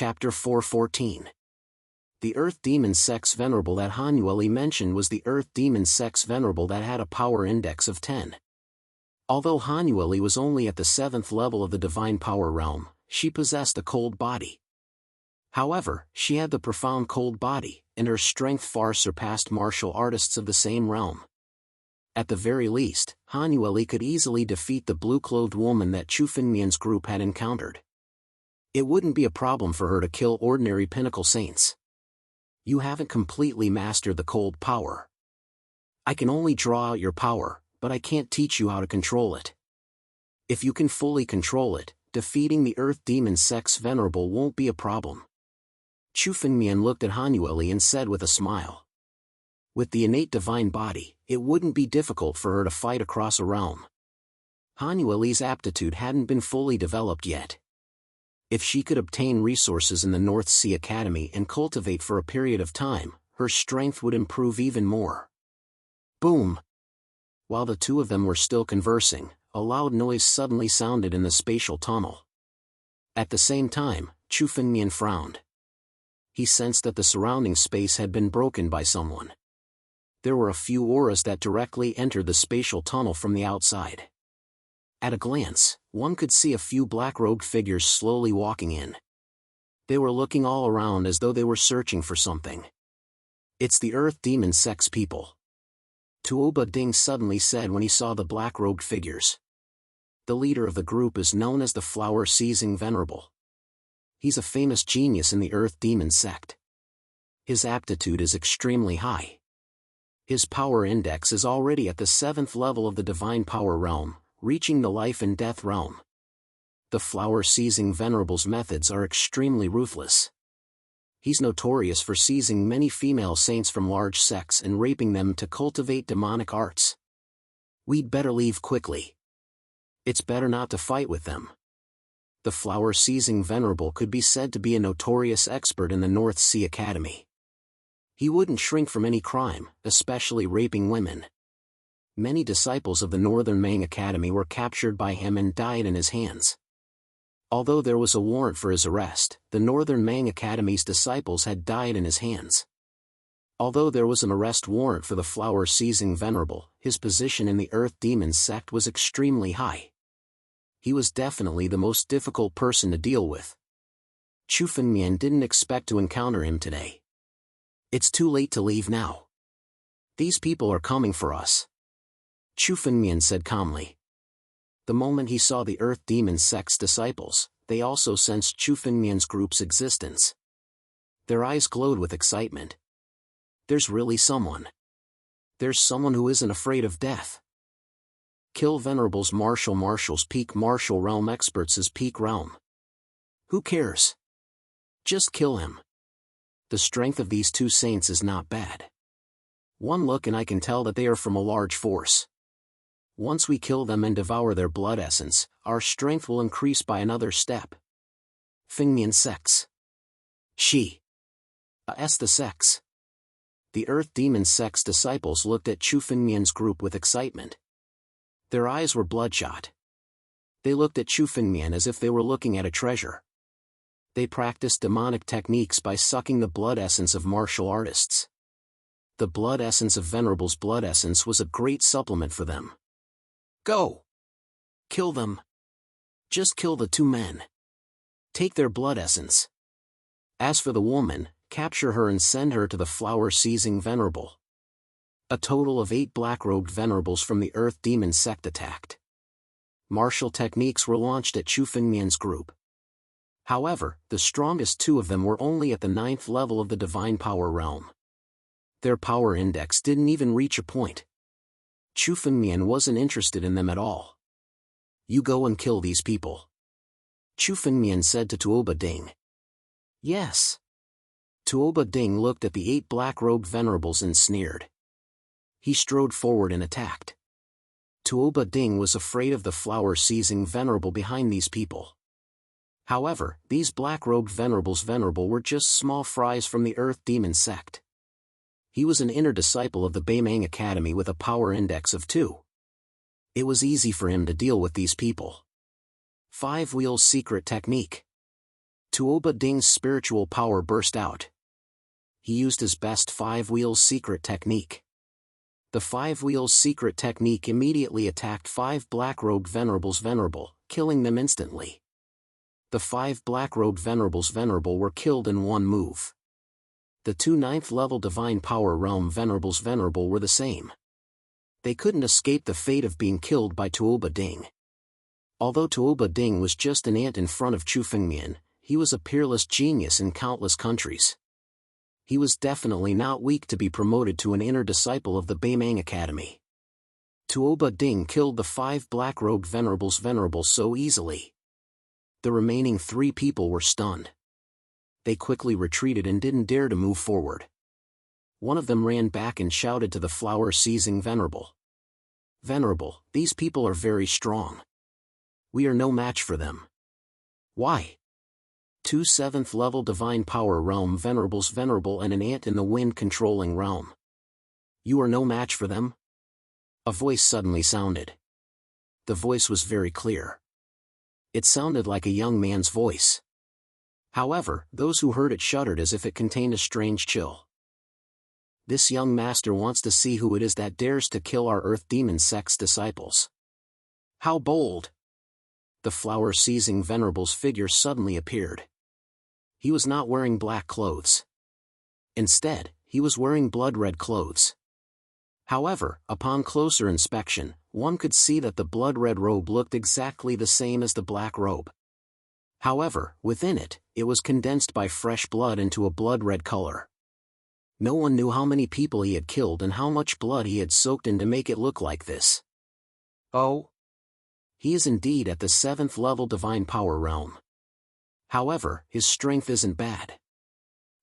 Chapter 414. The Earth Demon Sex Venerable that Hanueli mentioned was the Earth Demon Sex Venerable that had a power index of 10. Although Hanueli was only at the 7th level of the Divine Power Realm, she possessed a cold body. However, she had the profound cold body, and her strength far surpassed martial artists of the same realm. At the very least, Hanueli could easily defeat the blue-clothed woman that Chu Fengmian's group had encountered. It wouldn't be a problem for her to kill ordinary pinnacle saints. You haven't completely mastered the cold power. I can only draw out your power, but I can't teach you how to control it. If you can fully control it, defeating the Earth Demon Sex Venerable won't be a problem. Chu Fengmian looked at Hanueli and said with a smile. With the innate divine body, it wouldn't be difficult for her to fight across a realm. Hanueli's aptitude hadn't been fully developed yet. If she could obtain resources in the North Sea Academy and cultivate for a period of time, her strength would improve even more. Boom! While the two of them were still conversing, a loud noise suddenly sounded in the spatial tunnel. At the same time, Chu Fengmian frowned. He sensed that the surrounding space had been broken by someone. There were a few auras that directly entered the spatial tunnel from the outside. At a glance, one could see a few black-robed figures slowly walking in. They were looking all around as though they were searching for something. It's the Earth Demon Sex people. Tuoba Ding suddenly said when he saw the black-robed figures. The leader of the group is known as the Flower-Seizing Venerable. He's a famous genius in the Earth Demon sect. His aptitude is extremely high. His power index is already at the 7th level of the Divine Power Realm, reaching the Life and Death realm. The Flower-Seizing Venerable's methods are extremely ruthless. He's notorious for seizing many female saints from large sects and raping them to cultivate demonic arts. We'd better leave quickly. It's better not to fight with them. The Flower-Seizing Venerable could be said to be a notorious expert in the North Sea Academy. He wouldn't shrink from any crime, especially raping women. Many disciples of the Northern Mang Academy were captured by him and died in his hands. Although there was a warrant for his arrest, the Northern Mang Academy's disciples had died in his hands. Although there was an arrest warrant for the Flower-Seizing Venerable, his position in the Earth Demon sect was extremely high. He was definitely the most difficult person to deal with. Chu Fengmian didn't expect to encounter him today. It's too late to leave now. These people are coming for us. Chu Fengmian said calmly. The moment he saw the Earth Demon sect's disciples, they also sensed Chu Fengmian's group's existence. Their eyes glowed with excitement. There's really someone. There's someone who isn't afraid of death. Kill Venerable's Martial's peak martial realm experts' peak realm. Who cares? Just kill him. The strength of these two saints is not bad. One look and I can tell that they are from a large force. Once we kill them and devour their blood essence, our strength will increase by another step. Fengmian sex. She. The sex. The Earth Demon sex disciples looked at Chu Fengmian's group with excitement. Their eyes were bloodshot. They looked at Chu Fengmian as if they were looking at a treasure. They practiced demonic techniques by sucking the blood essence of martial artists. The blood essence of Venerable's blood essence was a great supplement for them. Go! Kill them. Just kill the two men. Take their blood essence. As for the woman, capture her and send her to the Flower-Seizing Venerable. A total of 8 black-robed Venerables from the Earth Demon sect attacked. Martial techniques were launched at Chu Fengmian's group. However, the strongest 2 of them were only at the 9th level of the Divine Power Realm. Their power index didn't even reach a point. Chu Fengmian wasn't interested in them at all. You go and kill these people. Chu Fengmian said to Tuoba Ding. Yes. Tuoba Ding looked at the 8 black-robed Venerables and sneered. He strode forward and attacked. Tuoba Ding was afraid of the Flower-Seizing Venerable behind these people. However, these black-robed Venerables were just small fries from the Earth Demon sect. He was an inner disciple of the Beimang Academy with a power index of 2. It was easy for him to deal with these people. 5 Wheels Secret Technique. Tuoba Ding's spiritual power burst out. He used his best Five Wheels secret technique. The Five Wheels secret technique immediately attacked 5 black-robed venerables venerable, killing them instantly. The 5 black-robed venerables venerable were killed in one move. The 2 9th-level divine power realm venerables venerable were the same. They couldn't escape the fate of being killed by Tuoba Ding. Although Tuoba Ding was just an ant in front of Chu Fengmian, he was a peerless genius in countless countries. He was definitely not weak to be promoted to an inner disciple of the Beimang Academy. Tuoba Ding killed the 5 black-robed venerables venerable so easily. The remaining 3 people were stunned. They quickly retreated and didn't dare to move forward. One of them ran back and shouted to the flower-seizing venerable. "Venerable, these people are very strong. We are no match for them." "Why?" 2 7th-level divine power realm venerables venerable and an ant in the wind controlling realm. "You are no match for them?" A voice suddenly sounded. The voice was very clear. It sounded like a young man's voice. However, those who heard it shuddered as if it contained a strange chill. "This young master wants to see who it is that dares to kill our Earth Demon Sect's disciples. How bold!" The flower-seizing venerable's figure suddenly appeared. He was not wearing black clothes. Instead, he was wearing blood-red clothes. However, upon closer inspection, one could see that the blood-red robe looked exactly the same as the black robe. However, within it, it was condensed by fresh blood into a blood-red color. No one knew how many people he had killed and how much blood he had soaked in to make it look like this. "Oh? He is indeed at the 7th-level divine power realm. However, his strength isn't bad.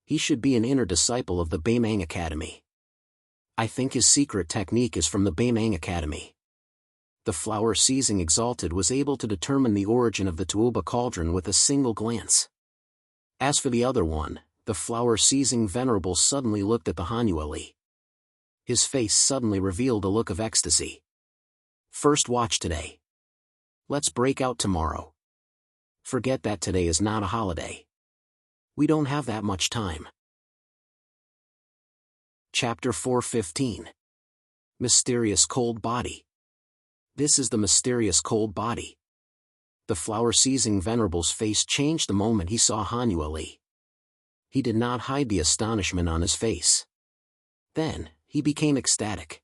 He should be an inner disciple of the Beimang Academy. I think his secret technique is from the Beimang Academy." The flower-seizing exalted was able to determine the origin of the Tuoba cauldron with a single glance. As for the other one, the flower-seizing venerable suddenly looked at the Hanueli. His face suddenly revealed a look of ecstasy. "First watch today. Let's break out tomorrow. Forget that today is not a holiday. We don't have that much time." Chapter 4:15. Mysterious Cold Body. This is the mysterious cold body. The flower-seizing venerable's face changed the moment he saw Hanueli. He did not hide the astonishment on his face. Then, he became ecstatic.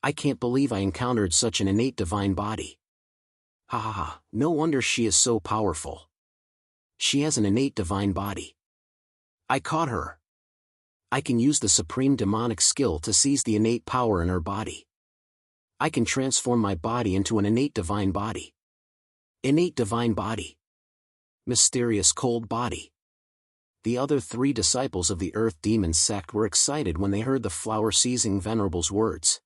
"I can't believe I encountered such an innate divine body. Ha ha ha, no wonder she is so powerful. She has an innate divine body. I caught her. I can use the supreme demonic skill to seize the innate power in her body. I can transform my body into an innate divine body. Innate divine body. Mysterious cold body." The other 3 disciples of the Earth Demon Sect were excited when they heard the flower-seizing venerable's words.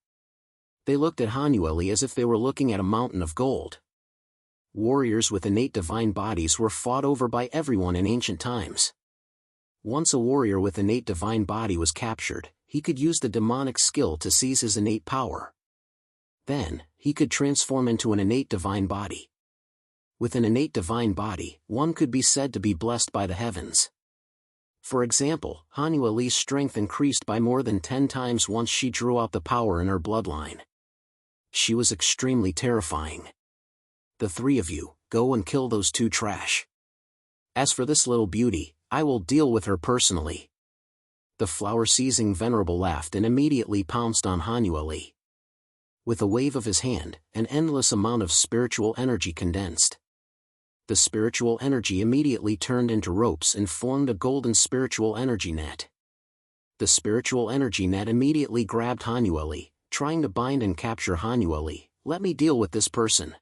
They looked at Hanueli as if they were looking at a mountain of gold. Warriors with innate divine bodies were fought over by everyone in ancient times. Once a warrior with innate divine body was captured, he could use the demonic skill to seize his innate power. Then, he could transform into an innate divine body. With an innate divine body, one could be said to be blessed by the heavens. For example, Hanueli's strength increased by more than 10 times once she drew out the power in her bloodline. She was extremely terrifying. "The 3 of you, go and kill those 2 trash. As for this little beauty, I will deal with her personally." The flower-seizing venerable laughed and immediately pounced on Hanueli. With a wave of his hand, an endless amount of spiritual energy condensed. The spiritual energy immediately turned into ropes and formed a golden spiritual energy net. The spiritual energy net immediately grabbed Hanueli, trying to bind and capture Hanueli. "Let me deal with this person."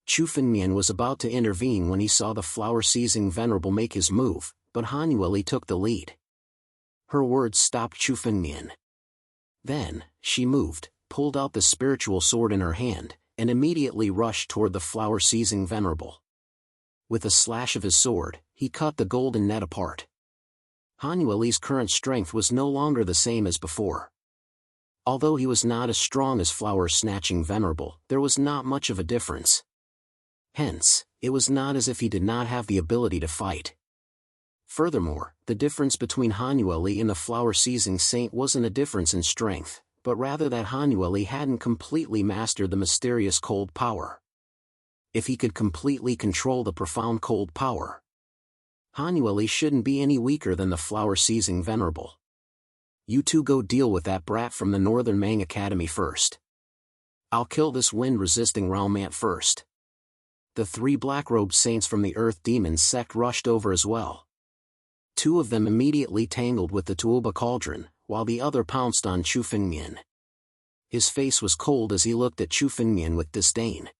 Chu Fengmian was about to intervene when he saw the flower-seizing venerable make his move, but Hanueli took the lead. Her words stopped Chu Fengmian. Then, she moved, pulled out the spiritual sword in her hand, and immediately rushed toward the flower-seizing venerable. With a slash of his sword, he cut the golden net apart. Hanueli's current strength was no longer the same as before. Although he was not as strong as flower-snatching venerable, there was not much of a difference. Hence, it was not as if he did not have the ability to fight. Furthermore, the difference between Hanueli and the flower-seizing saint wasn't a difference in strength, but rather that Hanueli hadn't completely mastered the mysterious cold power. If he could completely control the profound cold power, Hanueli shouldn't be any weaker than the flower-seizing venerable. You two go deal with that brat from the Northern Mang Academy first. I'll kill this wind-resisting realm ant first. The 3 black-robed saints from the Earth Demon sect rushed over as well. 2 of them immediately tangled with the Tuoba cauldron, while the other pounced on Chu Fengmian. His face was cold as he looked at Chu Fengmian with disdain.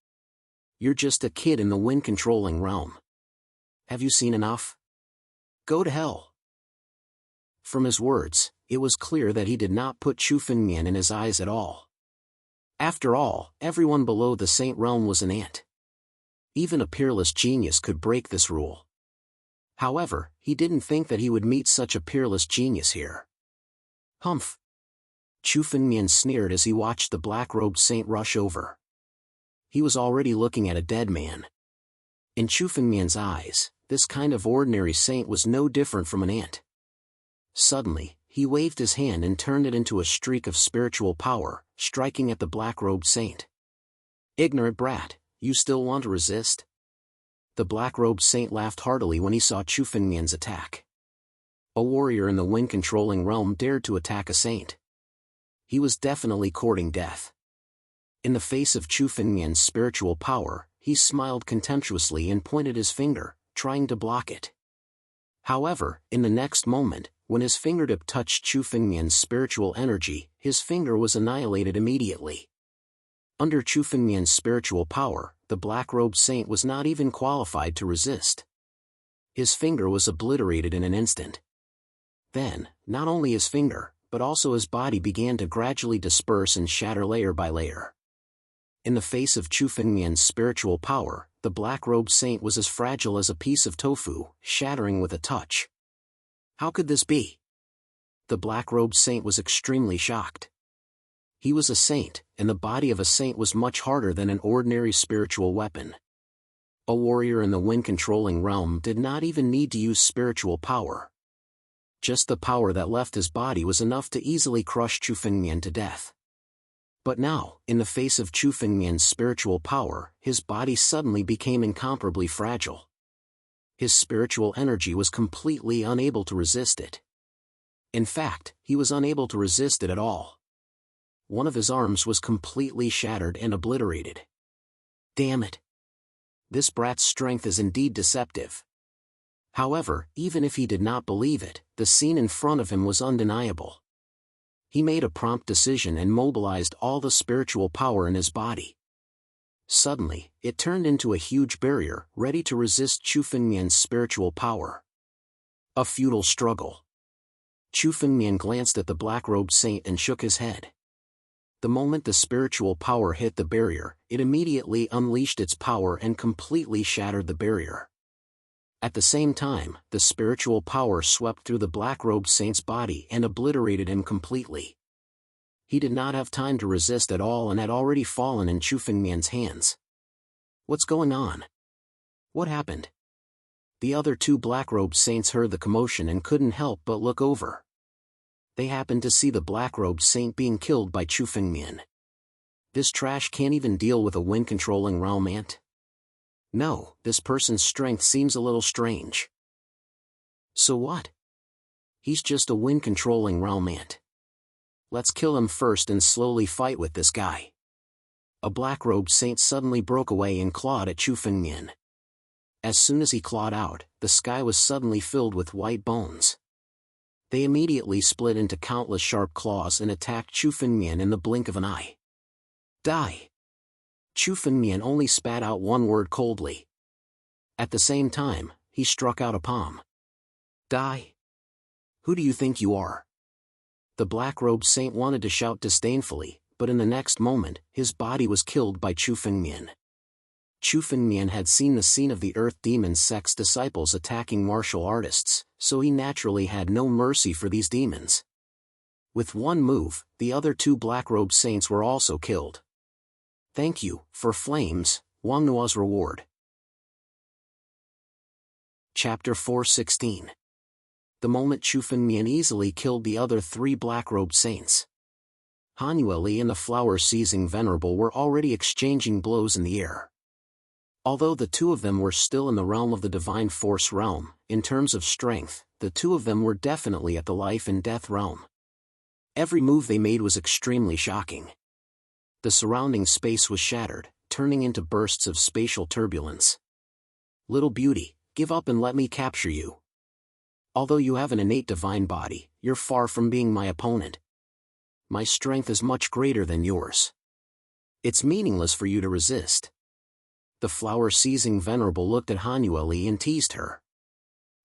You're just a kid in the wind-controlling realm. Have you seen enough? Go to hell. From his words, it was clear that he did not put Chu Fengmian in his eyes at all. After all, everyone below the Saint realm was an ant. Even a peerless genius could break this rule. However, he didn't think that he would meet such a peerless genius here. Humph! Chu Fengmian sneered as he watched the black-robed saint rush over. He was already looking at a dead man. In Chu Fengmian's eyes, this kind of ordinary saint was no different from an ant. Suddenly, he waved his hand and turned it into a streak of spiritual power, striking at the black-robed saint. Ignorant brat, you still want to resist? The black-robed saint laughed heartily when he saw Chu Fengmian's attack. A warrior in the wind-controlling realm dared to attack a saint. He was definitely courting death. In the face of Chu Fengmian's spiritual power, he smiled contemptuously and pointed his finger, trying to block it. However, in the next moment, when his fingertip touched Chu Fengmian's spiritual energy, his finger was annihilated immediately. Under Chu Fengmian's spiritual power, the black-robed saint was not even qualified to resist. His finger was obliterated in an instant. Then, not only his finger, but also his body began to gradually disperse and shatter layer by layer. In the face of Chu Fengmian's spiritual power, the black-robed saint was as fragile as a piece of tofu, shattering with a touch. How could this be? The black-robed saint was extremely shocked. He was a saint, and the body of a saint was much harder than an ordinary spiritual weapon. A warrior in the wind-controlling realm did not even need to use spiritual power. Just the power that left his body was enough to easily crush Chu Fengmian to death. But now, in the face of Chu Fengmian's spiritual power, his body suddenly became incomparably fragile. His spiritual energy was completely unable to resist it. In fact, he was unable to resist it at all. One of his arms was completely shattered and obliterated. Damn it! This brat's strength is indeed deceptive. However, even if he did not believe it, the scene in front of him was undeniable. He made a prompt decision and mobilized all the spiritual power in his body. Suddenly, it turned into a huge barrier, ready to resist Chu Fengmian's spiritual power. A futile struggle. Chu Fengmian glanced at the black-robed saint and shook his head. The moment the spiritual power hit the barrier, it immediately unleashed its power and completely shattered the barrier. At the same time, the spiritual power swept through the black-robed saint's body and obliterated him completely. He did not have time to resist at all and had already fallen in Chu Fengmian's hands. What's going on? What happened? The other 2 black-robed saints heard the commotion and couldn't help but look over. They happened to see the black-robed saint being killed by Chu Fengmian. This trash can't even deal with a wind-controlling realm ant? No, this person's strength seems a little strange. So what? He's just a wind-controlling realm ant. Let's kill him first and slowly fight with this guy. A black-robed saint suddenly broke away and clawed at Chu Fengmian. As soon as he clawed out, the sky was suddenly filled with white bones. They immediately split into countless sharp claws and attacked Chu Fengmian in the blink of an eye. Die! Chu Fengmian only spat out one word coldly. At the same time, he struck out a palm. Die? Who do you think you are? The black-robed saint wanted to shout disdainfully, but in the next moment, his body was killed by Chu Fengmian. Chu Fengmian had seen the scene of the Earth Demon sect's disciples attacking martial artists, so he naturally had no mercy for these demons. With one move, the other 2 black-robed saints were also killed. Thank you, for flames, Wang Nua's reward. Chapter 416. the moment Chu Fengmian easily killed the other 3 black-robed saints. Hanueli and the flower-seizing venerable were already exchanging blows in the air. Although the 2 of them were still in the realm of the divine force realm, in terms of strength, the 2 of them were definitely at the life and death realm. Every move they made was extremely shocking. The surrounding space was shattered, turning into bursts of spatial turbulence. Little beauty, give up and let me capture you. Although you have an innate divine body, you're far from being my opponent. My strength is much greater than yours. It's meaningless for you to resist. The flower-seizing venerable looked at Hanueli and teased her.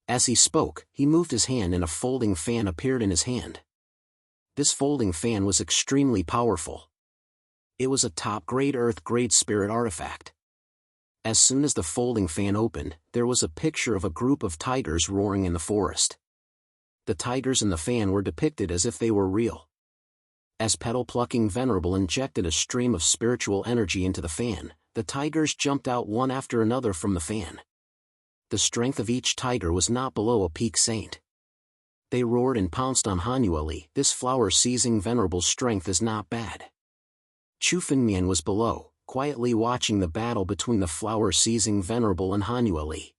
As he spoke, he moved his hand and a folding fan appeared in his hand. This folding fan was extremely powerful. It was a top-grade Earth-grade spirit artifact. As soon as the folding fan opened, there was a picture of a group of tigers roaring in the forest. The tigers in the fan were depicted as if they were real. As petal-plucking venerable injected a stream of spiritual energy into the fan, the tigers jumped out one after another from the fan. The strength of each tiger was not below a peak saint. They roared and pounced on Hanueli. This flower-seizing venerable's strength is not bad. Chu Fengmian was below, quietly watching the battle between the flower-seizing venerable and Hanueli.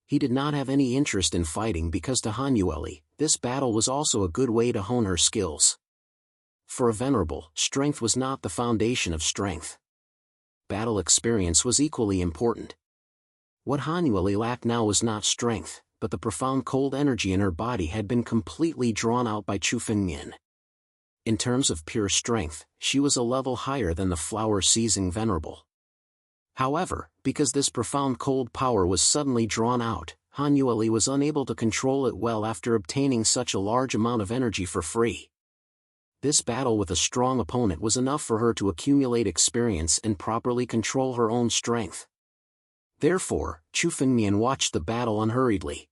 He did not have any interest in fighting because to Hanueli, this battle was also a good way to hone her skills. For a venerable, strength was not the foundation of strength. Battle experience was equally important. What Hanueli lacked now was not strength, but the profound cold energy in her body had been completely drawn out by Chu Fengmian. In terms of pure strength, she was a level higher than the flower-seizing venerable. However, because this profound cold power was suddenly drawn out, Hanueli was unable to control it well after obtaining such a large amount of energy for free. This battle with a strong opponent was enough for her to accumulate experience and properly control her own strength. Therefore, Chu Fengmian watched the battle unhurriedly.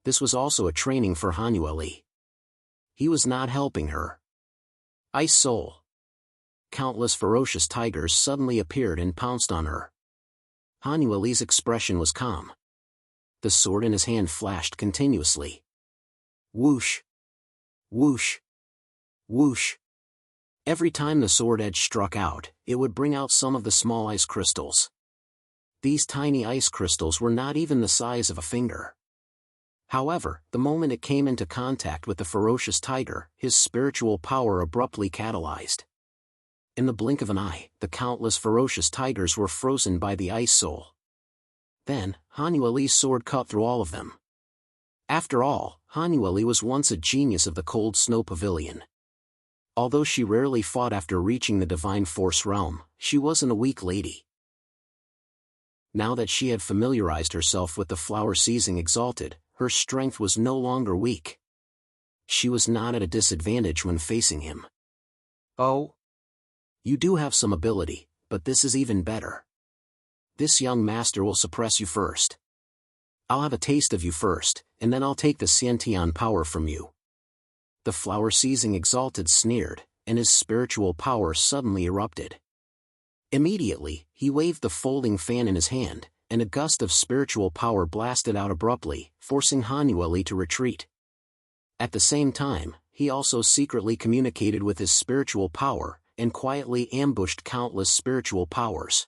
This was also a training for Hanueli. He was not helping her. Ice Soul. Countless ferocious tigers suddenly appeared and pounced on her. Hanueli's expression was calm. The sword in his hand flashed continuously. Whoosh! Whoosh! Whoosh! Every time the sword edge struck out, it would bring out some of the small ice crystals. These tiny ice crystals were not even the size of a finger. However, the moment it came into contact with the ferocious tiger, his spiritual power abruptly catalyzed. In the blink of an eye, the countless ferocious tigers were frozen by the ice soul. Then, Hanueli's sword cut through all of them. After all, Hanueli was once a genius of the cold snow pavilion. Although she rarely fought after reaching the divine force realm, she wasn't a weak lady. Now that she had familiarized herself with the flower-seizing exalted, her strength was no longer weak. She was not at a disadvantage when facing him. Oh? You do have some ability, but this is even better. This young master will suppress you first. I'll have a taste of you first, and then I'll take the Xiantian power from you. The flower-seizing exalted sneered, and his spiritual power suddenly erupted. Immediately, he waved the folding fan in his hand, and a gust of spiritual power blasted out abruptly, forcing Hanueli to retreat. At the same time, he also secretly communicated with his spiritual power, and quietly ambushed countless spiritual powers.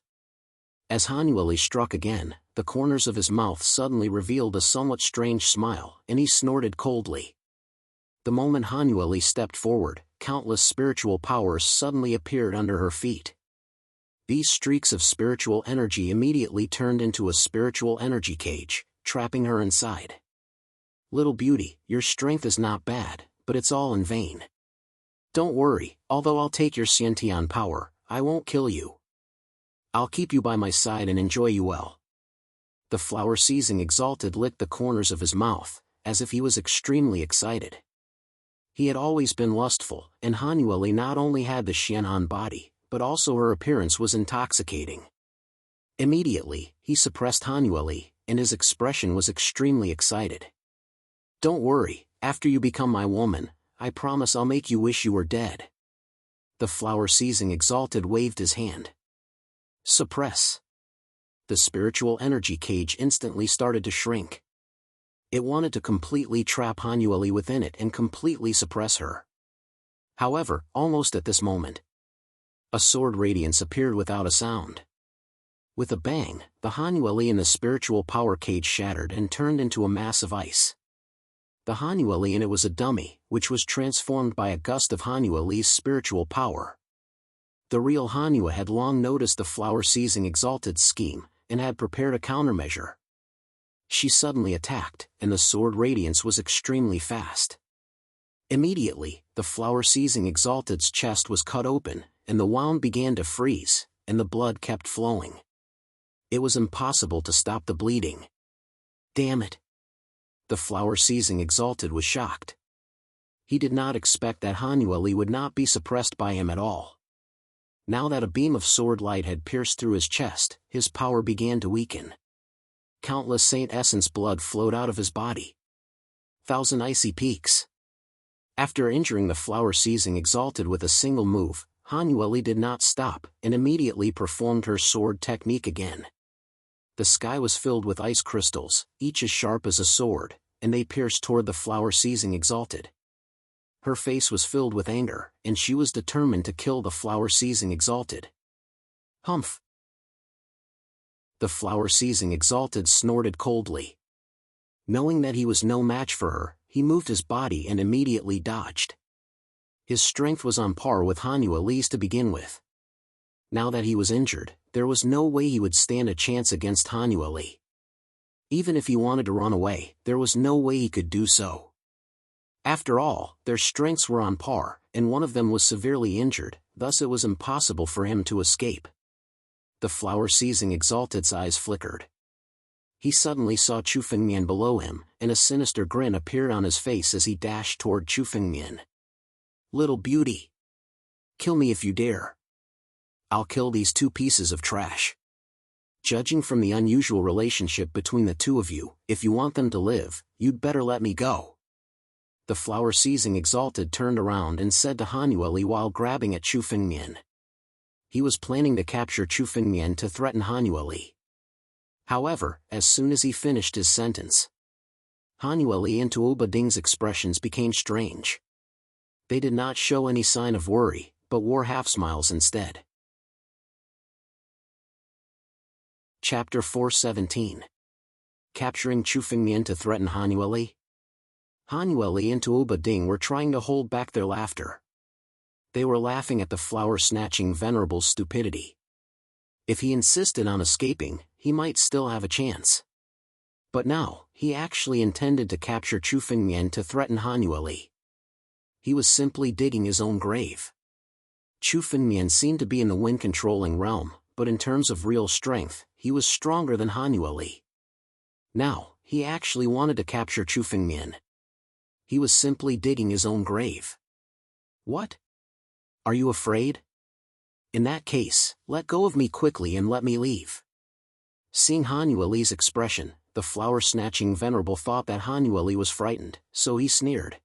As Hanueli struck again, the corners of his mouth suddenly revealed a somewhat strange smile, and he snorted coldly. The moment Hanueli stepped forward, countless spiritual powers suddenly appeared under her feet. These streaks of spiritual energy immediately turned into a spiritual energy cage, trapping her inside. Little beauty, your strength is not bad, but it's all in vain. Don't worry, although I'll take your Xiantian power, I won't kill you. I'll keep you by my side and enjoy you well. The flower-seizing exalted licked the corners of his mouth, as if he was extremely excited. He had always been lustful, and Hanueli not only had the Xian'an body, but also her appearance was intoxicating. Immediately, he suppressed Hanueli, and his expression was extremely excited. Don't worry, after you become my woman, I promise I'll make you wish you were dead. The flower-seizing exalted waved his hand. Suppress. The spiritual energy cage instantly started to shrink. It wanted to completely trap Hanueli within it and completely suppress her. However, almost at this moment, a sword radiance appeared without a sound. With a bang, the Hanueli in the spiritual power cage shattered and turned into a mass of ice. The Hanueli in it was a dummy, which was transformed by a gust of Hanueli's spiritual power. The real Hanua had long noticed the Flower Seizing Exalted's scheme, and had prepared a countermeasure. She suddenly attacked, and the sword radiance was extremely fast. Immediately, the Flower Seizing Exalted's chest was cut open, and the wound began to freeze, and the blood kept flowing. It was impossible to stop the bleeding. Damn it! The Flower Seizing Exalted was shocked. He did not expect that Hanueli would not be suppressed by him at all. Now that a beam of sword light had pierced through his chest, his power began to weaken. Countless Saint Essence blood flowed out of his body. 1,000 icy peaks. After injuring the Flower Seizing Exalted with a single move, Hanueli did not stop, and immediately performed her sword technique again. The sky was filled with ice crystals, each as sharp as a sword, and they pierced toward the Flower Seizing Exalted. Her face was filled with anger, and she was determined to kill the Flower Seizing Exalted. Humph! The Flower Seizing Exalted snorted coldly. Knowing that he was no match for her, he moved his body and immediately dodged. His strength was on par with Hanueli's to begin with. Now that he was injured, there was no way he would stand a chance against Hanueli. Even if he wanted to run away, there was no way he could do so. After all, their strengths were on par, and one of them was severely injured, thus it was impossible for him to escape. The Flower Seizing Exalted's eyes flickered. He suddenly saw Chu Fengmian below him, and a sinister grin appeared on his face as he dashed toward Chu Fengmian. Little beauty! Kill me if you dare. I'll kill these two pieces of trash. Judging from the unusual relationship between the two of you, if you want them to live, you'd better let me go. The Flower Seizing Exalted turned around and said to Hanueli while grabbing at Chu Fengmian. He was planning to capture Chu Fengmian to threaten Hanueli. However, as soon as he finished his sentence, Hanueli and Tuoba Ding's expressions became strange. They did not show any sign of worry, but wore half-smiles instead. Chapter 417. Capturing Chu Fengmian to threaten Hanueli. Hanueli and Tuoba Ding were trying to hold back their laughter. They were laughing at the flower-snatching venerable's stupidity. If he insisted on escaping, he might still have a chance. But now, he actually intended to capture Chu Fengmian to threaten Hanueli. He was simply digging his own grave. Chu Fengmian seemed to be in the wind-controlling realm, but in terms of real strength, he was stronger than Hanueli. Now, he actually wanted to capture Chu Fengmian. He was simply digging his own grave. What? Are you afraid? In that case, let go of me quickly and let me leave. Seeing Hanueli's expression, the flower-snatching venerable thought that Hanueli was frightened, so he sneered.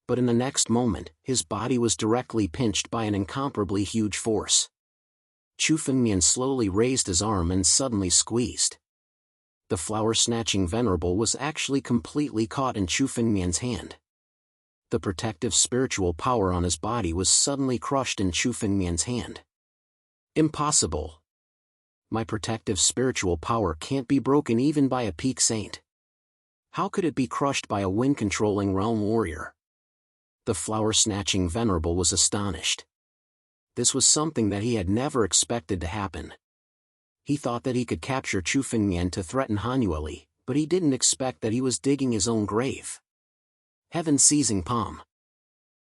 But in the next moment, his body was directly pinched by an incomparably huge force. Chu Fengmian slowly raised his arm and suddenly squeezed. The flower-snatching venerable was actually completely caught in Chu Fengmian's hand. The protective spiritual power on his body was suddenly crushed in Chu Fengmian's hand. Impossible! My protective spiritual power can't be broken even by a peak saint. How could it be crushed by a wind-controlling realm warrior? The flower-snatching venerable was astonished. This was something that he had never expected to happen. He thought that he could capture Chu Fengmian to threaten Hanueli, but he didn't expect that he was digging his own grave. Heaven-seizing palm.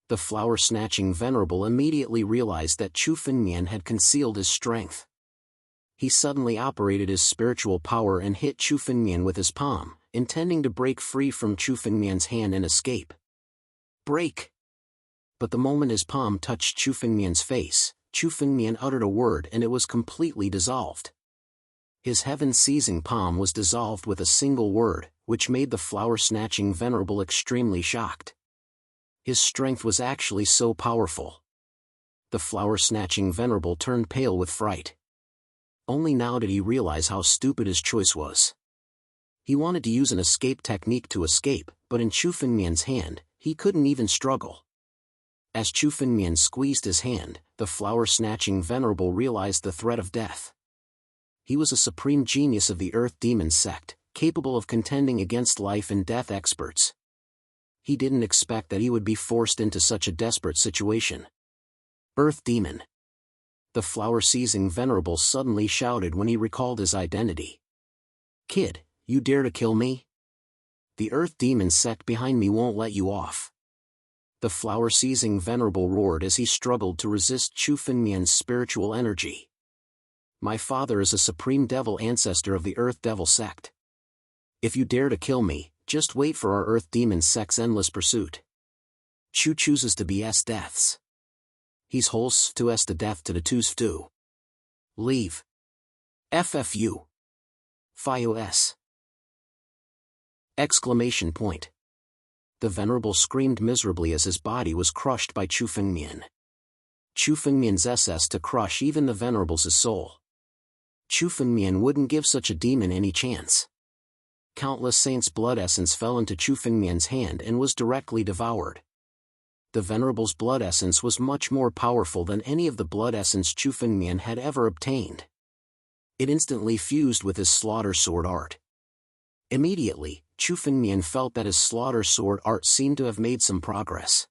The flower-snatching venerable immediately realized that Chu Fengmian had concealed his strength. He suddenly operated his spiritual power and hit Chu Fengmian with his palm, intending to break free from Chu Fengmian's hand and escape. Break! But the moment his palm touched Chu Fengmian's face, Chu Fengmian uttered a word and it was completely dissolved. His heaven-seizing palm was dissolved with a single word, which made the flower-snatching venerable extremely shocked. His strength was actually so powerful. The flower-snatching venerable turned pale with fright. Only now did he realize how stupid his choice was. He wanted to use an escape technique to escape, but in Chu Fengmian's hand, he couldn't even struggle. As Chu Fengmian squeezed his hand, the flower-snatching venerable realized the threat of death. He was a supreme genius of the Earth Demon sect, capable of contending against life and death experts. He didn't expect that he would be forced into such a desperate situation. Earth Demon. The flower-seizing venerable suddenly shouted when he recalled his identity. Kid, you dare to kill me? The Earth Demon sect behind me won't let you off. The flower-seizing venerable roared as he struggled to resist Chu Fengmian's spiritual energy. My father is a supreme devil ancestor of the Earth Devil sect. If you dare to kill me, just wait for our Earth Demon sect's endless pursuit. Chu chooses to be S deaths. He's holds to S to death to the twos do. Leave. FFU. Fio S. Exclamation point. The venerable screamed miserably as his body was crushed by Chu Fengmian. Chu Fengmian's SS to crush even the venerable's soul. Chu Fengmian wouldn't give such a demon any chance. Countless saints' blood essence fell into Chu Fengmian's hand and was directly devoured. The venerable's blood essence was much more powerful than any of the blood essence Chu Fengmian had ever obtained. It instantly fused with his slaughter sword art. Immediately, Chu Fengmian felt that his slaughter sword art seemed to have made some progress.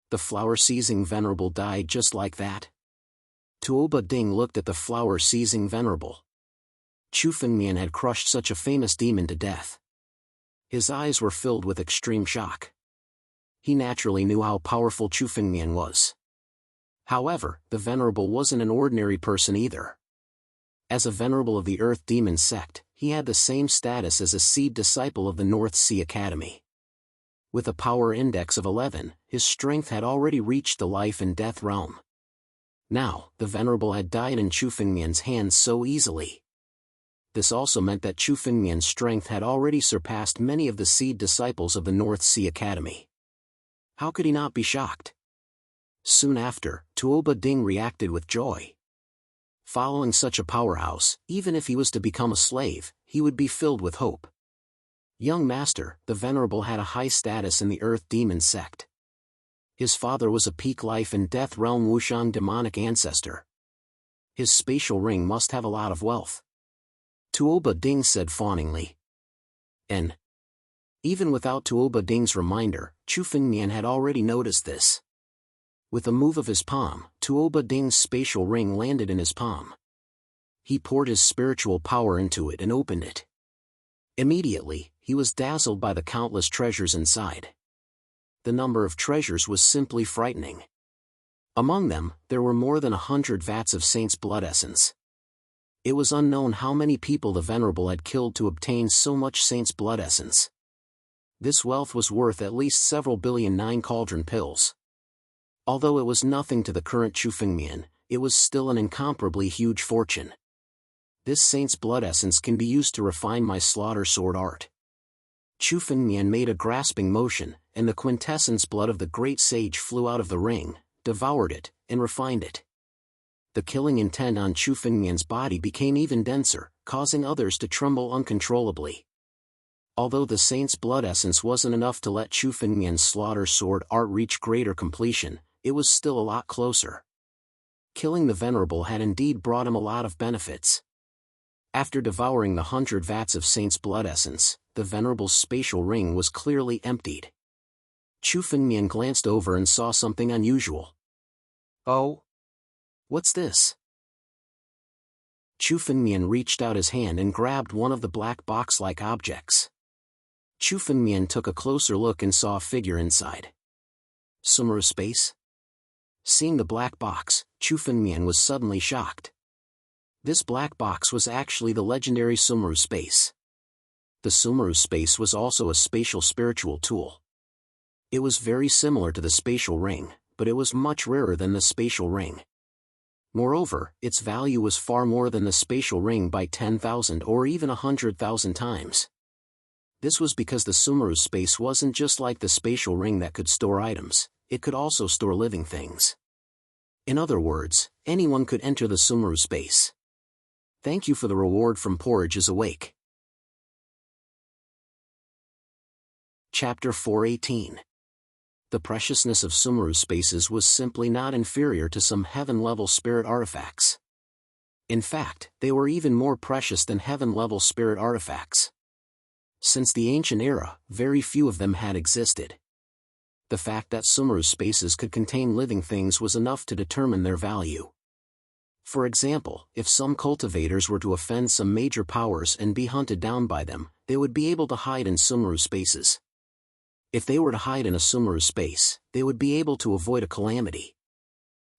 The flower-seizing venerable died just like that. Tuoba Ding looked at the flower-seizing venerable. Chu Fengmian had crushed such a famous demon to death. His eyes were filled with extreme shock. He naturally knew how powerful Chu Fengmian was. However, the venerable wasn't an ordinary person either. As a venerable of the Earth Demon sect, he had the same status as a seed disciple of the North Sea Academy. With a power index of 11, his strength had already reached the life and death realm. Now, the venerable had died in Chu Fengmian's hands so easily. This also meant that Chu Fengmian's strength had already surpassed many of the seed disciples of the North Sea Academy. How could he not be shocked? Soon after, Tuoba Ding reacted with joy. Following such a powerhouse, even if he was to become a slave, he would be filled with hope. Young master, the venerable had a high status in the Earth Demon sect. His father was a peak life and death realm Wushang demonic ancestor. His spatial ring must have a lot of wealth. Tuoba Ding said fawningly. And even without Tuoba Ding's reminder, Chu Fengmian had already noticed this. With a move of his palm, Tuoba Ding's spatial ring landed in his palm. He poured his spiritual power into it and opened it. Immediately, he was dazzled by the countless treasures inside. The number of treasures was simply frightening. Among them, there were more than 100 vats of saint's blood essence. It was unknown how many people the venerable had killed to obtain so much saint's blood essence. This wealth was worth at least several billion 9 cauldron pills. Although it was nothing to the current Chu Fengmian, it was still an incomparably huge fortune. This saint's blood essence can be used to refine my slaughter sword art. Chu Fengmian made a grasping motion, and the quintessence blood of the great sage flew out of the ring, devoured it, and refined it. The killing intent on Chu Fengmian's body became even denser, causing others to tremble uncontrollably. Although the saint's blood essence wasn't enough to let Chu Fengmian's slaughter sword art reach greater completion, it was still a lot closer. Killing the venerable had indeed brought him a lot of benefits. After devouring the 100 vats of saint's blood essence, the venerable's spatial ring was clearly emptied. Chu Fengmian glanced over and saw something unusual. Oh? What's this? Chu Fengmian reached out his hand and grabbed one of the black box-like objects. Chu Fengmian took a closer look and saw a figure inside. Sumeru space? Seeing the black box, Chu Fengmian was suddenly shocked. This black box was actually the legendary Sumeru space. The Sumeru space was also a spatial spiritual tool. It was very similar to the spatial ring, but it was much rarer than the spatial ring. Moreover, its value was far more than the spatial ring by 10,000 or even 100,000 times. This was because the Sumeru space wasn't just like the spatial ring that could store items, it could also store living things. In other words, anyone could enter the Sumeru space. Thank you for the reward from Porridge is Awake. Chapter 418. The preciousness of Sumeru spaces was simply not inferior to some heaven-level spirit artifacts. In fact, they were even more precious than heaven-level spirit artifacts. Since the ancient era, very few of them had existed. The fact that Sumeru spaces could contain living things was enough to determine their value. For example, if some cultivators were to offend some major powers and be hunted down by them, they would be able to hide in Sumeru spaces. If they were to hide in a Sumeru space, they would be able to avoid a calamity.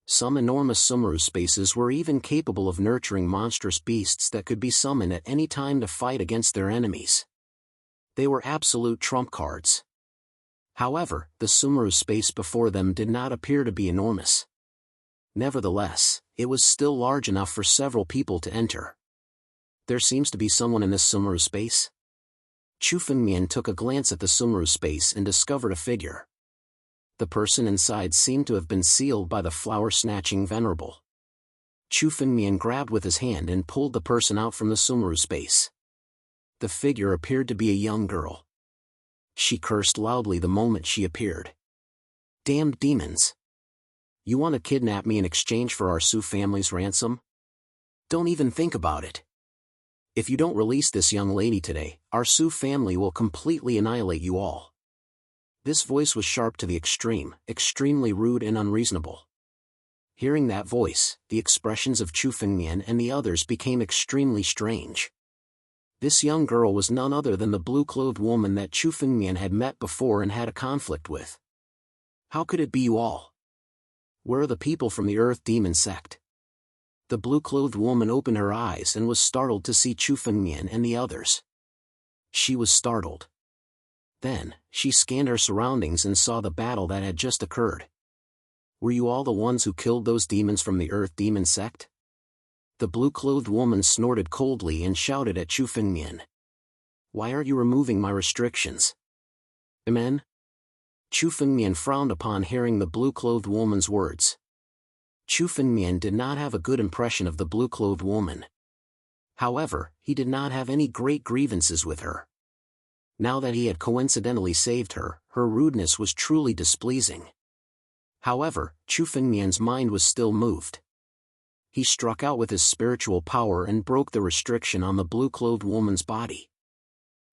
Some enormous Sumeru spaces were even capable of nurturing monstrous beasts that could be summoned at any time to fight against their enemies. They were absolute trump cards. However, the Sumeru space before them did not appear to be enormous. Nevertheless, it was still large enough for several people to enter. There seems to be someone in this Sumeru space. Chu Fengmian took a glance at the Sumeru space and discovered a figure. The person inside seemed to have been sealed by the flower-snatching venerable. Chu Fengmian grabbed with his hand and pulled the person out from the Sumeru space. The figure appeared to be a young girl. She cursed loudly the moment she appeared. "Damned demons! You want to kidnap me in exchange for our Su family's ransom? Don't even think about it. If you don't release this young lady today, our Su family will completely annihilate you all." This voice was sharp to the extreme, extremely rude and unreasonable. Hearing that voice, the expressions of Chu Fengmian and the others became extremely strange. This young girl was none other than the blue-clothed woman that Chu Fengmian had met before and had a conflict with. How could it be you all? Where are the people from the Earth Demon sect? The blue-clothed woman opened her eyes and was startled to see Chu Fengmian and the others. She was startled. Then, she scanned her surroundings and saw the battle that had just occurred. Were you all the ones who killed those demons from the Earth Demon sect? The blue-clothed woman snorted coldly and shouted at Chu Fengmian. Why aren't you removing my restrictions? Amen? Chu Fengmian frowned upon hearing the blue-clothed woman's words. Chu Fengmian did not have a good impression of the blue-clothed woman. However, he did not have any great grievances with her. Now that he had coincidentally saved her, her rudeness was truly displeasing. However, Chu Fengmian's mind was still moved. He struck out with his spiritual power and broke the restriction on the blue-clothed woman's body.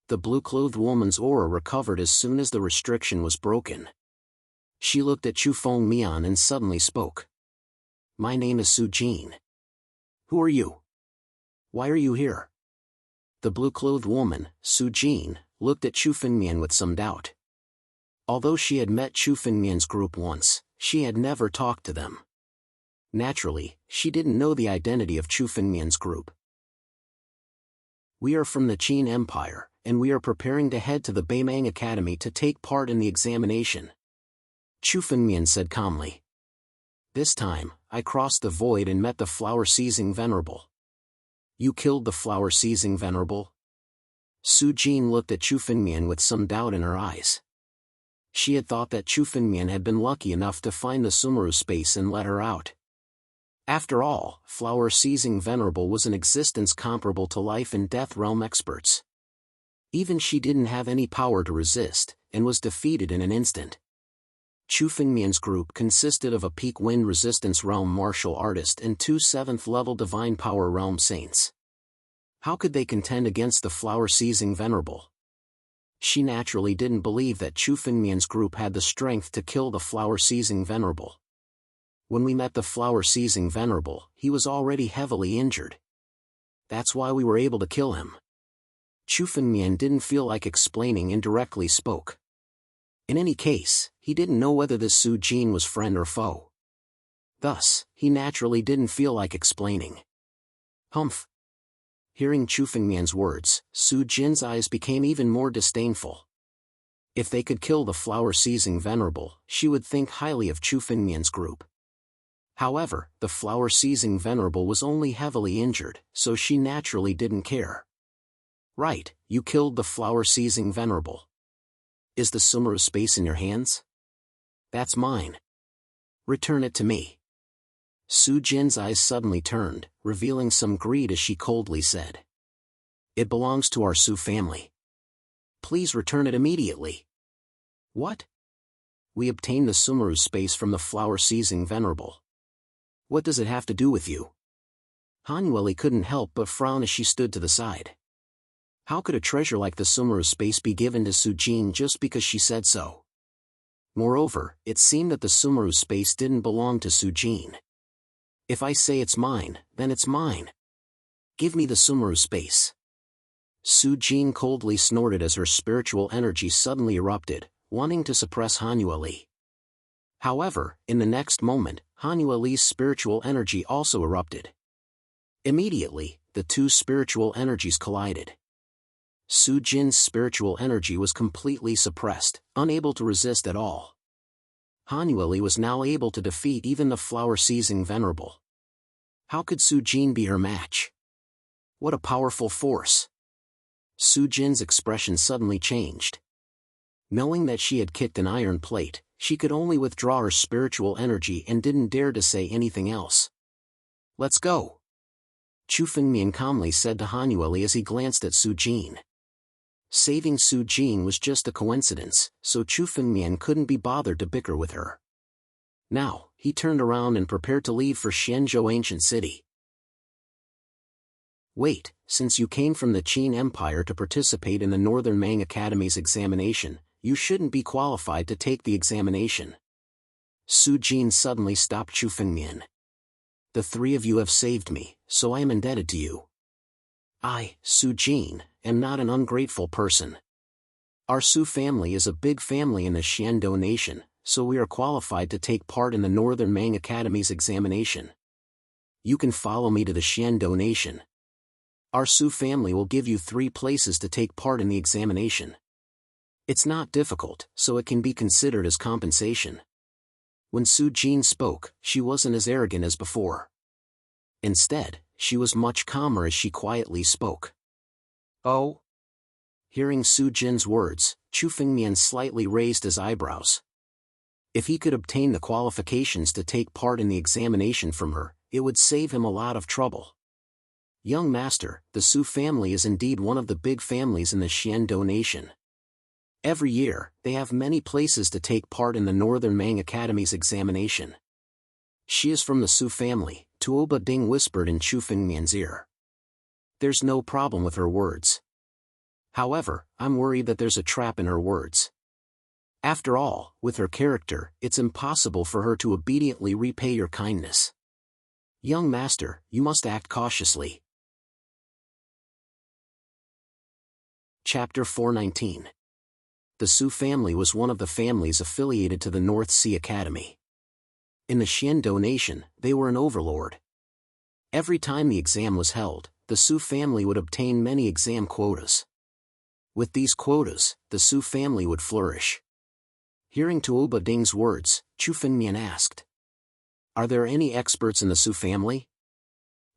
The blue-clothed woman's aura recovered as soon as the restriction was broken. She looked at Chu Fengmian and suddenly spoke. My name is Su Jin. Who are you? Why are you here? The blue-clothed woman, Su Jin, looked at Chu Fengmian with some doubt. Although she had met Chu Fengmian's group once, she had never talked to them. Naturally, she didn't know the identity of Chu Fengmian's group. We are from the Qin Empire, and we are preparing to head to the Beimang Academy to take part in the examination. Chu Fengmian said calmly. This time, I crossed the void and met the flower-seizing venerable. You killed the flower-seizing venerable? Su Jin looked at Chu Fengmian with some doubt in her eyes. She had thought that Chu Fengmian had been lucky enough to find the Sumeru space and let her out. After all, flower-seizing venerable was an existence comparable to life and death realm experts. Even she didn't have any power to resist, and was defeated in an instant. Chu Fengmian's group consisted of a peak wind resistance realm martial artist and 2 7th-level divine power realm saints. How could they contend against the flower-seizing venerable? She naturally didn't believe that Chu Fengmian's group had the strength to kill the flower-seizing venerable. When we met the flower-seizing venerable, he was already heavily injured. That's why we were able to kill him. Chu Fengmian didn't feel like explaining and directly spoke. In any case, he didn't know whether this Su Jin was friend or foe. Thus, he naturally didn't feel like explaining. Humph. Hearing Chu Fengmian's words, Su Jin's eyes became even more disdainful. If they could kill the flower-seizing venerable, she would think highly of Chu Fengmian's group. However, the flower-seizing venerable was only heavily injured, so she naturally didn't care. Right, you killed the flower-seizing venerable. Is the Sumeru space in your hands? That's mine. Return it to me. Su Jin's eyes suddenly turned, revealing some greed as she coldly said. It belongs to our Su family. Please return it immediately. What? We obtained the Sumeru space from the flower-seizing venerable. What does it have to do with you? Hanueli couldn't help but frown as she stood to the side. How could a treasure like the Sumeru space be given to Sujin just because she said so? Moreover, it seemed that the Sumeru space didn't belong to Sujin. If I say it's mine, then it's mine. Give me the Sumeru space. Sujin coldly snorted as her spiritual energy suddenly erupted, wanting to suppress Hanueli. However, in the next moment, Hanueli's spiritual energy also erupted. Immediately, the two spiritual energies collided. Sujin's spiritual energy was completely suppressed, unable to resist at all. Hanueli was now able to defeat even the flower-seizing venerable. How could Sujin be her match? What a powerful force! Sujin's expression suddenly changed. Knowing that she had kicked an iron plate, she could only withdraw her spiritual energy and didn't dare to say anything else. Let's go! Chu Fengmian calmly said to Hanueli as he glanced at Sujin. Saving Sujin was just a coincidence, so Chu Fengmian couldn't be bothered to bicker with her. Now, he turned around and prepared to leave for Xianzhou Ancient City. Wait, since you came from the Qin Empire to participate in the Northern Mang Academy's examination, you shouldn't be qualified to take the examination. Sujin suddenly stopped Chu Fengmian. The three of you have saved me, so I am indebted to you. I, Sujin, am not an ungrateful person. Our Su family is a big family in the Xiandou nation, so we are qualified to take part in the Northern Mang Academy's examination. You can follow me to the Xiandou nation. Our Su family will give you 3 places to take part in the examination. It's not difficult, so it can be considered as compensation. When Sujin spoke, she wasn't as arrogant as before. Instead, she was much calmer as she quietly spoke. Oh? Hearing Sujin's words, Chu Fengmian slightly raised his eyebrows. If he could obtain the qualifications to take part in the examination from her, it would save him a lot of trouble. Young master, the Su family is indeed one of the big families in the Xiandou nation. Every year, they have many places to take part in the Northern Mang Academy's examination. She is from the Su family, Tuoba Ding whispered in Chu Fengmian's ear. There's no problem with her words. However, I'm worried that there's a trap in her words. After all, with her character, it's impossible for her to obediently repay your kindness. Young master, you must act cautiously. Chapter 419. The Su family was one of the families affiliated to the North Sea Academy. In the Xiandou nation, they were an overlord. Every time the exam was held, the Su family would obtain many exam quotas. With these quotas, the Su family would flourish. Hearing Tuoba Ding's words, Chu Fengmian asked, "Are there any experts in the Su family?"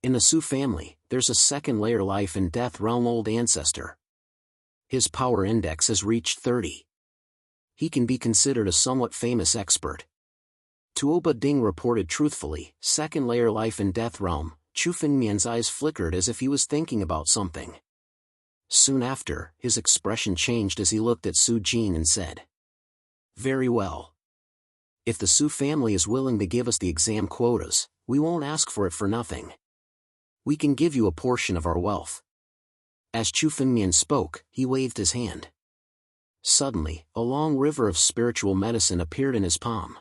In the Su family, there's a second-layer life and death realm old ancestor. His power index has reached 30. He can be considered a somewhat famous expert. Tuoba Ding reported truthfully, second-layer life and death realm. Chu Fengmian's eyes flickered as if he was thinking about something. Soon after, his expression changed as he looked at Sujin and said, "Very well. If the Su family is willing to give us the exam quotas, we won't ask for it for nothing. We can give you a portion of our wealth." As Chu Fengmian spoke, he waved his hand. Suddenly, a long river of spiritual medicine appeared in his palm.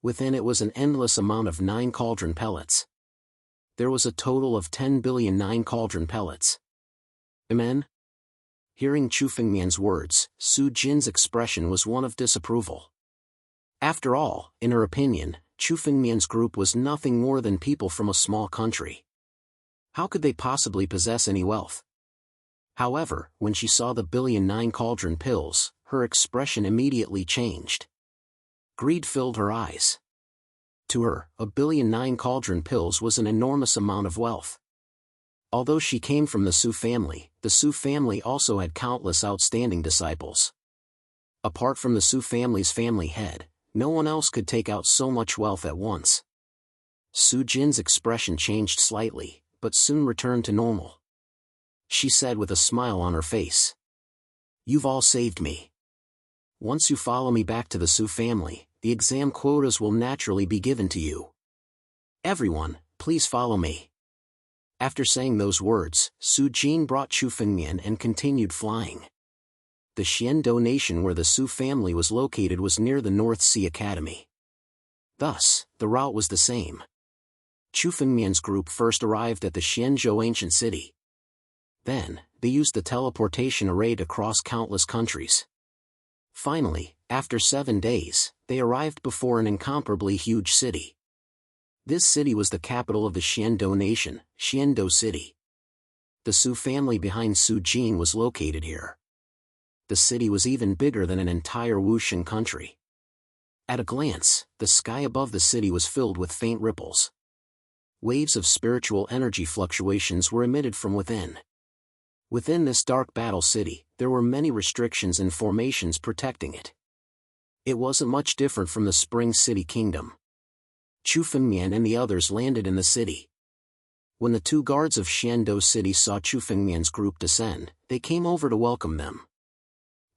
Within it was an endless amount of 9 cauldron pellets. There was a total of 10 billion 9 cauldron pellets. Amen? Hearing Chu Fengmian's words, Sujin's expression was one of disapproval. After all, in her opinion, Chu Fengmian's group was nothing more than people from a small country. How could they possibly possess any wealth? However, when she saw the billion 9 cauldron pills, her expression immediately changed. Greed filled her eyes. To her, a billion 9 cauldron pills was an enormous amount of wealth. Although she came from the Su family also had countless outstanding disciples. Apart from the Su family's family head, no one else could take out so much wealth at once. Sujin's expression changed slightly, but soon returned to normal. She said with a smile on her face, "You've all saved me. Once you follow me back to the Su family, the exam quotas will naturally be given to you. Everyone, please follow me." After saying those words, Su Jin brought Chu Fengmian and continued flying. The Xiando nation where the Su family was located was near the North Sea Academy. Thus, the route was the same. Chu Fengmian's group first arrived at the Xianzhou ancient city. Then, they used the teleportation array to cross countless countries. Finally, after 7 days, they arrived before an incomparably huge city. This city was the capital of the Xiando nation, Xiando City. The Su family behind Su Jin was located here. The city was even bigger than an entire Wuxian country. At a glance, the sky above the city was filled with faint ripples. Waves of spiritual energy fluctuations were emitted from within. Within this dark battle city, there were many restrictions and formations protecting it. It wasn't much different from the Spring City Kingdom. Chu Fengmian and the others landed in the city. When the 2 guards of Xiando City saw Chu Fengmian's group descend, they came over to welcome them.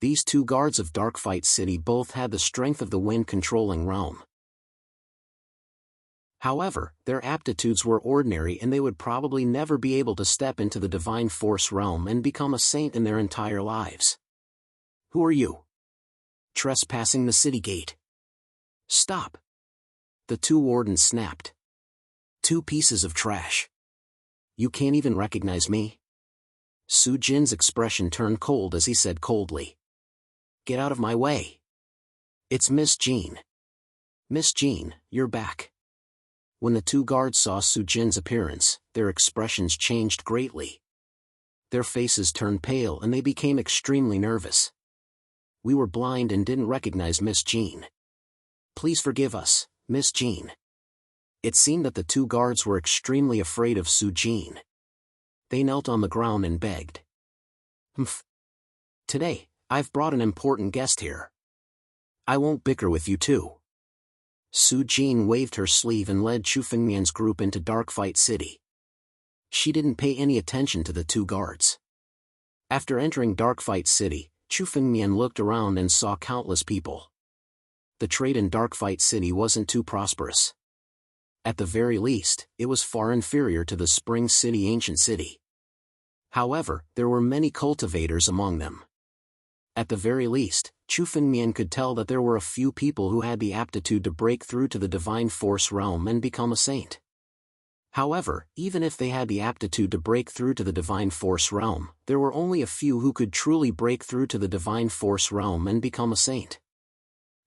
These 2 guards of Dark Fight City both had the strength of the wind-controlling realm. However, their aptitudes were ordinary and they would probably never be able to step into the Divine Force realm and become a saint in their entire lives. "Who are you? Trespassing the city gate. Stop!" The 2 wardens snapped. "2 pieces of trash. You can't even recognize me?" Su Jin's expression turned cold as he said coldly, "Get out of my way. It's Miss Jean. Miss Jean, you're back." When the 2 guards saw Su Jin's appearance, their expressions changed greatly. Their faces turned pale and they became extremely nervous. "We were blind and didn't recognize Miss Jean. Please forgive us, Miss Jean." It seemed that the 2 guards were extremely afraid of Su Jin. They knelt on the ground and begged. "Humph. Today, I've brought an important guest here. I won't bicker with you two." Su Jin waved her sleeve and led Chu Fengmian's group into Dark Fight City. She didn't pay any attention to the 2 guards. After entering Dark Fight City, Chu Fengmian looked around and saw countless people. The trade in Dark Fight City wasn't too prosperous. At the very least, it was far inferior to the Spring City ancient city. However, there were many cultivators among them. At the very least, Chu Fengmian could tell that there were a few people who had the aptitude to break through to the Divine Force realm and become a saint. However, even if they had the aptitude to break through to the Divine Force realm, there were only a few who could truly break through to the Divine Force realm and become a saint.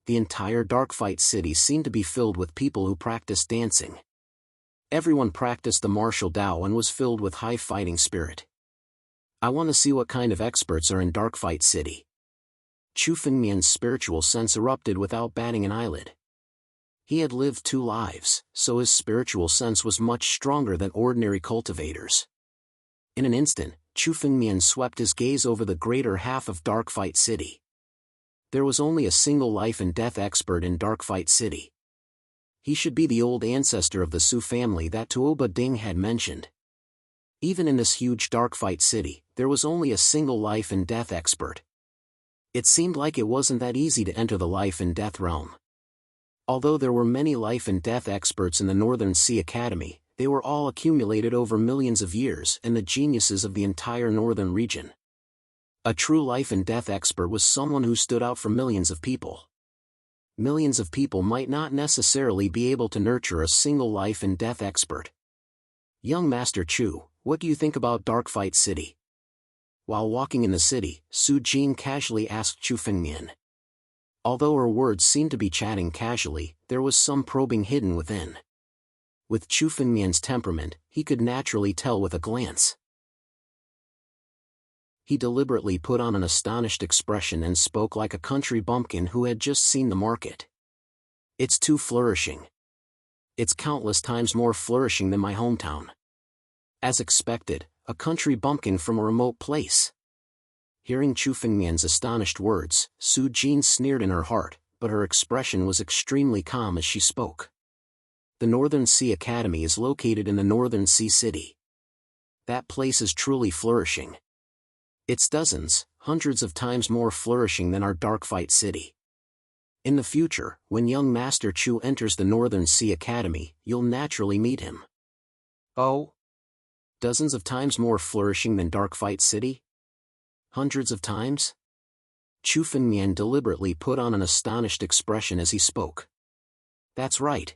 The entire Dark Fight City seemed to be filled with people who practiced dancing. Everyone practiced the martial Tao and was filled with high fighting spirit. "I want to see what kind of experts are in Dark Fight City." Chu Fengmian's spiritual sense erupted without batting an eyelid. He had lived 2 lives, so his spiritual sense was much stronger than ordinary cultivators. In an instant, Chu Fengmian swept his gaze over the greater half of Dark Fight City. There was only a single life and death expert in Dark Fight City. He should be the old ancestor of the Su family that Tuoba Ding had mentioned. Even in this huge Dark Fight City, there was only a single life and death expert. It seemed like it wasn't that easy to enter the life and death realm. Although there were many life and death experts in the Northern Sea Academy, they were all accumulated over millions of years and the geniuses of the entire northern region. A true life and death expert was someone who stood out from millions of people. Millions of people might not necessarily be able to nurture a single life and death expert. "Young Master Chu, what do you think about Dark Fight City?" While walking in the city, Su Jin casually asked Chu Fengmian. Although her words seemed to be chatting casually, there was some probing hidden within. With Chu Fengmian's temperament, he could naturally tell with a glance. He deliberately put on an astonished expression and spoke like a country bumpkin who had just seen the market. "It's too flourishing. It's countless times more flourishing than my hometown." As expected, a country bumpkin from a remote place. Hearing Chu Fengmian's astonished words, Su Jin sneered in her heart, but her expression was extremely calm as she spoke. The Northern Sea Academy is located in the Northern Sea City. That place is truly flourishing. Its dozens, hundreds of times more flourishing than our dark fight city. In the future, when young Master Chu enters the Northern Sea Academy, you'll naturally meet him. Oh? Dozens of times more flourishing than dark fight city? Hundreds of times? Chu Fengmian deliberately put on an astonished expression as he spoke. That's right.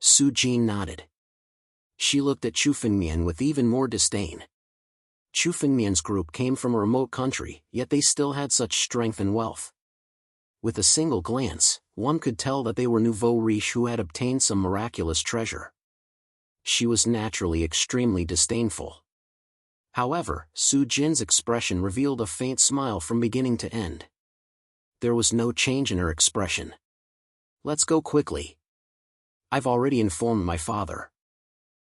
Su Jin nodded. She looked at Chu Fengmian with even more disdain. Chu Fengmian's group came from a remote country, yet they still had such strength and wealth. With a single glance, one could tell that they were nouveau riche who had obtained some miraculous treasure. She was naturally extremely disdainful. However, Su Jin's expression revealed a faint smile from beginning to end. There was no change in her expression. Let's go quickly. I've already informed my father.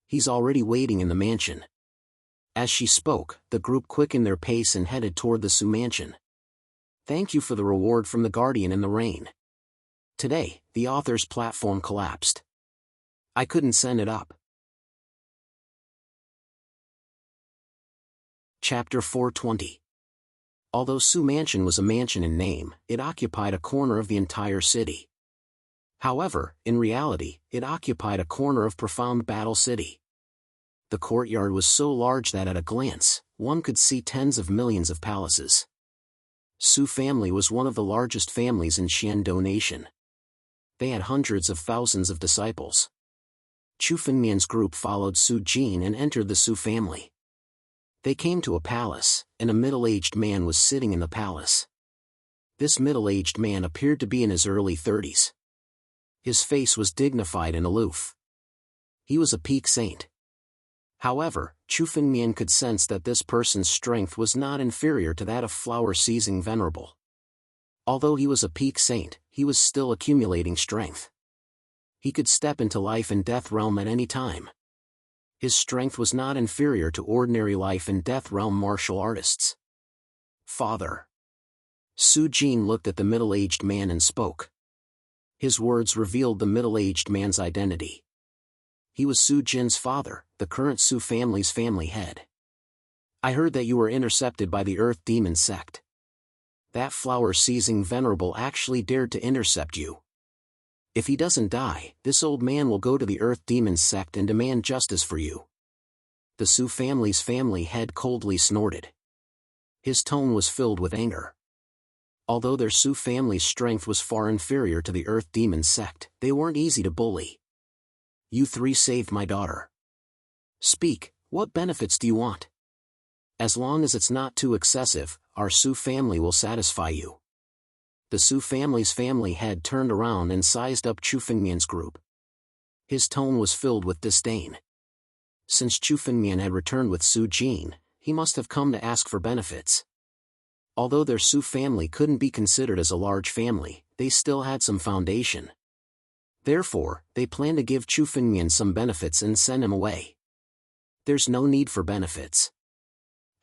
He's already waiting in the mansion. As she spoke, the group quickened their pace and headed toward the Su mansion. Thank you for the reward from the Guardian in the rain. Today, the author's platform collapsed. I couldn't send it up. Chapter 420. Although Su Mansion was a mansion in name, it occupied a corner of the entire city. However, in reality, it occupied a corner of profound Battle City. The courtyard was so large that at a glance, one could see tens of millions of palaces. Su family was one of the largest families in Xiando Nation. They had hundreds of thousands of disciples. Chu Fengmian's group followed Su Jin and entered the Su family. They came to a palace, and a middle-aged man was sitting in the palace. This middle-aged man appeared to be in his early 30s. His face was dignified and aloof. He was a peak saint. However, Chu Fengmian could sense that this person's strength was not inferior to that of flower-seizing venerable. Although he was a peak saint, he was still accumulating strength. He could step into life and death realm at any time. His strength was not inferior to ordinary life and death realm martial artists. Father. Su Jin looked at the middle-aged man and spoke. His words revealed the middle-aged man's identity. He was Su Jin's father, the current Su family's family head. I heard that you were intercepted by the Earth Demon sect. That flower-seizing venerable actually dared to intercept you. If he doesn't die, this old man will go to the Earth Demon sect and demand justice for you. The Su family's family head coldly snorted. His tone was filled with anger. Although their Su family's strength was far inferior to the Earth Demon sect, they weren't easy to bully. You three saved my daughter. Speak, what benefits do you want? As long as it's not too excessive, our Su family will satisfy you. The Su family's family head turned around and sized up Chu Fengmian's group. His tone was filled with disdain. Since Chu Fengmian had returned with Su Jin, he must have come to ask for benefits. Although their Su family couldn't be considered as a large family, they still had some foundation. Therefore, they planned to give Chu Fengmian some benefits and send him away. There's no need for benefits.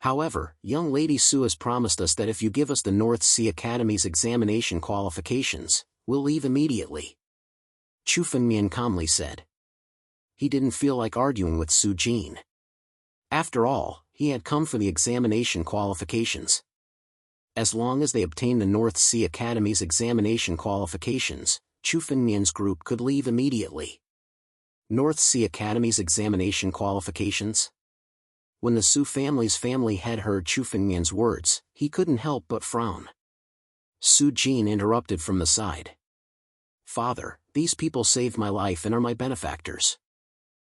However, young Lady Su has promised us that if you give us the North Sea Academy's examination qualifications, we'll leave immediately. Chu Fengmian calmly said. He didn't feel like arguing with Su Jin. After all, he had come for the examination qualifications. As long as they obtained the North Sea Academy's examination qualifications, Chu Fengmian's group could leave immediately. North Sea Academy's examination qualifications? When the Su family's family head heard Chu Fengmian's words, he couldn't help but frown. Su Jin interrupted from the side. Father, these people saved my life and are my benefactors.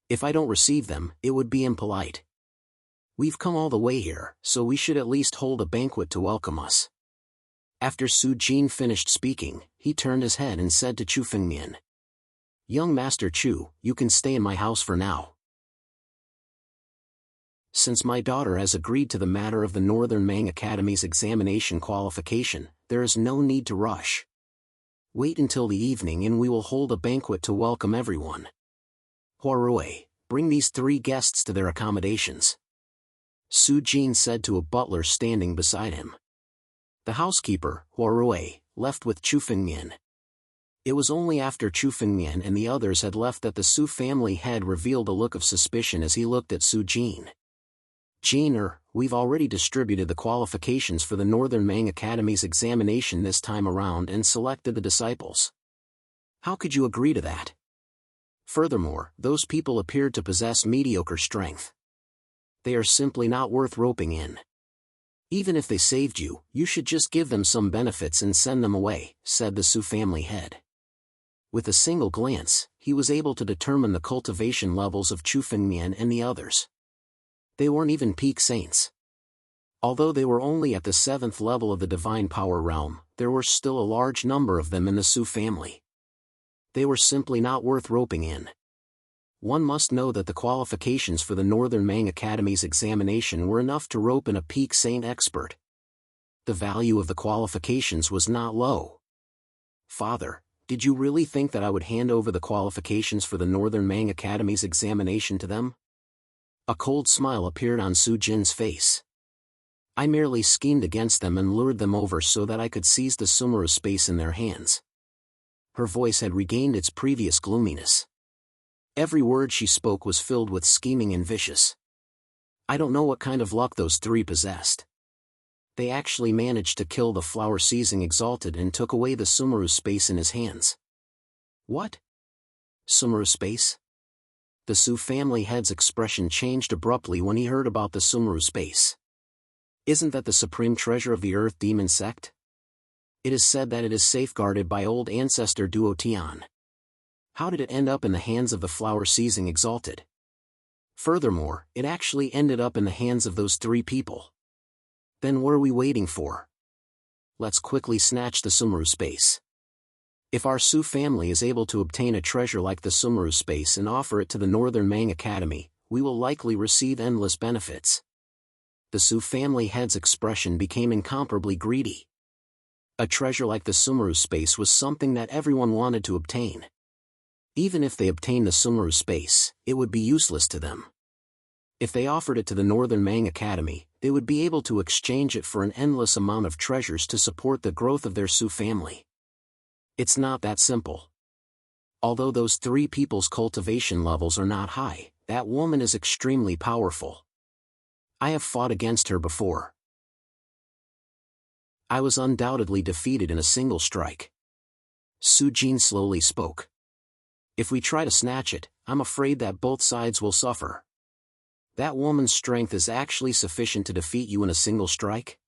If I don't receive them, it would be impolite. We've come all the way here, so we should at least hold a banquet to welcome us. After Su Jin finished speaking, he turned his head and said to Chu Fengmian. Young Master Chu, you can stay in my house for now. Since my daughter has agreed to the matter of the Northern Mang Academy's examination qualification, there is no need to rush. Wait until the evening and we will hold a banquet to welcome everyone. Huarui, bring these three guests to their accommodations. Su Jin said to a butler standing beside him. The housekeeper, Huarui, left with Chu Fengmian. It was only after Chu Fengmian and the others had left that the Su family head revealed a look of suspicion as he looked at Su Jin. Jin we've already distributed the qualifications for the Northern Mang Academy's examination this time around and selected the disciples. How could you agree to that? Furthermore, those people appeared to possess mediocre strength. They are simply not worth roping in. Even if they saved you, you should just give them some benefits and send them away, said the Su family head. With a single glance, he was able to determine the cultivation levels of Chu Fengmian and the others. They weren't even peak saints. Although they were only at the 7th level of the divine power realm, there were still a large number of them in the Su family. They were simply not worth roping in. One must know that the qualifications for the Northern Mang Academy's examination were enough to rope in a peak saint expert. The value of the qualifications was not low. Father, did you really think that I would hand over the qualifications for the Northern Mang Academy's examination to them? A cold smile appeared on Su Jin's face. I merely schemed against them and lured them over so that I could seize the Sumeru space in their hands. Her voice had regained its previous gloominess. Every word she spoke was filled with scheming and vicious. I don't know what kind of luck those 3 possessed. They actually managed to kill the flower seizing exalted and took away the Sumeru space in his hands. What? Sumeru space? The Su family head's expression changed abruptly when he heard about the Sumeru space. Isn't that the supreme treasure of the Earth Demon sect? It is said that it is safeguarded by old ancestor Duo Tian. How did it end up in the hands of the flower seizing exalted? Furthermore, it actually ended up in the hands of those 3 people. Then what are we waiting for? Let's quickly snatch the Sumeru space. If our Su family is able to obtain a treasure like the Sumeru space and offer it to the Northern Mang Academy, we will likely receive endless benefits. The Su family head's expression became incomparably greedy. A treasure like the Sumeru space was something that everyone wanted to obtain. Even if they obtained the Sumeru space, it would be useless to them. If they offered it to the Northern Mang Academy, they would be able to exchange it for an endless amount of treasures to support the growth of their Su family. It's not that simple. Although those 3 people's cultivation levels are not high, that woman is extremely powerful. I have fought against her before. I was undoubtedly defeated in a single strike. Su Jin slowly spoke. If we try to snatch it, I'm afraid that both sides will suffer. That woman's strength is actually sufficient to defeat you in a single strike?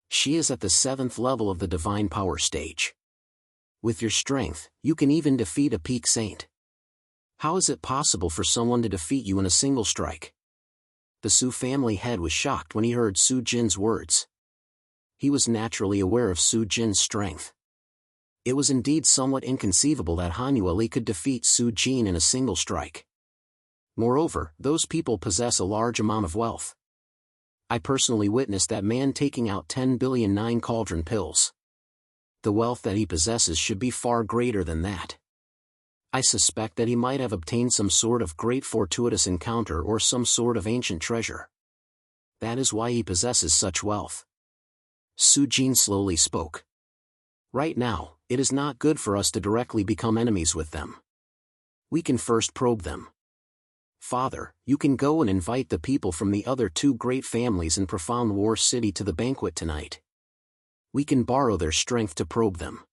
She is at the 7th level of the divine power stage. With your strength, you can even defeat a peak saint. How is it possible for someone to defeat you in a single strike? The Su family head was shocked when he heard Su Jin's words. He was naturally aware of Su Jin's strength. It was indeed somewhat inconceivable that Han Yueli could defeat Su Jin in a single strike. Moreover, those people possess a large amount of wealth. I personally witnessed that man taking out 10 billion 9 cauldron pills. The wealth that he possesses should be far greater than that. I suspect that he might have obtained some sort of great fortuitous encounter or some sort of ancient treasure. That is why he possesses such wealth. Su Jin slowly spoke. Right now, it is not good for us to directly become enemies with them. We can first probe them. Father, you can go and invite the people from the other 2 great families in Profound War City to the banquet tonight. We can borrow their strength to probe them.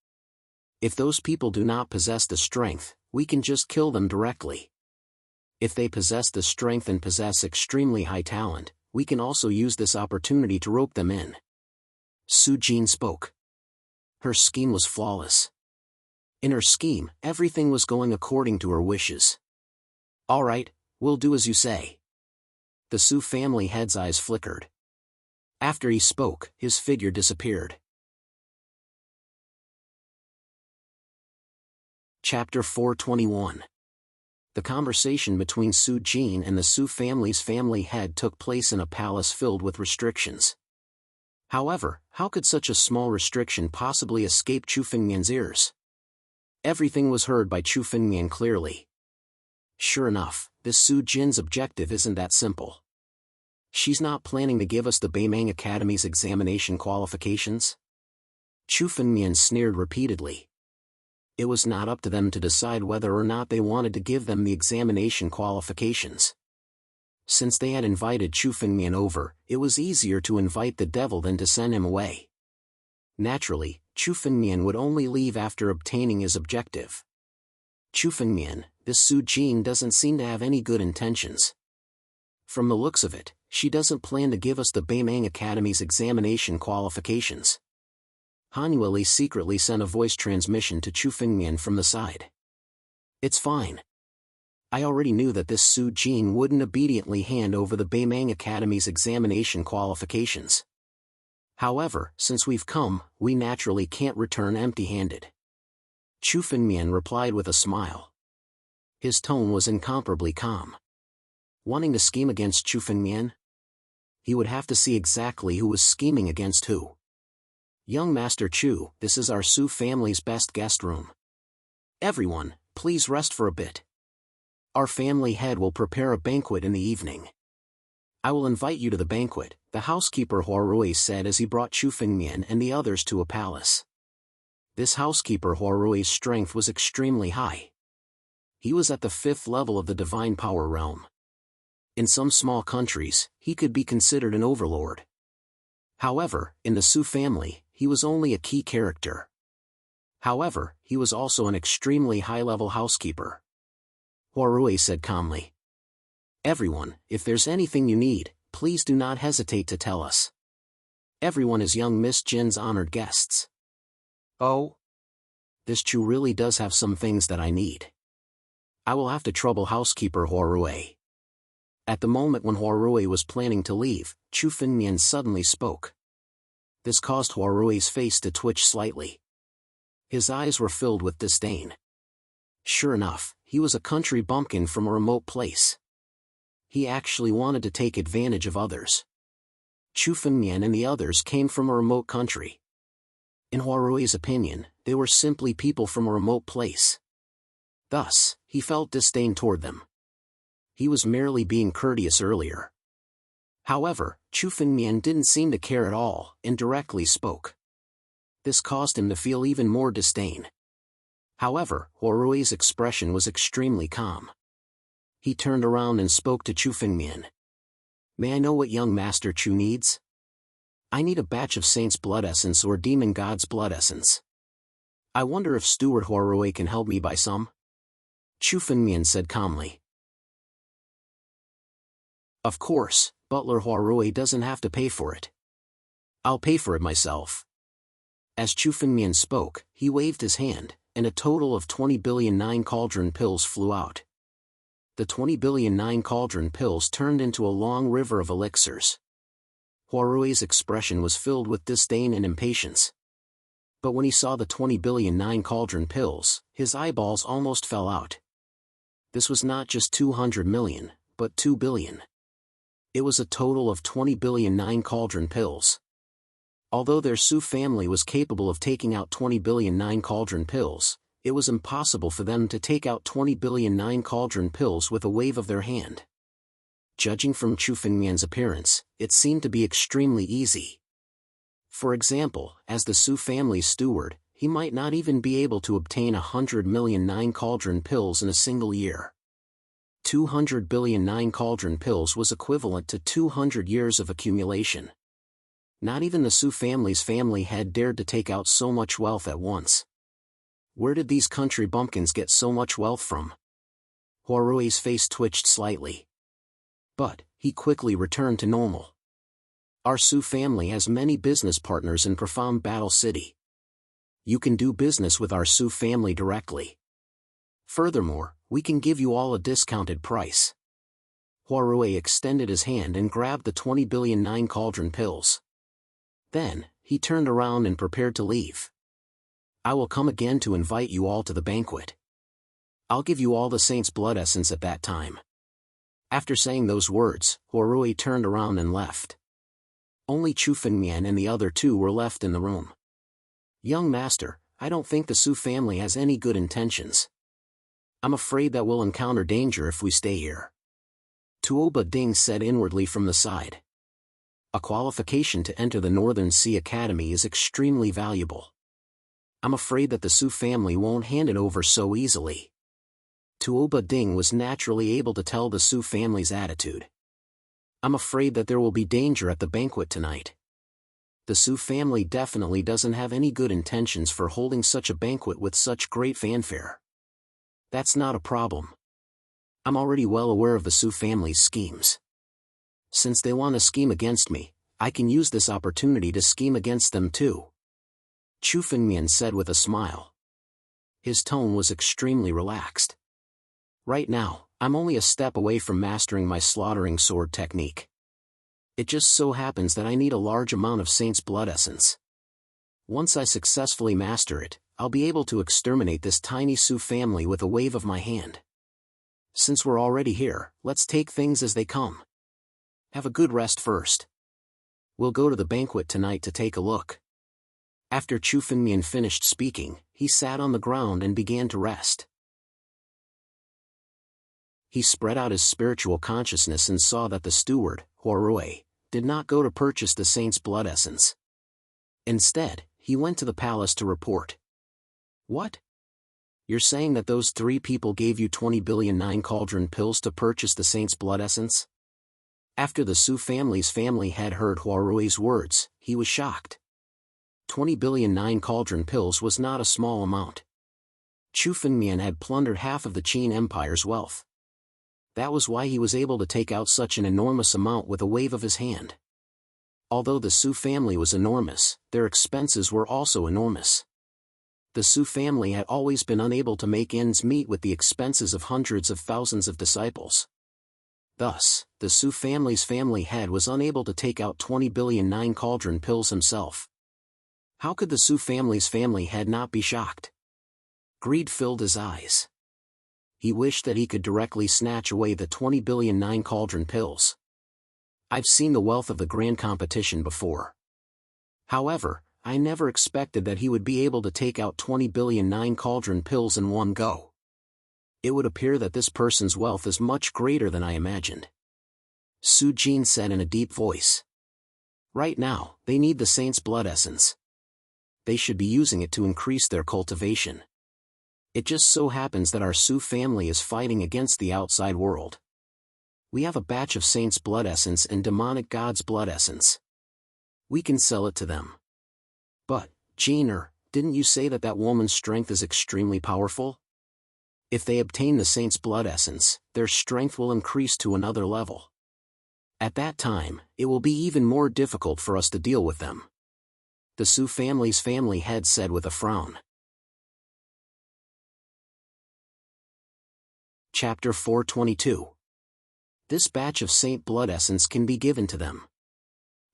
If those people do not possess the strength, we can just kill them directly. If they possess the strength and possess extremely high talent, we can also use this opportunity to rope them in. Su Jin spoke. Her scheme was flawless. In her scheme, everything was going according to her wishes. All right, we'll do as you say. The Su family head's eyes flickered. After he spoke, his figure disappeared. Chapter 421. The conversation between Su Jin and the Su family's family head took place in a palace filled with restrictions. However, how could such a small restriction possibly escape Chu Fengmian's ears? Everything was heard by Chu Fengmian clearly. Sure enough, this Su Jin's objective isn't that simple. She's not planning to give us the Beimang Academy's examination qualifications? Chu Fengmian sneered repeatedly. It was not up to them to decide whether or not they wanted to give them the examination qualifications. Since they had invited Chu Fengmian over, it was easier to invite the devil than to send him away. Naturally, Chu Fengmian would only leave after obtaining his objective. Chu Fengmian, this Su Jing doesn't seem to have any good intentions. From the looks of it, she doesn't plan to give us the Beimang Academy's examination qualifications. Han Yueli secretly sent a voice transmission to Chu Fengmian from the side. It's fine. I already knew that this Su Jing wouldn't obediently hand over the Beimang Academy's examination qualifications. However, since we've come, we naturally can't return empty-handed. Chu Fengmian replied with a smile. His tone was incomparably calm. Wanting to scheme against Chu Fengmian? He would have to see exactly who was scheming against who. Young Master Chu, this is our Su family's best guest room. Everyone, please rest for a bit. Our family head will prepare a banquet in the evening. I will invite you to the banquet, the housekeeper Hua Rui said as he brought Chu Fengmian and the others to a palace. This housekeeper Hua Rui's strength was extremely high. He was at the 5th level of the divine power realm. In some small countries, he could be considered an overlord. However, in the Su family, he was only a key character. However, he was also an extremely high-level housekeeper. Hua Rui said calmly. Everyone, if there's anything you need, please do not hesitate to tell us. Everyone is young Miss Jin's honored guests. Oh? This Chu really does have some things that I need. I will have to trouble housekeeper Hua Rui. At the moment when Hua Rui was planning to leave, Chu Fengmian suddenly spoke. This caused Hua Rui's face to twitch slightly. His eyes were filled with disdain. Sure enough, he was a country bumpkin from a remote place. He actually wanted to take advantage of others. Chu Fengmian and the others came from a remote country. In Hua Rui's opinion, they were simply people from a remote place. Thus, he felt disdain toward them. He was merely being courteous earlier. However, Chu Fengmian didn't seem to care at all, and directly spoke. This caused him to feel even more disdain. However, Hua Rui's expression was extremely calm. He turned around and spoke to Chu Fengmian. May I know what young Master Chu needs? I need a batch of Saint's Blood Essence or Demon God's Blood Essence. I wonder if Steward Hua Rui can help me buy some? Chu Fengmian said calmly. Of course, Butler Hua Rui doesn't have to pay for it. I'll pay for it myself. As Chu Fengmian spoke, he waved his hand, and a total of 20 billion 9 cauldron pills flew out. The 20 billion 9 cauldron pills turned into a long river of elixirs. Hua Rui's expression was filled with disdain and impatience. But when he saw the 20 billion 9 cauldron pills, his eyeballs almost fell out. This was not just 200 million, but 2 billion. It was a total of 20 billion 9 cauldron pills. Although their Su family was capable of taking out 20 billion 9 cauldron pills, it was impossible for them to take out 20 billion 9 cauldron pills with a wave of their hand. Judging from Chu Fengmian's appearance, it seemed to be extremely easy. For example, as the Su family's steward, he might not even be able to obtain 100 million 9 cauldron pills in a single year. 200 billion 9 cauldron pills was equivalent to 200 years of accumulation. Not even the Su family's family head dared to take out so much wealth at once. Where did these country bumpkins get so much wealth from? Hua Rui's face twitched slightly. But, he quickly returned to normal. Our Su family has many business partners in Profound Battle City. You can do business with our Su family directly. Furthermore, we can give you all a discounted price. Hua Rui extended his hand and grabbed the 20 billion 9 cauldron pills. Then, he turned around and prepared to leave. I will come again to invite you all to the banquet. I'll give you all the Saint's Blood Essence at that time. After saying those words, Hua Rui turned around and left. Only Chu Fengmian and the other two were left in the room. Young Master, I don't think the Su family has any good intentions. I'm afraid that we'll encounter danger if we stay here. Tuoba Ding said inwardly from the side. A qualification to enter the Northern Sea Academy is extremely valuable. I'm afraid that the Su family won't hand it over so easily. Tuoba Ding was naturally able to tell the Su family's attitude. I'm afraid that there will be danger at the banquet tonight. The Su family definitely doesn't have any good intentions for holding such a banquet with such great fanfare. That's not a problem. I'm already well aware of the Su family's schemes. Since they want to scheme against me, I can use this opportunity to scheme against them too. Chu Fengmian said with a smile. His tone was extremely relaxed. Right now, I'm only a step away from mastering my slaughtering sword technique. It just so happens that I need a large amount of Saint's Blood Essence. Once I successfully master it, I'll be able to exterminate this tiny Su family with a wave of my hand. Since we're already here, let's take things as they come. Have a good rest first. We'll go to the banquet tonight to take a look. After Chu Fengmian finished speaking, he sat on the ground and began to rest. He spread out his spiritual consciousness and saw that the steward, Huarui, did not go to purchase the Saint's Blood Essence. Instead, he went to the palace to report. What? You're saying that those 3 people gave you 20 billion 9 cauldron pills to purchase the Saint's Blood Essence? After the Su family's family had heard Huarui's words, he was shocked. 20 billion 9 cauldron pills was not a small amount. Chu Fengmian had plundered half of the Qin Empire's wealth. That was why he was able to take out such an enormous amount with a wave of his hand. Although the Su family was enormous, their expenses were also enormous. The Su family had always been unable to make ends meet with the expenses of hundreds of thousands of disciples. Thus, the Su family's family head was unable to take out 20 billion 9 cauldron pills himself. How could the Su family's family head not be shocked? Greed filled his eyes. He wished that he could directly snatch away the 20 billion 9 cauldron pills. I've seen the wealth of the grand competition before. However, I never expected that he would be able to take out 20 billion 9 cauldron pills in one go. It would appear that this person's wealth is much greater than I imagined. Su Jin said in a deep voice. Right now, they need the Saint's Blood Essence. They should be using it to increase their cultivation. It just so happens that our Su family is fighting against the outside world. We have a batch of Saint's Blood Essence and Demonic God's Blood Essence. We can sell it to them. But, Jiner, didn't you say that woman's strength is extremely powerful? If they obtain the Saint's Blood Essence, their strength will increase to another level. At that time, it will be even more difficult for us to deal with them. The Su family's family head said with a frown. Chapter 422. This batch of Saint Blood Essence can be given to them.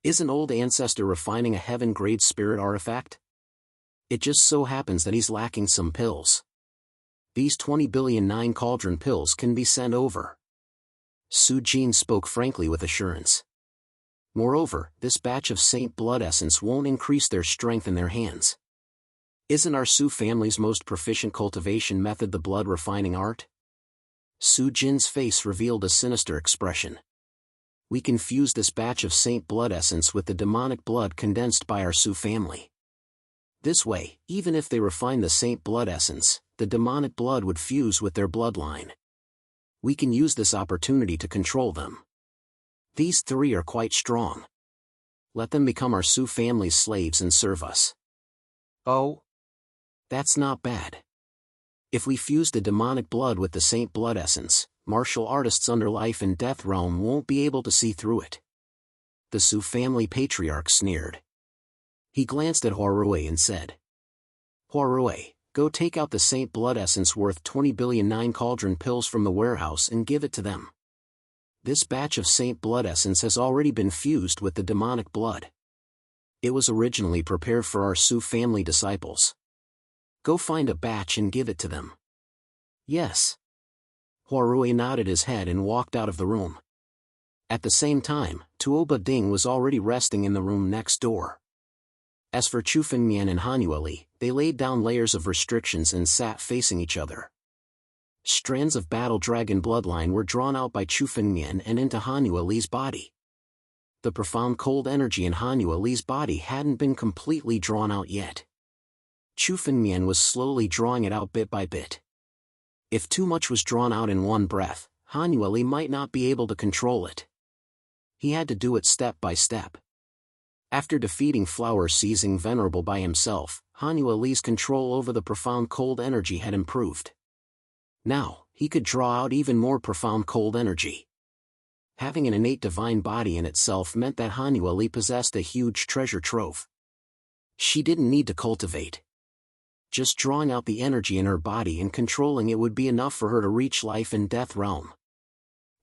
Is an old ancestor refining a heaven-grade spirit artifact? It just so happens that he's lacking some pills. These 20 billion 9 cauldron pills can be sent over. Su Jin spoke frankly with assurance. Moreover, this batch of Saint Blood Essence won't increase their strength in their hands. Isn't our Su family's most proficient cultivation method the blood refining art? Su Jin's face revealed a sinister expression. We can fuse this batch of Saint Blood Essence with the demonic blood condensed by our Su family. This way, even if they refine the Saint Blood Essence, the demonic blood would fuse with their bloodline. We can use this opportunity to control them. These 3 are quite strong. Let them become our Su family's slaves and serve us. Oh? That's not bad. If we fuse the demonic blood with the Saint Blood Essence, martial artists under life and death realm won't be able to see through it. The Su family patriarch sneered. He glanced at Huarui and said, Huarui, go take out the Saint Blood Essence worth 20 billion 9 cauldron pills from the warehouse and give it to them. This batch of Saint Blood Essence has already been fused with the demonic blood. It was originally prepared for our Su family disciples. Go find a batch and give it to them. Yes. Huarui nodded his head and walked out of the room. At the same time, Tuoba Ding was already resting in the room next door. As for Chu Fengmian and Hanueli, they laid down layers of restrictions and sat facing each other. Strands of battle dragon bloodline were drawn out by Chu Fengmian and into Hanueli's body. The profound cold energy in Hanueli's body hadn't been completely drawn out yet. Chu Fengmian was slowly drawing it out bit by bit. If too much was drawn out in one breath, Hanueli might not be able to control it. He had to do it step by step. After defeating Flower Seizing Venerable by himself, Hanyu Li's control over the profound cold energy had improved. Now, he could draw out even more profound cold energy. Having an innate divine body in itself meant that Hanyu Li possessed a huge treasure trove. She didn't need to cultivate. Just drawing out the energy in her body and controlling it would be enough for her to reach life and death realm.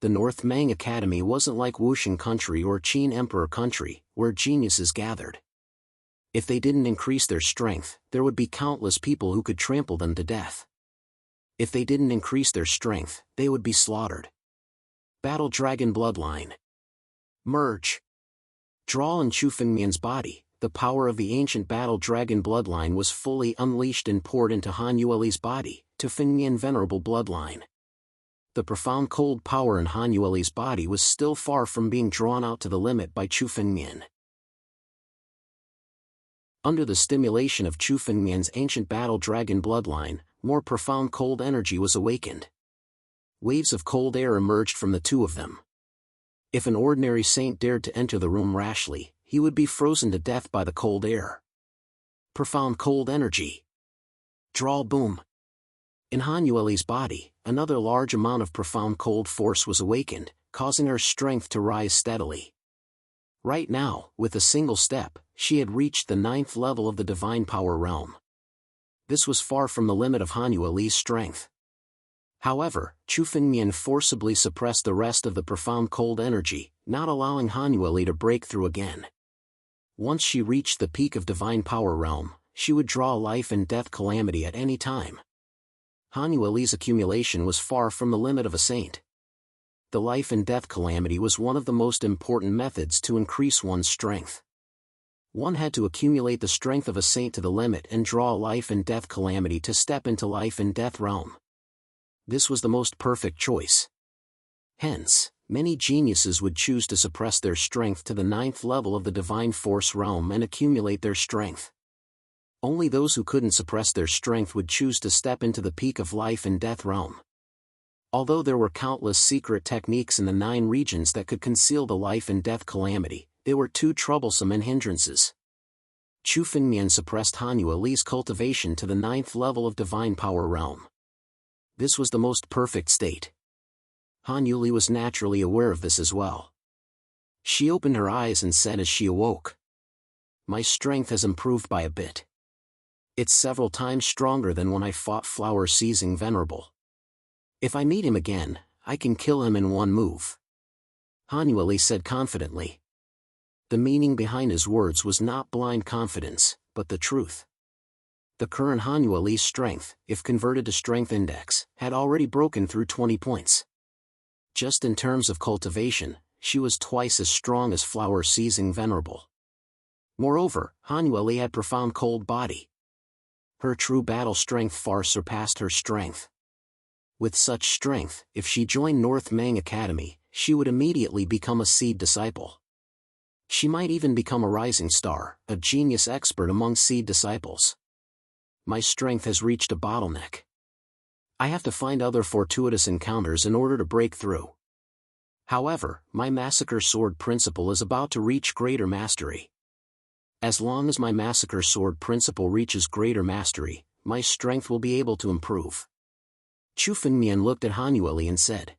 The North Mang Academy wasn't like Wuxian country or Qin Emperor country, where geniuses gathered. If they didn't increase their strength, there would be countless people who could trample them to death. If they didn't increase their strength, they would be slaughtered. Battle Dragon Bloodline. Merge. Draw in Chu Fengmian's body. The power of the ancient Battle Dragon bloodline was fully unleashed and poured into Hanyu Li's body, to Fengmian Venerable bloodline. The profound cold power in Hanyu Li's body was still far from being drawn out to the limit by Chu Fengmian. Under the stimulation of Chu Fengmian's ancient Battle Dragon bloodline, more profound cold energy was awakened. Waves of cold air emerged from the two of them. If an ordinary saint dared to enter the room rashly, he would be frozen to death by the cold air. Profound cold energy. Draw boom. In Hanyu Li's body, another large amount of profound cold force was awakened, causing her strength to rise steadily. Right now, with a single step, she had reached the 9th level of the divine power realm. This was far from the limit of Hanyu Li's strength. However, Chu Fengmian forcibly suppressed the rest of the profound cold energy, not allowing Hanyu Li to break through again. Once she reached the peak of divine power realm, she would draw life and death calamity at any time. Hanyu Li's accumulation was far from the limit of a saint. The life and death calamity was one of the most important methods to increase one's strength. One had to accumulate the strength of a saint to the limit and draw life and death calamity to step into life and death realm. This was the most perfect choice. Hence, many geniuses would choose to suppress their strength to the 9th level of the divine force realm and accumulate their strength. Only those who couldn't suppress their strength would choose to step into the peak of life and death realm. Although there were countless secret techniques in the 9 regions that could conceal the life and death calamity, they were too troublesome and hindrances. Chu Fengmian suppressed Hanyu Li's cultivation to the 9th level of divine power realm. This was the most perfect state. Hanyu Li was naturally aware of this as well. She opened her eyes and said as she awoke, "My strength has improved by a bit. It's several times stronger than when I fought Flower Seizing Venerable. If I meet him again, I can kill him in one move." Hanyu Li said confidently. The meaning behind his words was not blind confidence, but the truth. The current Hanyu Li's strength, if converted to strength index, had already broken through 20 points. Just in terms of cultivation, she was twice as strong as Flower Seizing Venerable. Moreover, Hanyu Li had profound cold body. Her true battle strength far surpassed her strength. With such strength, if she joined North Mang Academy, she would immediately become a seed disciple. She might even become a rising star, a genius expert among seed disciples. My strength has reached a bottleneck. I have to find other fortuitous encounters in order to break through. However, my massacre sword principle is about to reach greater mastery. As long as my massacre sword principle reaches greater mastery, my strength will be able to improve. Chu Fengmian looked at Hanyu Li and said,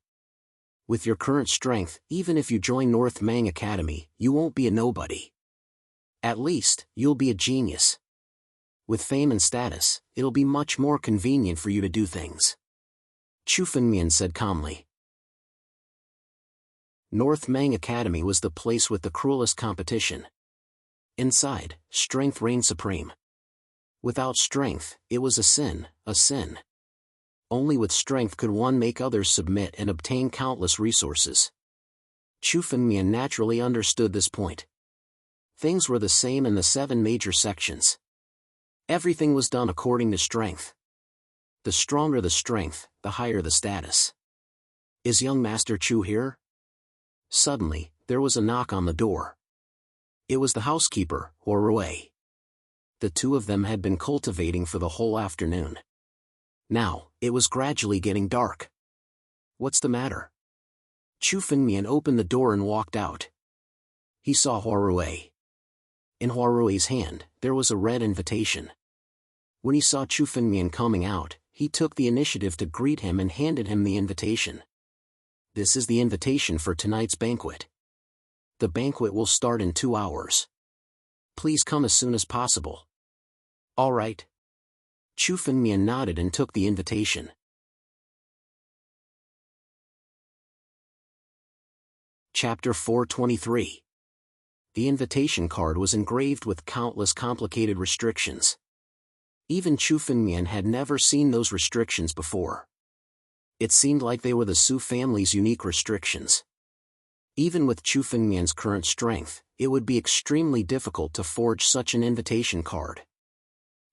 "With your current strength, even if you join North Mang Academy, you won't be a nobody. At least, you'll be a genius. With fame and status, it'll be much more convenient for you to do things." Chu Fengmian said calmly. North Mang Academy was the place with the cruelest competition. Inside, strength reigned supreme. Without strength, it was a sin, a sin. Only with strength could one make others submit and obtain countless resources. Chu Fengmian naturally understood this point. Things were the same in the 7 major sections. Everything was done according to strength. The stronger the strength, the higher the status. "Is young Master Chu here?" Suddenly, there was a knock on the door. It was the housekeeper, Rui. The two of them had been cultivating for the whole afternoon. Now, it was gradually getting dark. "What's the matter?" Chu Fengmian opened the door and walked out. He saw Huarui. In Huarui's hand, there was a red invitation. When he saw Chu Fengmian coming out, he took the initiative to greet him and handed him the invitation. This is the invitation for tonight's banquet. The banquet will start in 2 hours. Please come as soon as possible. All right. Chu Fengmian nodded and took the invitation. Chapter 423. The invitation card was engraved with countless complicated restrictions. Even Chu Fengmian had never seen those restrictions before. It seemed like they were the Su family's unique restrictions. Even with Chu Fengmian's current strength, it would be extremely difficult to forge such an invitation card.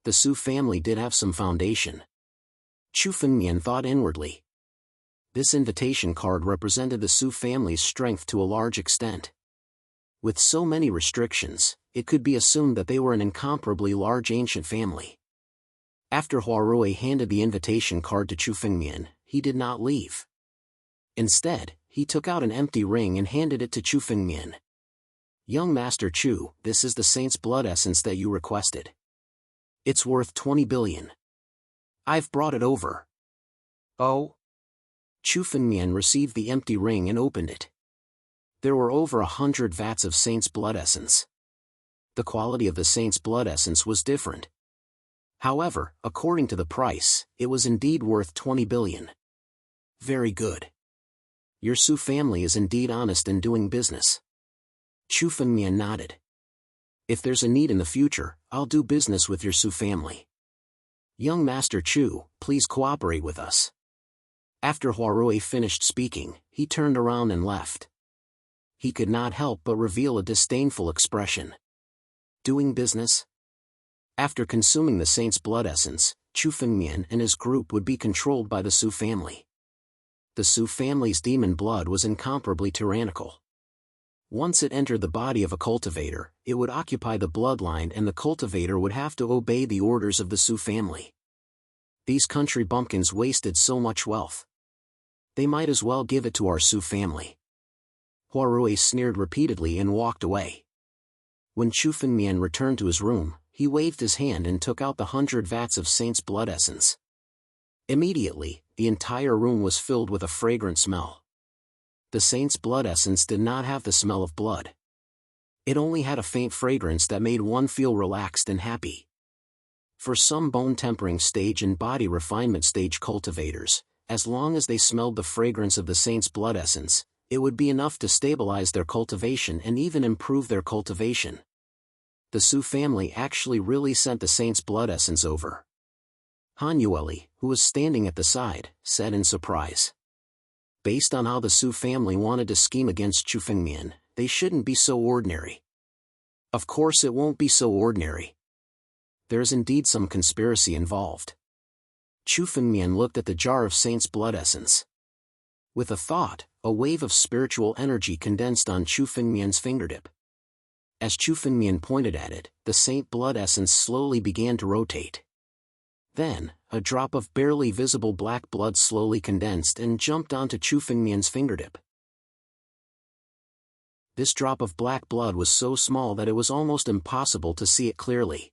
The Su family did have some foundation. Chu Fengmian thought inwardly. This invitation card represented the Su family's strength to a large extent. With so many restrictions, it could be assumed that they were an incomparably large ancient family. After Huarui handed the invitation card to Chu Fengmian, he did not leave. Instead, he took out an empty ring and handed it to Chu Fengmian. Young Master Chu, this is the saint's blood essence that you requested. It's worth 20 billion. I've brought it over. Oh? Chu Fengmian received the empty ring and opened it. There were over 100 vats of saint's blood essence. The quality of the saint's blood essence was different. However, according to the price, it was indeed worth 20 billion. Very good. Your Su family is indeed honest in doing business. Chu Fengmian nodded. If there's a need in the future, I'll do business with your Su family. Young Master Chu, please cooperate with us. After Huarui finished speaking, he turned around and left. He could not help but reveal a disdainful expression. Doing business? After consuming the saint's blood essence, Chu Fengmian and his group would be controlled by the Su family. The Su family's demon blood was incomparably tyrannical. Once it entered the body of a cultivator, it would occupy the bloodline and the cultivator would have to obey the orders of the Su family. These country bumpkins wasted so much wealth. They might as well give it to our Su family. Huarui sneered repeatedly and walked away. When Chu Fengmian returned to his room, he waved his hand and took out the 100 vats of saint's blood essence. Immediately, the entire room was filled with a fragrant smell. The saint's blood essence did not have the smell of blood. It only had a faint fragrance that made one feel relaxed and happy. For some bone-tempering stage and body refinement stage cultivators, as long as they smelled the fragrance of the saint's blood essence, it would be enough to stabilize their cultivation and even improve their cultivation. The Su family actually really sent the saint's blood essence over. Han Yueli, who was standing at the side, said in surprise. Based on how the Su family wanted to scheme against Chu Fengmian, they shouldn't be so ordinary. Of course it won't be so ordinary. There's indeed some conspiracy involved. Chu Fengmian looked at the jar of saint's blood essence. With a thought, a wave of spiritual energy condensed on Chu Fengmian's fingertip. As Chu Fengmian pointed at it, the saint blood essence slowly began to rotate. Then, a drop of barely visible black blood slowly condensed and jumped onto Chu Fengmian's fingertip. This drop of black blood was so small that it was almost impossible to see it clearly.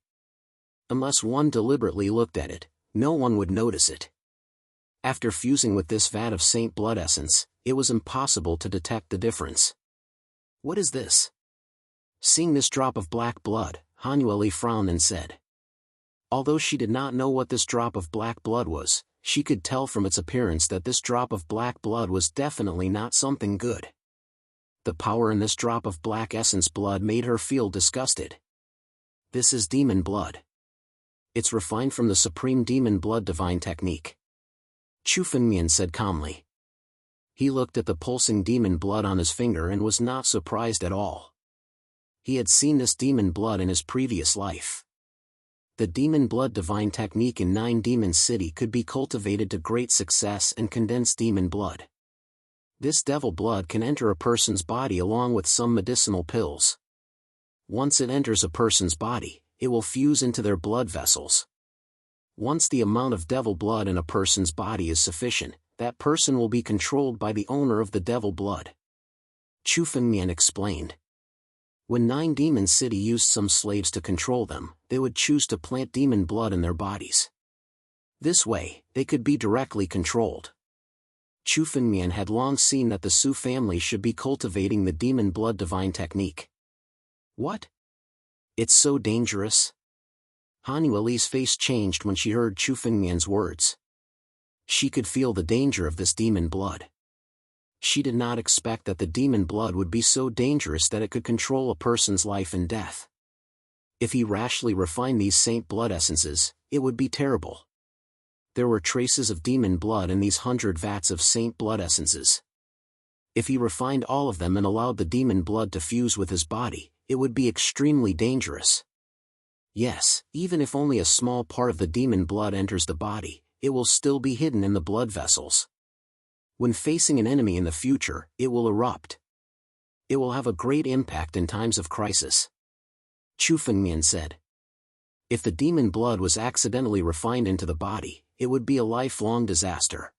Unless one deliberately looked at it, no one would notice it. After fusing with this vat of saint blood essence, it was impossible to detect the difference. What is this? Seeing this drop of black blood, Han Yueli frowned and said. Although she did not know what this drop of black blood was, she could tell from its appearance that this drop of black blood was definitely not something good. The power in this drop of black essence blood made her feel disgusted. This is demon blood. It's refined from the supreme demon blood divine technique. Chu Fengmian said calmly. He looked at the pulsing demon blood on his finger and was not surprised at all. He had seen this demon blood in his previous life. The demon blood divine technique in 9 Demon City could be cultivated to great success and condense demon blood. This devil blood can enter a person's body along with some medicinal pills. Once it enters a person's body, it will fuse into their blood vessels. Once the amount of devil blood in a person's body is sufficient, that person will be controlled by the owner of the devil blood. Chu Fengmian explained. When 9 Demon City used some slaves to control them, they would choose to plant demon blood in their bodies. This way, they could be directly controlled. Chu Fengmian had long seen that the Su family should be cultivating the demon blood divine technique. What? It's so dangerous? Han Yueli's face changed when she heard Chu Fengmian's words. She could feel the danger of this demon blood. She did not expect that the demon blood would be so dangerous that it could control a person's life and death. If he rashly refined these saint blood essences, it would be terrible. There were traces of demon blood in these 100 vats of saint blood essences. If he refined all of them and allowed the demon blood to fuse with his body, it would be extremely dangerous. Yes, even if only a small part of the demon blood enters the body, it will still be hidden in the blood vessels. When facing an enemy in the future, it will erupt. It will have a great impact in times of crisis. Chu Fengmian said. If the demon blood was accidentally refined into the body, it would be a lifelong disaster.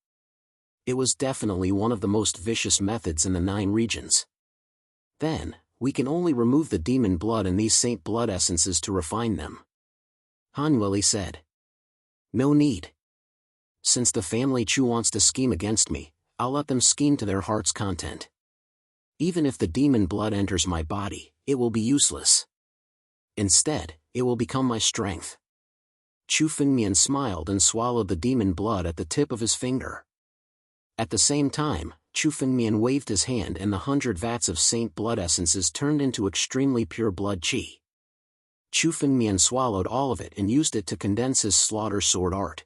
It was definitely one of the most vicious methods in the 9 regions. Then, we can only remove the demon blood in these saint blood essences to refine them. Han Yueli said. No need. Since the family Chu wants to scheme against me, I'll let them scheme to their heart's content. Even if the demon blood enters my body, it will be useless. Instead, it will become my strength. Chu Fengmian smiled and swallowed the demon blood at the tip of his finger. At the same time, Chu Fengmian waved his hand and the 100 vats of saint blood essences turned into extremely pure blood qi. Chu Fengmian swallowed all of it and used it to condense his slaughter sword art.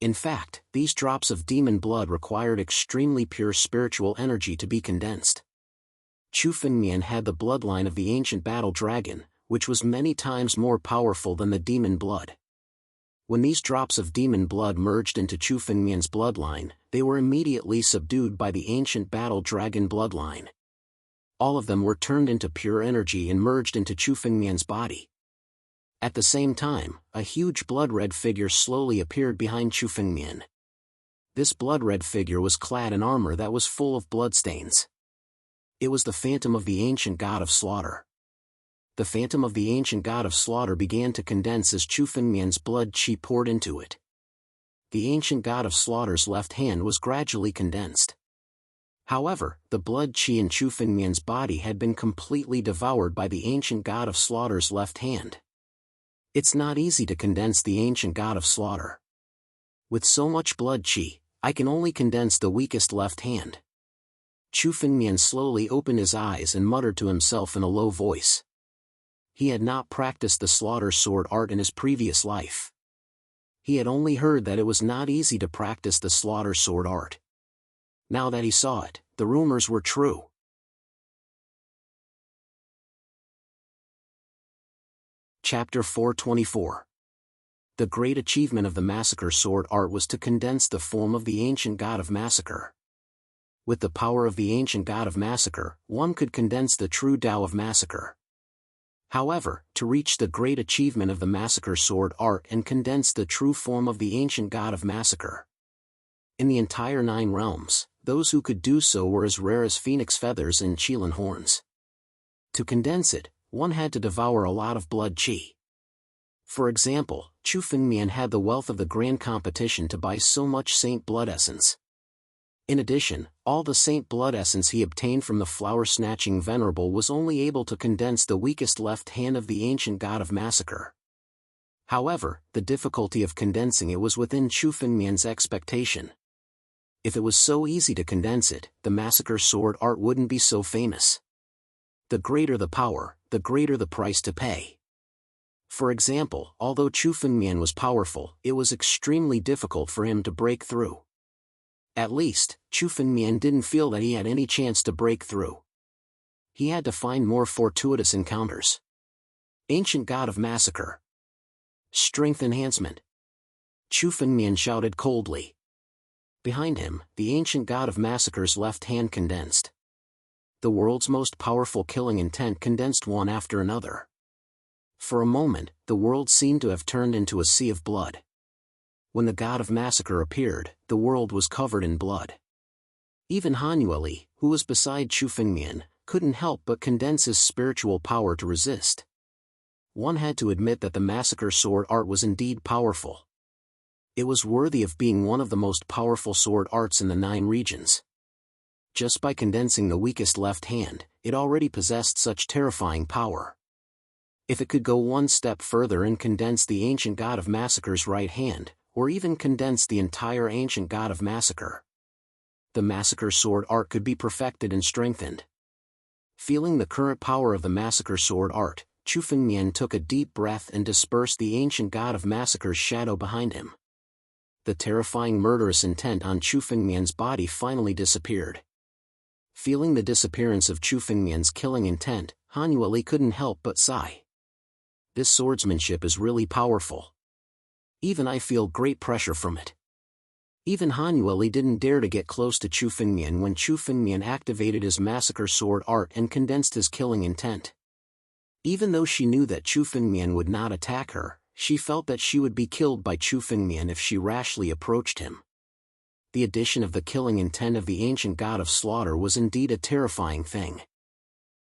In fact, these drops of demon blood required extremely pure spiritual energy to be condensed. Chu Fengmian had the bloodline of the ancient battle dragon, which was many times more powerful than the demon blood. When these drops of demon blood merged into Chu Fengmian's bloodline, they were immediately subdued by the ancient battle dragon bloodline. All of them were turned into pure energy and merged into Chu Fengmian's body. At the same time, a huge blood-red figure slowly appeared behind Chu Fengmian. This blood-red figure was clad in armor that was full of bloodstains. It was the phantom of the ancient god of slaughter. The phantom of the ancient god of slaughter began to condense as Chu Fengmian's blood qi poured into it. The ancient god of slaughter's left hand was gradually condensed. However, the blood qi in Chu Fengmian's body had been completely devoured by the ancient god of slaughter's left hand. It's not easy to condense the ancient god of slaughter. With so much blood qi, I can only condense the weakest left hand. Chu Fengmian slowly opened his eyes and muttered to himself in a low voice. He had not practiced the slaughter sword art in his previous life. He had only heard that it was not easy to practice the slaughter sword art. Now that he saw it, the rumors were true. Chapter 424. The great achievement of the massacre sword art was to condense the form of the ancient god of massacre. With the power of the ancient god of massacre, one could condense the true Tao of massacre. However, to reach the great achievement of the massacre sword art and condense the true form of the ancient god of massacre. In the entire 9 realms, those who could do so were as rare as phoenix feathers and qilin horns. To condense it, one had to devour a lot of blood qi. For example, Chu Fengmian had the wealth of the grand competition to buy so much saint blood essence. In addition, all the saint blood essence he obtained from the flower-snatching venerable was only able to condense the weakest left hand of the ancient god of massacre. However, the difficulty of condensing it was within Chu Fengmian's expectation. If it was so easy to condense it, the massacre sword art wouldn't be so famous. The greater the power, the greater the price to pay. For example, although Chu Fengmian was powerful, it was extremely difficult for him to break through. At least, Chu Fengmian didn't feel that he had any chance to break through. He had to find more fortuitous encounters. Ancient god of massacre. Strength enhancement. Chu Fengmian shouted coldly. Behind him, the ancient god of massacre's left hand condensed. The world's most powerful killing intent condensed one after another. For a moment, the world seemed to have turned into a sea of blood. When the god of massacre appeared, the world was covered in blood. Even Han Yueli, who was beside Chu Fengmian, couldn't help but condense his spiritual power to resist. One had to admit that the massacre sword art was indeed powerful. It was worthy of being one of the most powerful sword arts in the 9 regions. Just by condensing the weakest left hand, it already possessed such terrifying power. If it could go one step further and condense the ancient god of massacre's right hand, or even condense the entire ancient god of massacre, the massacre sword art could be perfected and strengthened. Feeling the current power of the massacre sword art, Chu Fengmian took a deep breath and dispersed the ancient god of massacre's shadow behind him. The terrifying murderous intent on Chu Fengmian's body finally disappeared. Feeling the disappearance of Chu Fengmian's killing intent, Han Yueli couldn't help but sigh. This swordsmanship is really powerful. Even I feel great pressure from it. Even Han Yueli didn't dare to get close to Chu Fengmian when Chu Fengmian activated his massacre sword art and condensed his killing intent. Even though she knew that Chu Fengmian would not attack her, she felt that she would be killed by Chu Fengmian if she rashly approached him. The addition of the killing intent of the ancient god of slaughter was indeed a terrifying thing.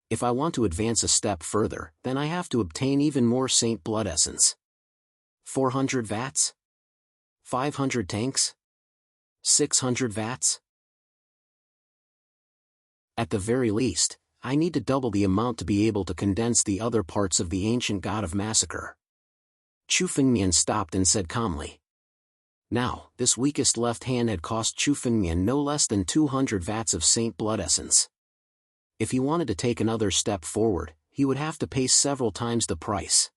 If I want to advance a step further, then I have to obtain even more Saint Blood Essence. 400 vats? 500 tanks? 600 vats? At the very least, I need to double the amount to be able to condense the other parts of the ancient god of massacre. Chu Fengmian stopped and said calmly. Now, this weakest left hand had cost Chu Fengmian no less than 200 vats of Saint Blood Essence. If he wanted to take another step forward, he would have to pay several times the price.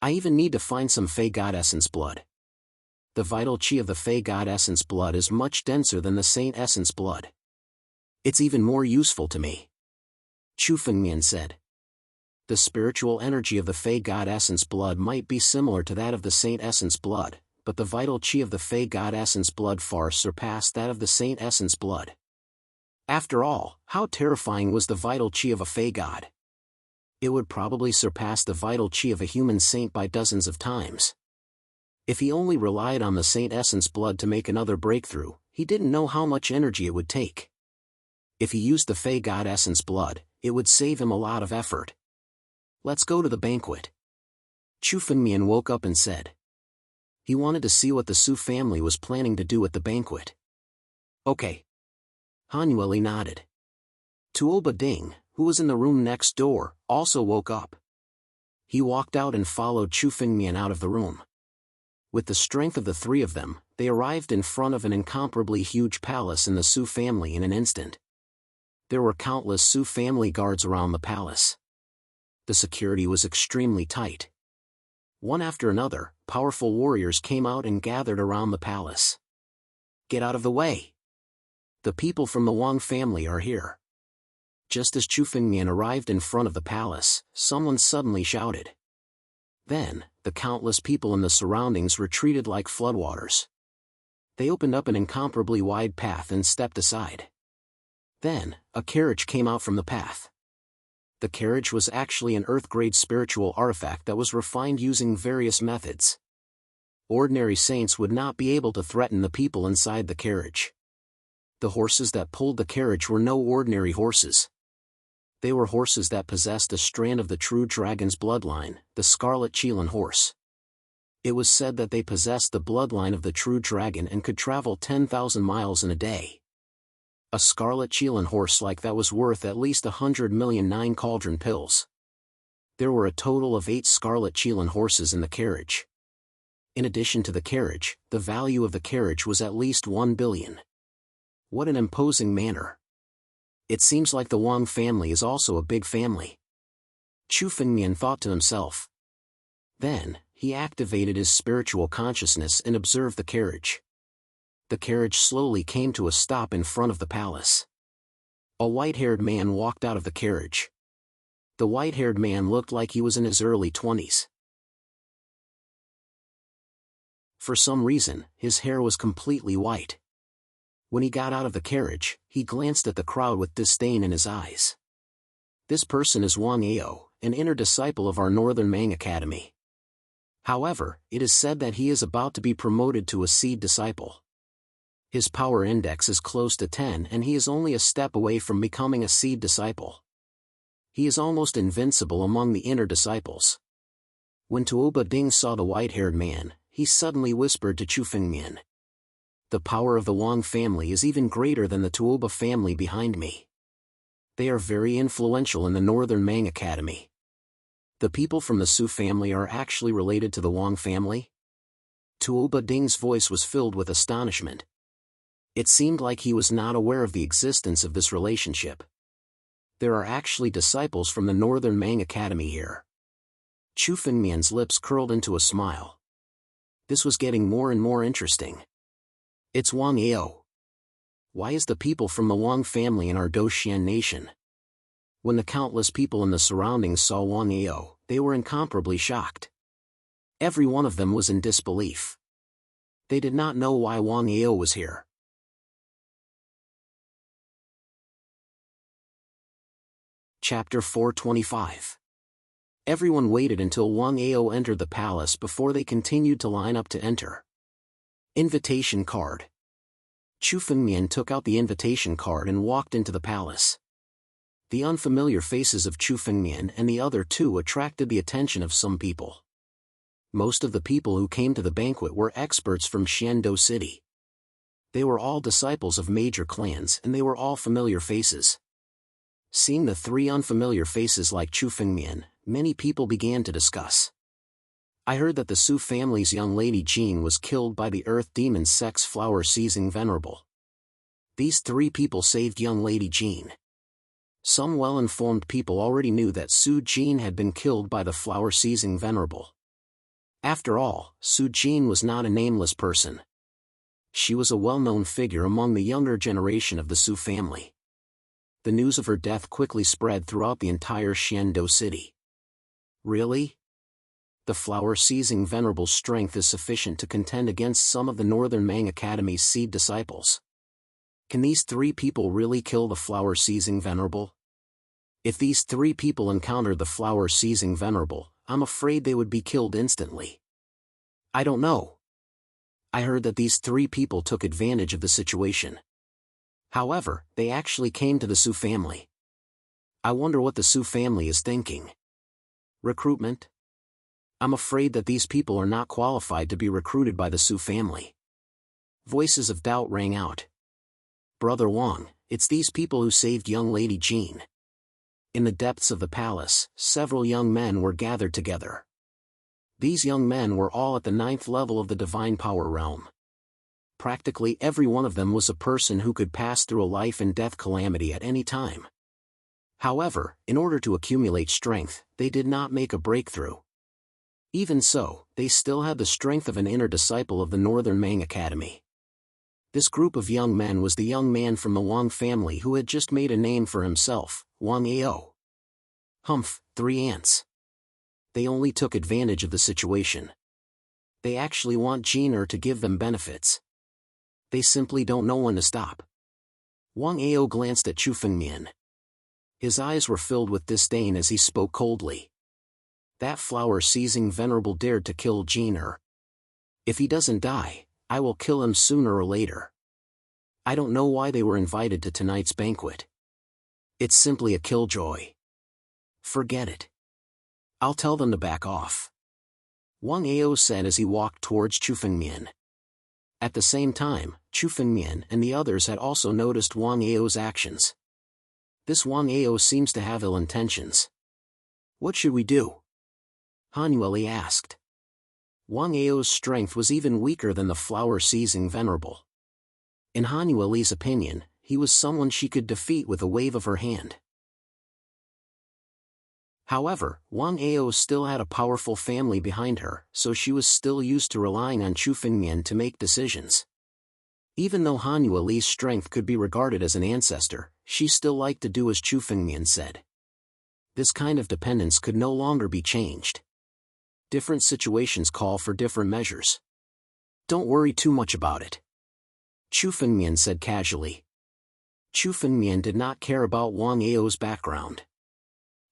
I even need to find some Fey God Essence blood. The vital chi of the Fey God Essence blood is much denser than the Saint Essence blood. It's even more useful to me. Chu Fengmian said. The spiritual energy of the Fey God Essence blood might be similar to that of the Saint Essence blood, but the vital chi of the Fey God Essence blood far surpassed that of the Saint Essence blood. After all, how terrifying was the vital chi of a Fey God? It would probably surpass the vital chi of a human saint by dozens of times. If he only relied on the Saint Essence blood to make another breakthrough, he didn't know how much energy it would take. If he used the Fey God Essence blood, it would save him a lot of effort. Let's go to the banquet. Chu Fengmian woke up and said. He wanted to see what the Su family was planning to do at the banquet. Okay. Han Yueli nodded. Tuoba Ding, who was in the room next door, also woke up. He walked out and followed Chu Fengmian out of the room. With the strength of the 3 of them, they arrived in front of an incomparably huge palace in the Su family in an instant. There were countless Su family guards around the palace. The security was extremely tight. One after another, powerful warriors came out and gathered around the palace. Get out of the way! The people from the Wang family are here. Just as Chu Fengmian arrived in front of the palace, someone suddenly shouted. Then, the countless people in the surroundings retreated like floodwaters. They opened up an incomparably wide path and stepped aside. Then, a carriage came out from the path. The carriage was actually an Earth-grade spiritual artifact that was refined using various methods. Ordinary saints would not be able to threaten the people inside the carriage. The horses that pulled the carriage were no ordinary horses. They were horses that possessed a strand of the true dragon's bloodline, the Scarlet Qilin horse. It was said that they possessed the bloodline of the true dragon and could travel 10,000 miles in a day. A Scarlet Qilin horse like that was worth at least 100 million 9 cauldron pills. There were a total of 8 Scarlet Qilin horses in the carriage. In addition to the carriage, the value of the carriage was at least 1 billion. What an imposing manner. It seems like the Wang family is also a big family. Chu Fengmian thought to himself. Then, he activated his spiritual consciousness and observed the carriage. The carriage slowly came to a stop in front of the palace. A white-haired man walked out of the carriage. The white-haired man looked like he was in his early 20s. For some reason, his hair was completely white. When he got out of the carriage, he glanced at the crowd with disdain in his eyes. This person is Wang Ao, an inner disciple of our Northern Mang Academy. However, it is said that he is about to be promoted to a seed disciple. His power index is close to 10 and he is only a step away from becoming a seed disciple. He is almost invincible among the inner disciples. When Tuoba Ding saw the white-haired man, he suddenly whispered to Chu Fengmian. The power of the Wang family is even greater than the Tuoba family behind me. They are very influential in the Northern Mang Academy. The people from the Su family are actually related to the Wang family? Tuoba Ding's voice was filled with astonishment. It seemed like he was not aware of the existence of this relationship. There are actually disciples from the Northern Mang Academy here. Chu Fengmian's lips curled into a smile. This was getting more and more interesting. It's Wang Ao. Why is the people from the Wang family in our Doshan nation? When the countless people in the surroundings saw Wang Ao, they were incomparably shocked. Every one of them was in disbelief. They did not know why Wang Ao was here. Chapter 425. Everyone waited until Wang Ao entered the palace before they continued to line up to enter. Invitation card. Chu Fengmian took out the invitation card and walked into the palace. The unfamiliar faces of Chu Fengmian and the other two attracted the attention of some people. Most of the people who came to the banquet were experts from Xiando City. They were all disciples of major clans and they were all familiar faces. Seeing the three unfamiliar faces like Chu Fengmian, many people began to discuss. I heard that the Su family's young lady Jean was killed by the earth demon Sex Flower Seizing Venerable. These three people saved young lady Jean. Some well-informed people already knew that Su Jean had been killed by the Flower Seizing Venerable. After all, Su Jean was not a nameless person. She was a well-known figure among the younger generation of the Su family. The news of her death quickly spread throughout the entire Xiando city. Really? The flower-seizing venerable's strength is sufficient to contend against some of the Northern Mang Academy's seed disciples. Can these three people really kill the flower-seizing venerable? If these three people encountered the flower-seizing venerable, I'm afraid they would be killed instantly. I don't know. I heard that these three people took advantage of the situation. However, they actually came to the Su family. I wonder what the Su family is thinking. Recruitment? I'm afraid that these people are not qualified to be recruited by the Su family. Voices of doubt rang out. Brother Wang, it's these people who saved young lady Jean. In the depths of the palace, several young men were gathered together. These young men were all at the 9th level of the divine power realm. Practically every one of them was a person who could pass through a life and death calamity at any time. However, in order to accumulate strength, they did not make a breakthrough. Even so, they still had the strength of an inner disciple of the Northern Mang Academy. This group of young men was the young man from the Wang family who had just made a name for himself, Wang Ao. Humph, 3 ants. They only took advantage of the situation. They actually want Jean to give them benefits. They simply don't know when to stop. Wang Ao glanced at Chu Fengmian. His eyes were filled with disdain as he spoke coldly. That flower-seizing venerable dared to kill Jean. If he doesn't die, I will kill him sooner or later. I don't know why they were invited to tonight's banquet. It's simply a killjoy. Forget it. I'll tell them to back off. Wang Ao said as he walked towards Chu Fengmian. At the same time, Chu Fengmian and the others had also noticed Wang Ao's actions. This Wang Ao seems to have ill intentions. What should we do? Han Yueli asked. Wang Ao's strength was even weaker than the flower-seizing venerable. In Han Yueli's opinion, he was someone she could defeat with a wave of her hand. However, Wang Ao still had a powerful family behind her, so she was still used to relying on Chu Fengmian to make decisions. Even though Han Yueli's strength could be regarded as an ancestor, she still liked to do as Chu Fengmian said. This kind of dependence could no longer be changed. Different situations call for different measures. Don't worry too much about it. Chu Fengmian said casually. Chu Fengmian did not care about Wang Ao's background.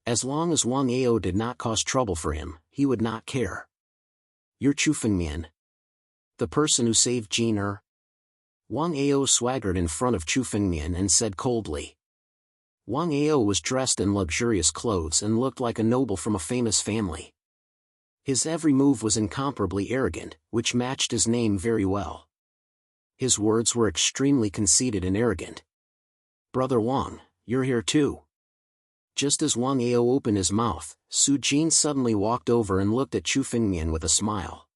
As long as Wang Ao did not cause trouble for him, he would not care. You're Chu Fengmian? The person who saved Jean? Wang Ao swaggered in front of Chu Fengmian and said coldly. Wang Ao was dressed in luxurious clothes and looked like a noble from a famous family. His every move was incomparably arrogant, which matched his name very well. His words were extremely conceited and arrogant. "Brother Wang, you're here too." Just as Wang Ao opened his mouth, Su Jin suddenly walked over and looked at Chu Fengmian with a smile.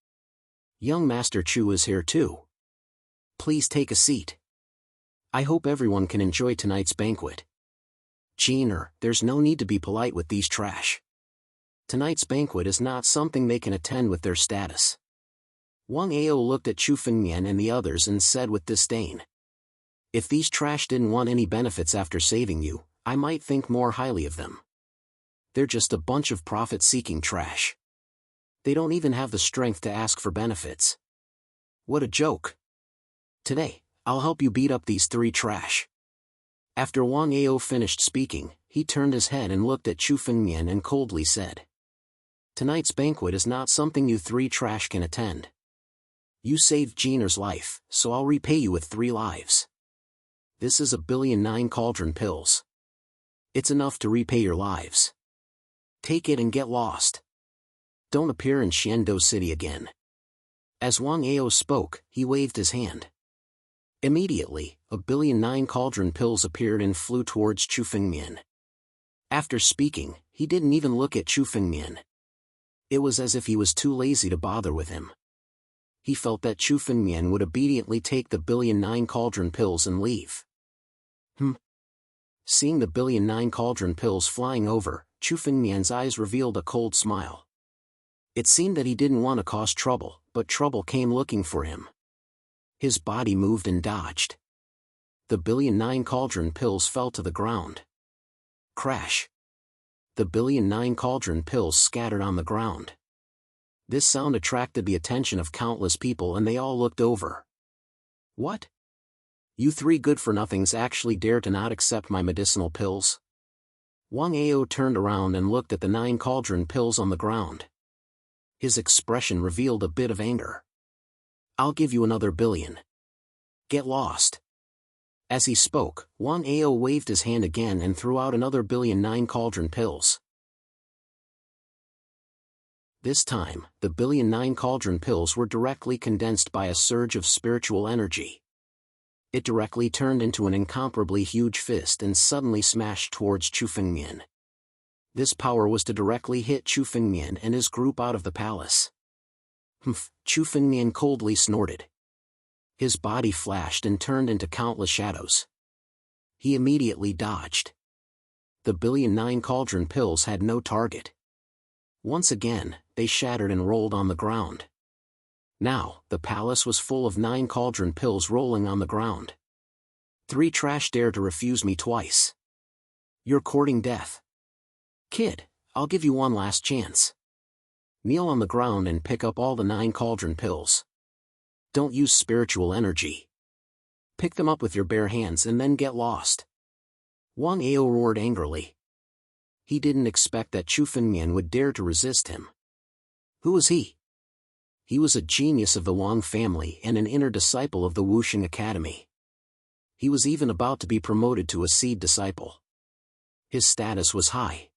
"Young Master Chu is here too. Please take a seat. I hope everyone can enjoy tonight's banquet." "Jin, there's no need to be polite with these trash. Tonight's banquet is not something they can attend with their status." Wang Ao looked at Chu Fengmian and the others and said with disdain, "If these trash didn't want any benefits after saving you, I might think more highly of them. They're just a bunch of profit-seeking trash. They don't even have the strength to ask for benefits. What a joke. Today, I'll help you beat up these three trash." After Wang Ao finished speaking, he turned his head and looked at Chu Fengmian and coldly said, "Tonight's banquet is not something you three trash can attend. You saved Jiner's life, so I'll repay you with 3 lives. This is 1,000,000,009 cauldron pills. It's enough to repay your lives. Take it and get lost. Don't appear in Xiando City again." As Wang Ao spoke, he waved his hand. Immediately, 1,000,000,009 cauldron pills appeared and flew towards Chu Fengmian. After speaking, he didn't even look at Chu Fengmian. It was as if he was too lazy to bother with him. He felt that Chu Fengmian would obediently take the 1,000,000,009 cauldron pills and leave. Seeing the 1,000,000,009 cauldron pills flying over, Chu Fengmian's eyes revealed a cold smile. It seemed that he didn't want to cause trouble, but trouble came looking for him. His body moved and dodged. The 1,000,000,009 cauldron pills fell to the ground. Crash! The 1,000,000,009 cauldron pills scattered on the ground. This sound attracted the attention of countless people and they all looked over. "What? You three good-for-nothings actually dare to not accept my medicinal pills?" Wang Ao turned around and looked at the 9 cauldron pills on the ground. His expression revealed a bit of anger. "I'll give you another 1,000,000,000. Get lost." As he spoke, Wang Ao waved his hand again and threw out another 1,000,009 cauldron pills. This time, the 1,000,009 cauldron pills were directly condensed by a surge of spiritual energy. It directly turned into an incomparably huge fist and suddenly smashed towards Chu Fengmian. This power was to directly hit Chu Fengmian and his group out of the palace. "Humph!" Chu Fengmian coldly snorted. His body flashed and turned into countless shadows. He immediately dodged. The 1,000,009 cauldron pills had no target. Once again, they shattered and rolled on the ground. Now, the palace was full of 9 cauldron pills rolling on the ground. "3 trash dare to refuse me twice. You're courting death. Kid, I'll give you one last chance. Kneel on the ground and pick up all the 9 cauldron pills. Don't use spiritual energy. Pick them up with your bare hands and then get lost." Wang Ao roared angrily. He didn't expect that Chu Fengmian would dare to resist him. Who was he? He was a genius of the Wang family and an inner disciple of the Wuxing Academy. He was even about to be promoted to a seed disciple. His status was high.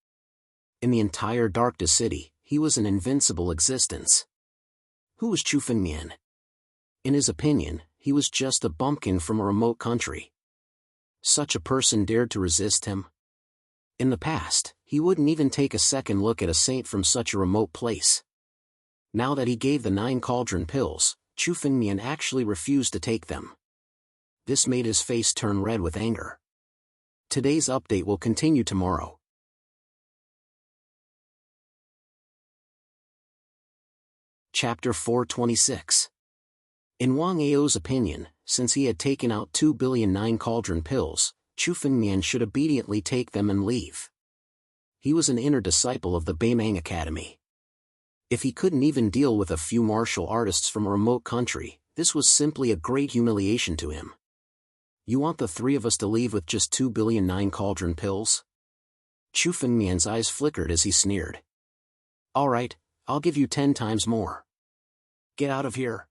In the entire Darkness City, he was an invincible existence. Who was Chu Fengmian? In his opinion, he was just a bumpkin from a remote country. Such a person dared to resist him? In the past, he wouldn't even take a second look at a saint from such a remote place. Now that he gave the 9 cauldron pills, Chu Fengmian actually refused to take them. This made his face turn red with anger. Today's update will continue tomorrow. Chapter 426. In Wang Ao's opinion, since he had taken out 2,000,009 cauldron pills, Chu Fengmian should obediently take them and leave. He was an inner disciple of the Beimang Academy. If he couldn't even deal with a few martial artists from a remote country, this was simply a great humiliation to him. You want the 3 of us to leave with just 2,000,009 cauldron pills? Chu Fengmian's eyes flickered as he sneered. All right, I'll give you 10 times more. Get out of here.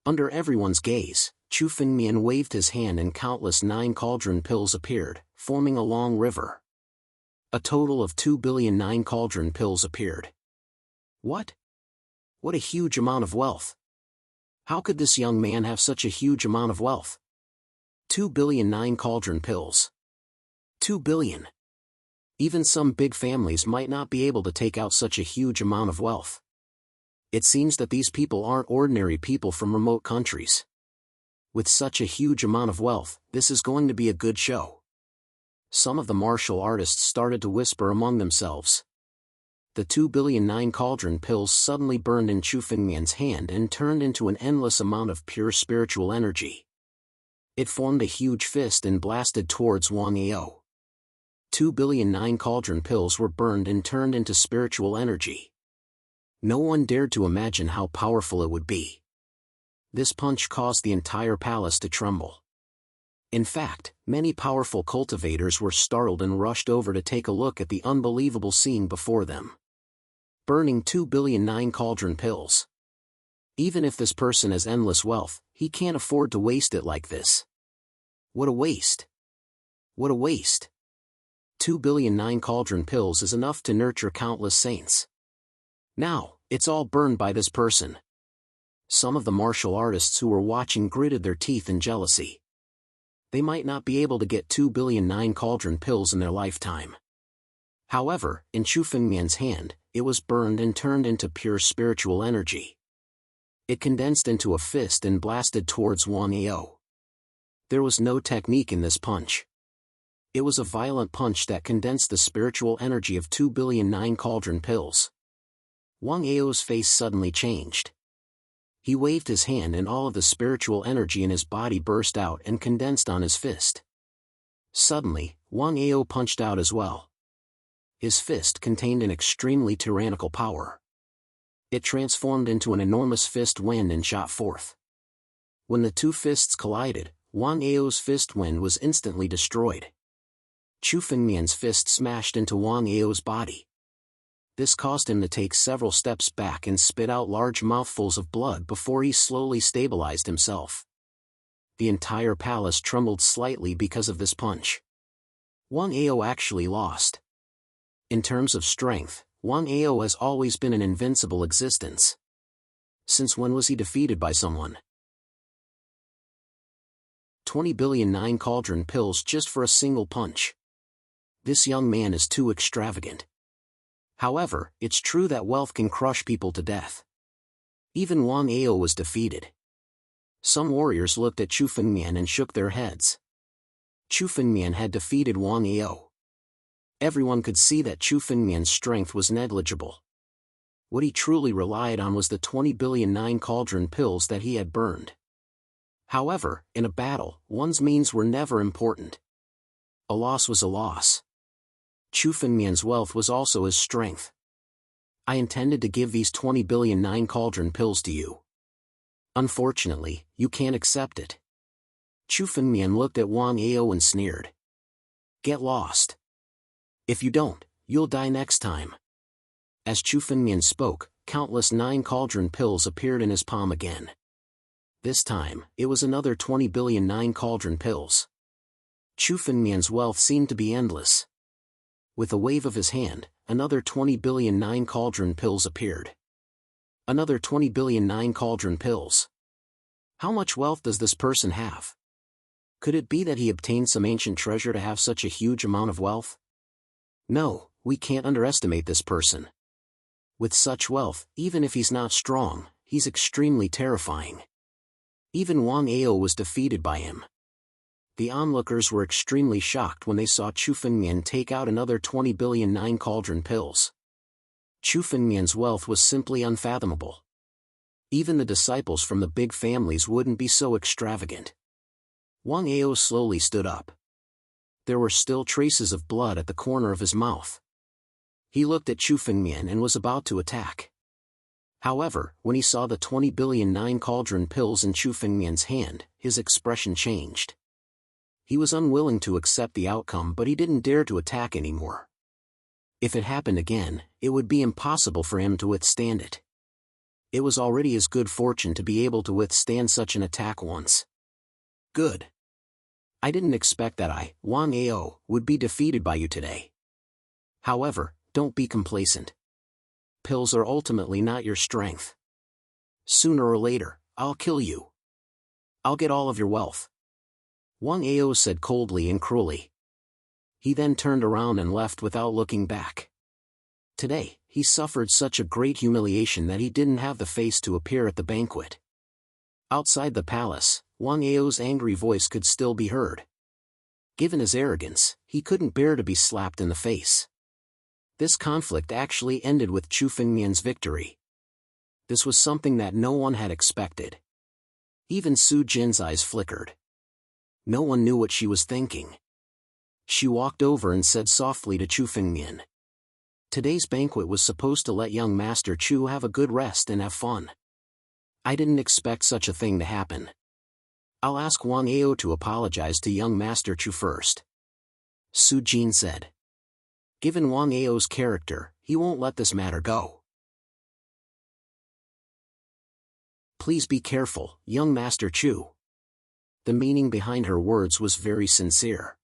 Under everyone's gaze, Chu Fengmian waved his hand and countless 9 cauldron pills appeared, forming a long river. A total of 2 billion 9 cauldron pills appeared. What? What a huge amount of wealth! How could this young man have such a huge amount of wealth? 2 billion 9 cauldron pills. 2 billion. Even some big families might not be able to take out such a huge amount of wealth. It seems that these people aren't ordinary people from remote countries. With such a huge amount of wealth, this is going to be a good show. Some of the martial artists started to whisper among themselves. The 2 billion 9 cauldron pills suddenly burned in Chu Fengmian's hand and turned into an endless amount of pure spiritual energy. It formed a huge fist and blasted towards Wang Ao. 2 billion 9 cauldron pills were burned and turned into spiritual energy. No one dared to imagine how powerful it would be. This punch caused the entire palace to tremble. In fact, many powerful cultivators were startled and rushed over to take a look at the unbelievable scene before them. Burning 2 billion 9 cauldron pills. Even if this person has endless wealth, he can't afford to waste it like this. What a waste! What a waste! 2 billion 9 cauldron pills is enough to nurture countless saints. Now, it's all burned by this person. Some of the martial artists who were watching gritted their teeth in jealousy. They might not be able to get 2 billion 9 cauldron pills in their lifetime. However, in Chu Fengmian's hand, it was burned and turned into pure spiritual energy. It condensed into a fist and blasted towards Wang Ao. There was no technique in this punch. It was a violent punch that condensed the spiritual energy of 2 billion 9 cauldron pills. Wang Ao's face suddenly changed. He waved his hand and all of the spiritual energy in his body burst out and condensed on his fist. Suddenly, Wang Ao punched out as well. His fist contained an extremely tyrannical power. It transformed into an enormous fist wind and shot forth. When the two fists collided, Wang Ao's fist wind was instantly destroyed. Chu Fengmian's fist smashed into Wang Ao's body. This caused him to take several steps back and spit out large mouthfuls of blood before he slowly stabilized himself. The entire palace trembled slightly because of this punch. Wang Ao actually lost. In terms of strength, Wang Ao has always been an invincible existence. Since when was he defeated by someone? 20 billion 9 cauldron pills just for a single punch. This young man is too extravagant. However, it's true that wealth can crush people to death. Even Wang Ao was defeated. Some warriors looked at Chu Fengmian and shook their heads. Chu Fengmian had defeated Wang Ao. Everyone could see that Chu Fengmian's strength was negligible. What he truly relied on was the 20 billion 9 cauldron pills that he had burned. However, in a battle, one's means were never important. A loss was a loss. Chu Fengmian's wealth was also his strength. I intended to give these 20 billion 9 cauldron pills to you. Unfortunately, you can't accept it. Chu Fengmian looked at Wang Ao and sneered. Get lost. If you don't, you'll die next time. As Chu Fengmian spoke, countless 9 cauldron pills appeared in his palm again. This time, it was another 20 billion 9 cauldron pills. Chu Fengmian's wealth seemed to be endless. With a wave of his hand, another 20 billion 9 cauldron pills appeared. Another 20 billion 9 cauldron pills. How much wealth does this person have? Could it be that he obtained some ancient treasure to have such a huge amount of wealth? No, we can't underestimate this person. With such wealth, even if he's not strong, he's extremely terrifying. Even Wang Ao was defeated by him. The onlookers were extremely shocked when they saw Chu Fengmian take out another 20 billion 9 cauldron pills. Chu Fengmian's wealth was simply unfathomable. Even the disciples from the big families wouldn't be so extravagant. Wang Ao slowly stood up. There were still traces of blood at the corner of his mouth. He looked at Chu Fengmian and was about to attack. However, when he saw the 20 billion 9 cauldron pills in Chu Fengmian's hand, his expression changed. He was unwilling to accept the outcome, but he didn't dare to attack anymore. If it happened again, it would be impossible for him to withstand it. It was already his good fortune to be able to withstand such an attack once. Good. I didn't expect that Wang Ao, would be defeated by you today. However, don't be complacent. Pills are ultimately not your strength. Sooner or later, I'll kill you. I'll get all of your wealth. Wang Ao said coldly and cruelly. He then turned around and left without looking back. Today, he suffered such a great humiliation that he didn't have the face to appear at the banquet. Outside the palace, Wang Ao's angry voice could still be heard. Given his arrogance, he couldn't bear to be slapped in the face. This conflict actually ended with Chu Fengmian's victory. This was something that no one had expected. Even Su Jin's eyes flickered. No one knew what she was thinking. She walked over and said softly to Chu Fengmian. Today's banquet was supposed to let young Master Chu have a good rest and have fun. I didn't expect such a thing to happen. I'll ask Wang Ao to apologize to young Master Chu first. Su Jin said. Given Wang Ao's character, he won't let this matter go. Please be careful, young Master Chu. The meaning behind her words was very sincere.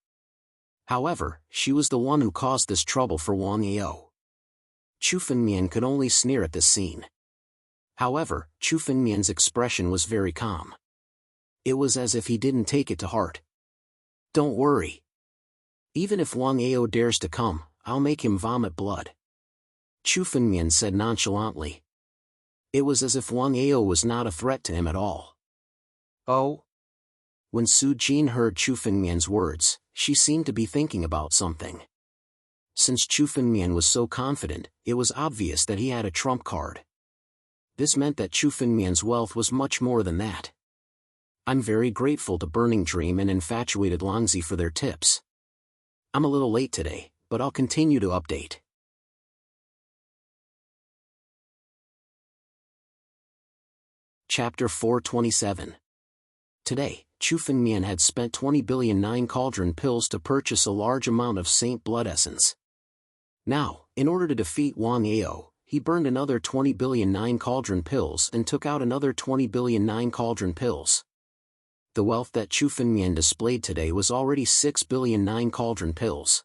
However, she was the one who caused this trouble for Wang Ao. Chu Fengmian could only sneer at this scene. However, Chu Fengmian's expression was very calm. It was as if he didn't take it to heart. Don't worry. Even if Wang Ao dares to come, I'll make him vomit blood. Chu Fengmian said nonchalantly. It was as if Wang Ao was not a threat to him at all. Oh? When Su Jin heard Chu Fengmian's words, she seemed to be thinking about something. Since Chu Fengmian was so confident, it was obvious that he had a trump card. This meant that Chu Fengmian's wealth was much more than that. I'm very grateful to Burning Dream and Infatuated Longzi for their tips. I'm a little late today, but I'll continue to update. Chapter 427. Today, Chu Fengmian had spent 20 billion 9 cauldron pills to purchase a large amount of Saint Blood Essence. Now, in order to defeat Wang Ao, he burned another 20 billion 9 cauldron pills and took out another 20 billion 9 cauldron pills. The wealth that Chu Fengmian displayed today was already 6 billion 9 cauldron pills.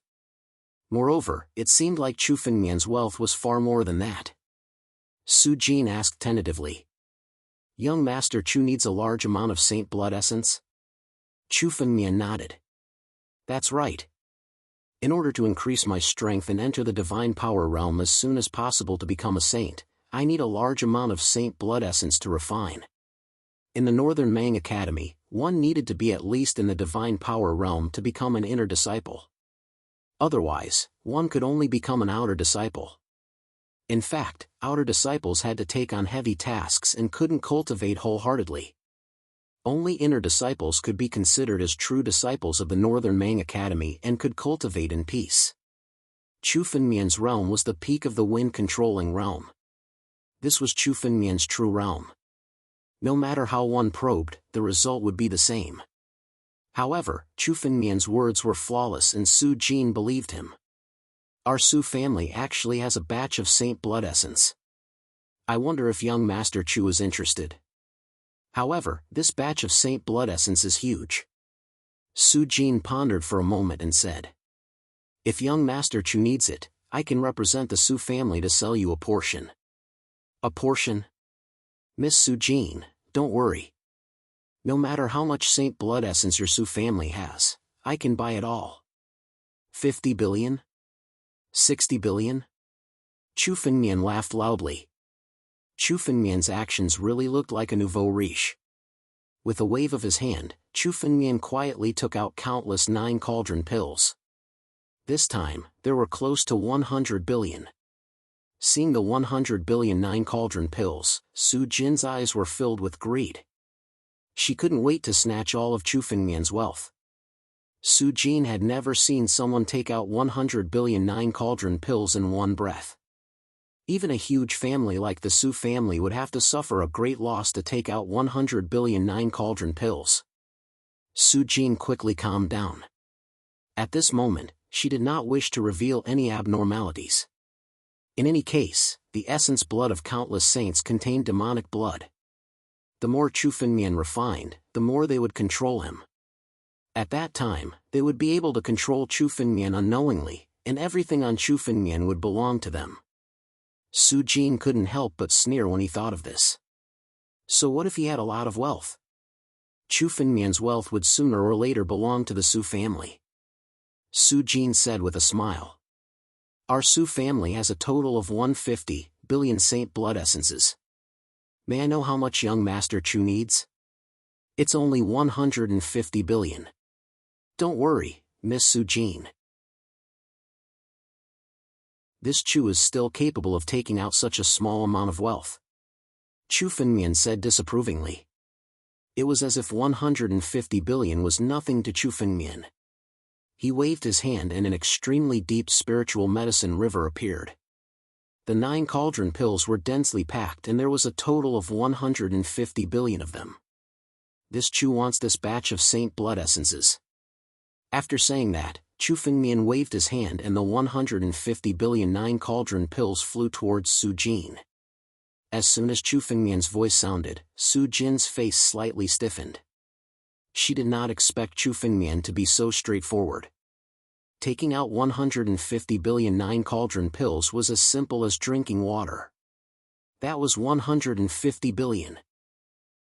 Moreover, it seemed like Chu Fengmian's wealth was far more than that. Su Jin asked tentatively. Young Master Chu needs a large amount of Saint Blood Essence? Chu Fengmian nodded. That's right. In order to increase my strength and enter the Divine Power Realm as soon as possible to become a saint, I need a large amount of Saint Blood Essence to refine. In the Northern Mang Academy, one needed to be at least in the Divine Power Realm to become an inner disciple. Otherwise, one could only become an outer disciple. In fact, outer disciples had to take on heavy tasks and couldn't cultivate wholeheartedly. Only inner disciples could be considered as true disciples of the Northern Mang Academy and could cultivate in peace. Chu Fengmian's realm was the peak of the wind-controlling realm. This was Chu Fengmian's true realm. No matter how one probed, the result would be the same. However, Chu Fengmian's words were flawless and Su Jin believed him. Our Su family actually has a batch of Saint Blood Essence. I wonder if young Master Chu is interested. However, this batch of Saint Blood Essence is huge. Su Jin pondered for a moment and said. If young Master Chu needs it, I can represent the Su family to sell you a portion. A portion? Miss Su Jin, don't worry. No matter how much Saint Blood Essence your Su family has, I can buy it all. 50 billion? 60 billion? Chu Fengmian laughed loudly. Chu Fengmian's actions really looked like a nouveau riche. With a wave of his hand, Chu Fengmian quietly took out countless 9 cauldron pills. This time, there were close to 100 billion. Seeing the 100 billion 9 cauldron pills, Su Jin's eyes were filled with greed. She couldn't wait to snatch all of Chu Fengmian's wealth. Su Jin had never seen someone take out 100 billion 9 cauldron pills in one breath. Even a huge family like the Su family would have to suffer a great loss to take out 100 billion 9 cauldron pills. Su Jin quickly calmed down. At this moment, she did not wish to reveal any abnormalities. In any case, the essence blood of countless saints contained demonic blood. The more Chu Fengmian refined, the more they would control him. At that time, they would be able to control Chu Fengmian unknowingly, and everything on Chu Fengmian would belong to them. Su Jin couldn't help but sneer when he thought of this. So what if he had a lot of wealth? Chu Fengmian's wealth would sooner or later belong to the Su family. Su Jin said with a smile. Our Su family has a total of 150 billion Saint Blood essences. May I know how much young Master Chu needs? It's only 150 billion. Don't worry, Miss Su Jin. This Chu is still capable of taking out such a small amount of wealth. Chu Fengmian said disapprovingly. It was as if 150 billion was nothing to Chu Fengmian. He waved his hand and an extremely deep spiritual medicine river appeared. The 9 cauldron pills were densely packed and there was a total of 150 billion of them. This Chu wants this batch of Saint Blood essences. After saying that, Chu Fengmian waved his hand and the 150 billion 9 cauldron pills flew towards Su Jin. As soon as Chu Fengmian's voice sounded, Su Jin's face slightly stiffened. She did not expect Chu Fengmian to be so straightforward. Taking out 150 billion 9 cauldron pills was as simple as drinking water. That was 150 billion.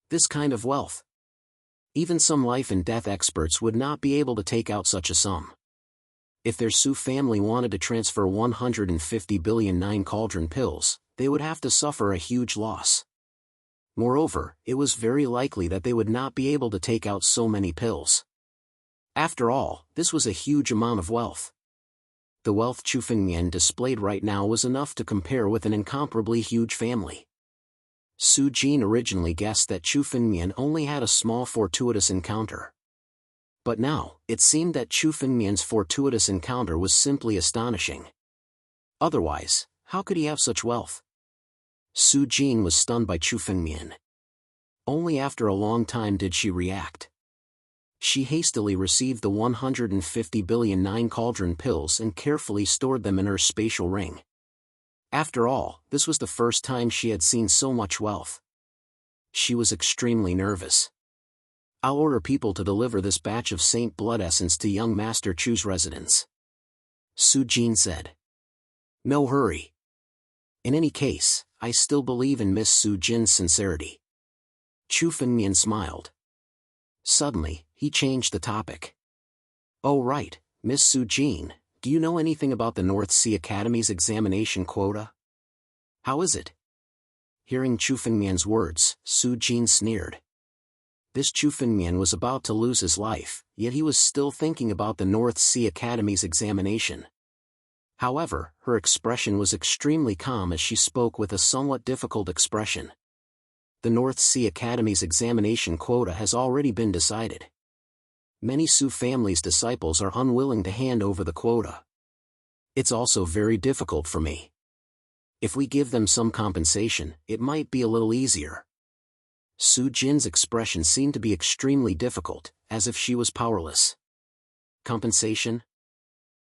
This kind of wealth. Even some life and death experts would not be able to take out such a sum. If their Su family wanted to transfer 150 billion 9 cauldron pills, they would have to suffer a huge loss. Moreover, it was very likely that they would not be able to take out so many pills. After all, this was a huge amount of wealth. The wealth Chu Fengmian displayed right now was enough to compare with an incomparably huge family. Su Jin originally guessed that Chu Fengmian only had a small fortuitous encounter. But now, it seemed that Chu Fengmian's fortuitous encounter was simply astonishing. Otherwise, how could he have such wealth? Su Jin was stunned by Chu Fengmian. Only after a long time did she react. She hastily received the 150 billion 9 cauldron pills and carefully stored them in her spatial ring. After all, this was the first time she had seen so much wealth. She was extremely nervous. I'll order people to deliver this batch of Saint Blood essence to young Master Chu's residence. Su Jin said. No hurry. In any case, I still believe in Miss Su Jin's sincerity. Chu Fengmian smiled. Suddenly, he changed the topic. Oh right, Miss Su Jin, do you know anything about the North Sea Academy's examination quota? How is it? Hearing Chu Fengmian's words, Su Jin sneered. This Chu Fengmian was about to lose his life, yet he was still thinking about the North Sea Academy's examination. However, her expression was extremely calm as she spoke with a somewhat difficult expression. The North Sea Academy's examination quota has already been decided. Many Su family's disciples are unwilling to hand over the quota. It's also very difficult for me. If we give them some compensation, it might be a little easier. Su Jin's expression seemed to be extremely difficult, as if she was powerless. Compensation?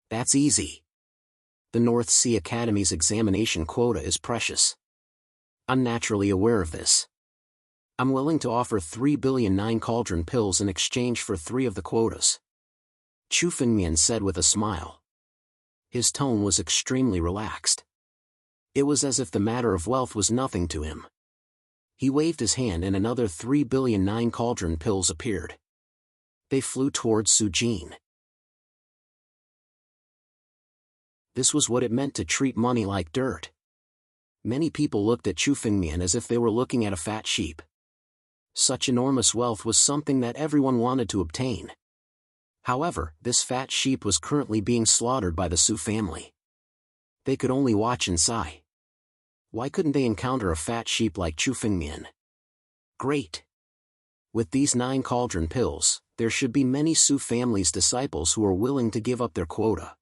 That's easy. The North Sea Academy's examination quota is precious. I'm naturally aware of this. I'm willing to offer 3 billion 9 cauldron pills in exchange for 3 of the quotas. Chu Fengmian said with a smile. His tone was extremely relaxed. It was as if the matter of wealth was nothing to him. He waved his hand and another 3 billion 9 cauldron pills appeared. They flew towards Su Jin. This was what it meant to treat money like dirt. Many people looked at Chu Fengmian as if they were looking at a fat sheep. Such enormous wealth was something that everyone wanted to obtain. However, this fat sheep was currently being slaughtered by the Su family. They could only watch and sigh. Why couldn't they encounter a fat sheep like Chu Fengmian? Great! With these 9 cauldron pills, there should be many Su family's disciples who are willing to give up their quota.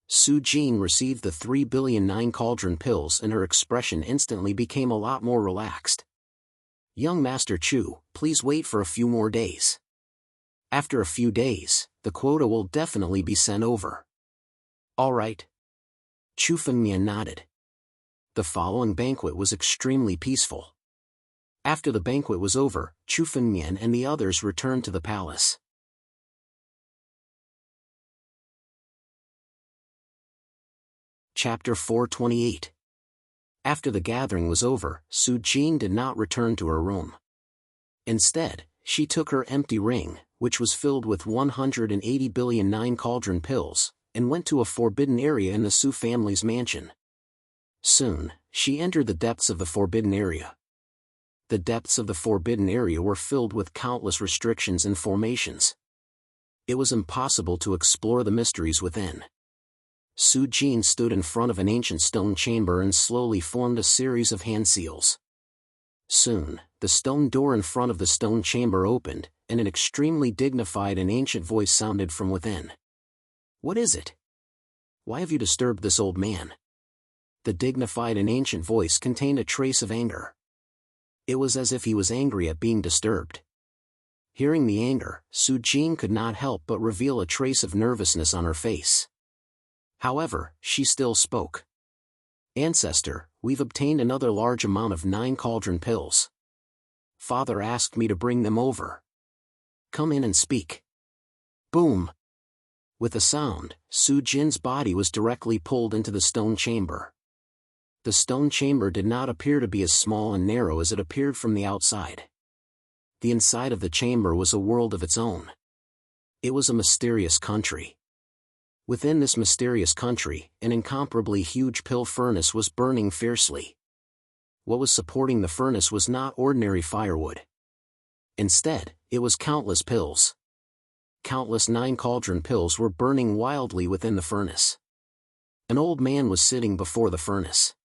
Su Jin received the 3 billion 9 cauldron pills and her expression instantly became a lot more relaxed. Young Master Chu, please wait for a few more days. After a few days, the quota will definitely be sent over. All right. Chu Fengmian nodded. The following banquet was extremely peaceful. After the banquet was over, Chu Fengmian and the others returned to the palace. Chapter 428. After the gathering was over, Su Jin did not return to her room. Instead, she took her empty ring, which was filled with 180 billion nine cauldron pills, and went to a forbidden area in the Su family's mansion. Soon, she entered the depths of the forbidden area. The depths of the forbidden area were filled with countless restrictions and formations. It was impossible to explore the mysteries within. Su Jin stood in front of an ancient stone chamber and slowly formed a series of hand seals. Soon, the stone door in front of the stone chamber opened, and an extremely dignified and ancient voice sounded from within. "What is it? Why have you disturbed this old man?" The dignified and ancient voice contained a trace of anger. It was as if he was angry at being disturbed. Hearing the anger, Su Jin could not help but reveal a trace of nervousness on her face. However, she still spoke. "Ancestor, we've obtained another large amount of 9 cauldron pills. Father asked me to bring them over. Come in and speak." Boom! With a sound, Su Jin's body was directly pulled into the stone chamber. The stone chamber did not appear to be as small and narrow as it appeared from the outside. The inside of the chamber was a world of its own. It was a mysterious country. Within this mysterious country, an incomparably huge pill furnace was burning fiercely. What was supporting the furnace was not ordinary firewood. Instead, it was countless pills. Countless 9 cauldron pills were burning wildly within the furnace. An old man was sitting before the furnace.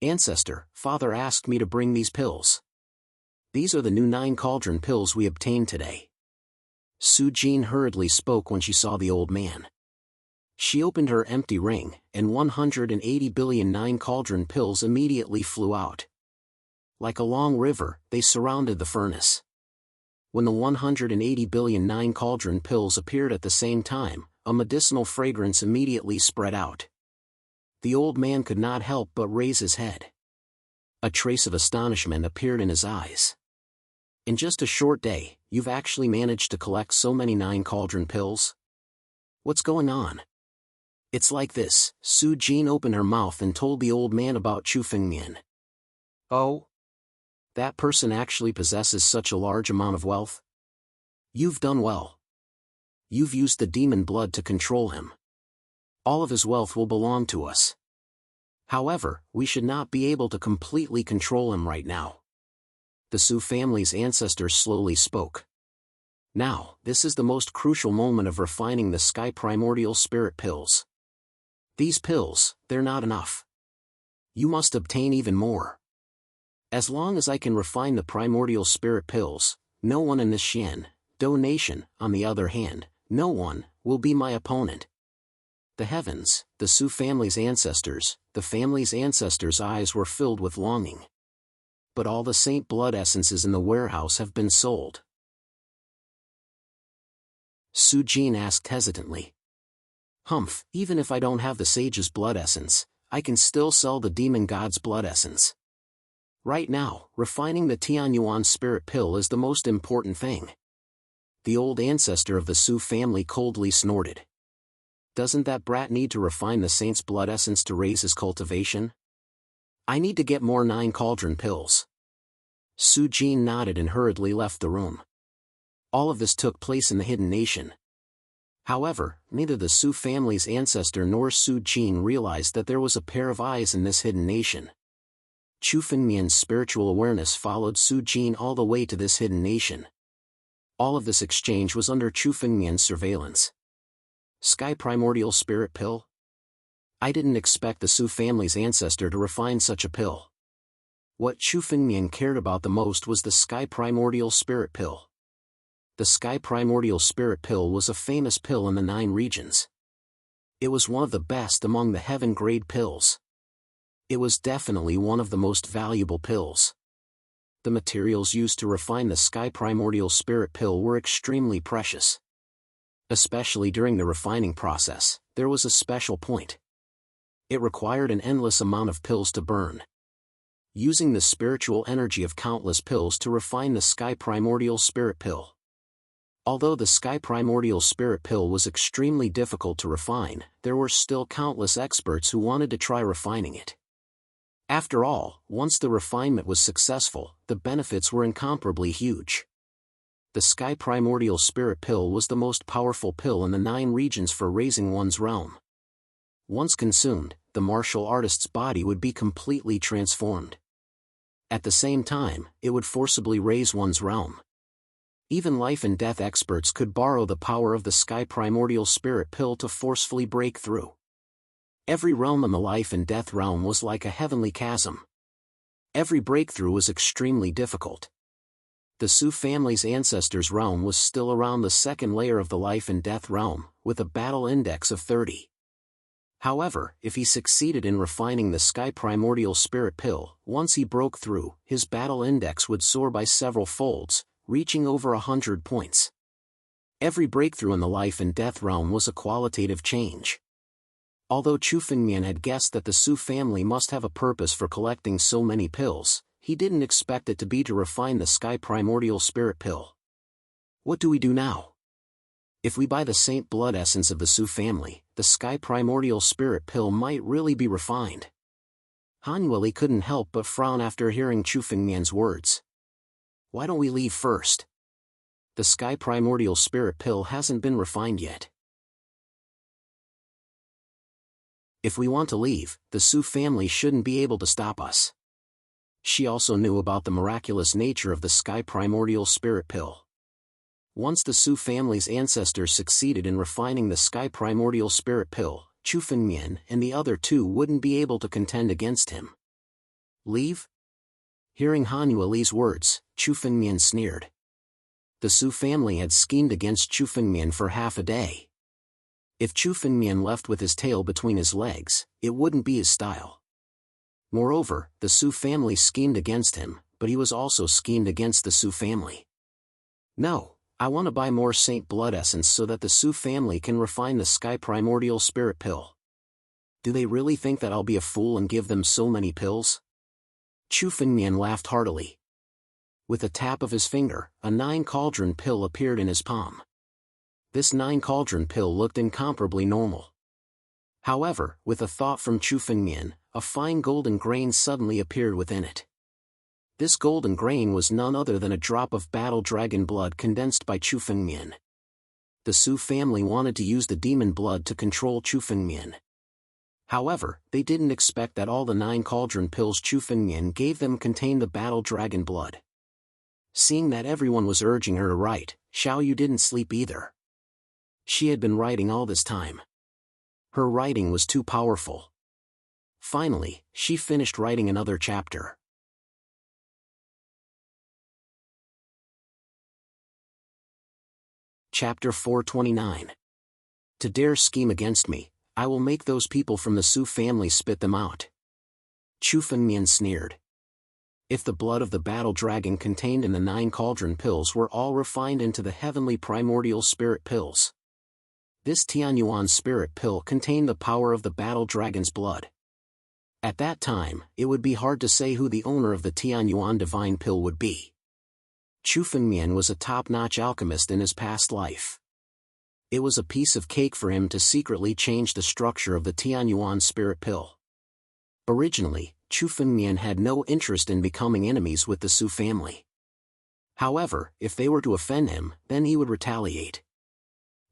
"Ancestor, Father asked me to bring these pills. These are the new 9 cauldron pills we obtained today." Su Jin hurriedly spoke when she saw the old man. She opened her empty ring, and 180 billion 9 cauldron pills immediately flew out. Like a long river, they surrounded the furnace. When the 180 billion 9 cauldron pills appeared at the same time, a medicinal fragrance immediately spread out. The old man could not help but raise his head. A trace of astonishment appeared in his eyes. "In just a short day, you've actually managed to collect so many 9 cauldron pills? What's going on?" "It's like this," Su Jin opened her mouth and told the old man about Chu Fengmian. "Oh? That person actually possesses such a large amount of wealth? You've done well. You've used the demon blood to control him. All of his wealth will belong to us. However, we should not be able to completely control him right now." The Su family's ancestor slowly spoke. "Now, this is the most crucial moment of refining the sky primordial spirit pills. These pills, they're not enough. You must obtain even more. As long as I can refine the primordial spirit pills, no one in this Xian-Do nation, on the other hand, no one, will be my opponent." The heavens, the Su family's ancestors, the family's ancestors' eyes were filled with longing. "But all the saint blood essences in the warehouse have been sold." Su Jin asked hesitantly. "Humph, even if I don't have the sage's blood essence, I can still sell the demon god's blood essence. Right now, refining the Tianyuan spirit pill is the most important thing." The old ancestor of the Su family coldly snorted. "Doesn't that brat need to refine the saint's blood essence to raise his cultivation? I need to get more 9 cauldron pills." Su Jin nodded and hurriedly left the room. All of this took place in the hidden nation. However, neither the Su family's ancestor nor Su Jin realized that there was a pair of eyes in this hidden nation. Chu Fengmian's spiritual awareness followed Su Jin all the way to this hidden nation. All of this exchange was under Chu Fengmian's surveillance. Sky primordial spirit pill? I didn't expect the Su family's ancestor to refine such a pill. What Chu Fengmian cared about the most was the sky primordial spirit pill. The sky primordial spirit pill was a famous pill in the 9 regions. It was one of the best among the heaven-grade pills. It was definitely one of the most valuable pills. The materials used to refine the sky primordial spirit pill were extremely precious. Especially during the refining process, there was a special point. It required an endless amount of pills to burn. Using the spiritual energy of countless pills to refine the sky primordial spirit pill. Although the Sky Primordial Spirit Pill was extremely difficult to refine, there were still countless experts who wanted to try refining it. After all, once the refinement was successful, the benefits were incomparably huge. The Sky Primordial Spirit Pill was the most powerful pill in the 9 regions for raising one's realm. Once consumed, the martial artist's body would be completely transformed. At the same time, it would forcibly raise one's realm. Even life and death experts could borrow the power of the Sky Primordial Spirit Pill to forcefully break through. Every realm in the life and death realm was like a heavenly chasm. Every breakthrough was extremely difficult. The Su family's ancestors' realm was still around the second layer of the life and death realm, with a battle index of 30. However, if he succeeded in refining the Sky Primordial Spirit Pill, once he broke through, his battle index would soar by several folds, reaching over 100 points. Every breakthrough in the life and death realm was a qualitative change. Although Chu Fengmian had guessed that the Su family must have a purpose for collecting so many pills, he didn't expect it to be to refine the Sky Primordial Spirit Pill. What do we do now? If we buy the Saint Blood Essence of the Su family, the Sky Primordial Spirit Pill might really be refined. Han Yueli couldn't help but frown after hearing Chu Fengmian's words. Why don't we leave first? The Sky Primordial Spirit Pill hasn't been refined yet. If we want to leave, the Su family shouldn't be able to stop us. She also knew about the miraculous nature of the Sky Primordial Spirit Pill. Once the Su family's ancestors succeeded in refining the Sky Primordial Spirit Pill, Chu Fengmian and the other 2 wouldn't be able to contend against him. Leave? Hearing Han Yueli's words, Chu Fengmian sneered. The Su family had schemed against Chu Fengmian for half a day. If Chu Fengmian left with his tail between his legs, it wouldn't be his style. Moreover, the Su family schemed against him, but he was also schemed against the Su family. No, I want to buy more Saint Blood Essence so that the Su family can refine the Sky Primordial Spirit Pill. Do they really think that I'll be a fool and give them so many pills? Chu Fengmian laughed heartily. With a tap of his finger, a 9 cauldron pill appeared in his palm. This 9 cauldron pill looked incomparably normal. However, with a thought from Chu Fengmian, a fine golden grain suddenly appeared within it. This golden grain was none other than a drop of battle dragon blood condensed by Chu Fengmian. The Su family wanted to use the demon blood to control Chu Fengmian. However, they didn't expect that all the 9 cauldron pills Chu Fengmian gave them contained the battle dragon blood. Seeing that everyone was urging her to write, Xiao Yu didn't sleep either. She had been writing all this time. Her writing was too powerful. Finally, she finished writing another chapter. Chapter 429. To dare scheme against me, I will make those people from the Su family spit them out. Chu Fengmian sneered. If the blood of the battle dragon contained in the 9 cauldron pills were all refined into the heavenly primordial spirit pills, this Tianyuan spirit pill contained the power of the battle dragon's blood. At that time, it would be hard to say who the owner of the Tianyuan divine pill would be. Chu Fengmian was a top-notch alchemist in his past life. It was a piece of cake for him to secretly change the structure of the Tianyuan spirit pill. Originally, Chu Fengmian had no interest in becoming enemies with the Su family. However, if they were to offend him, then he would retaliate.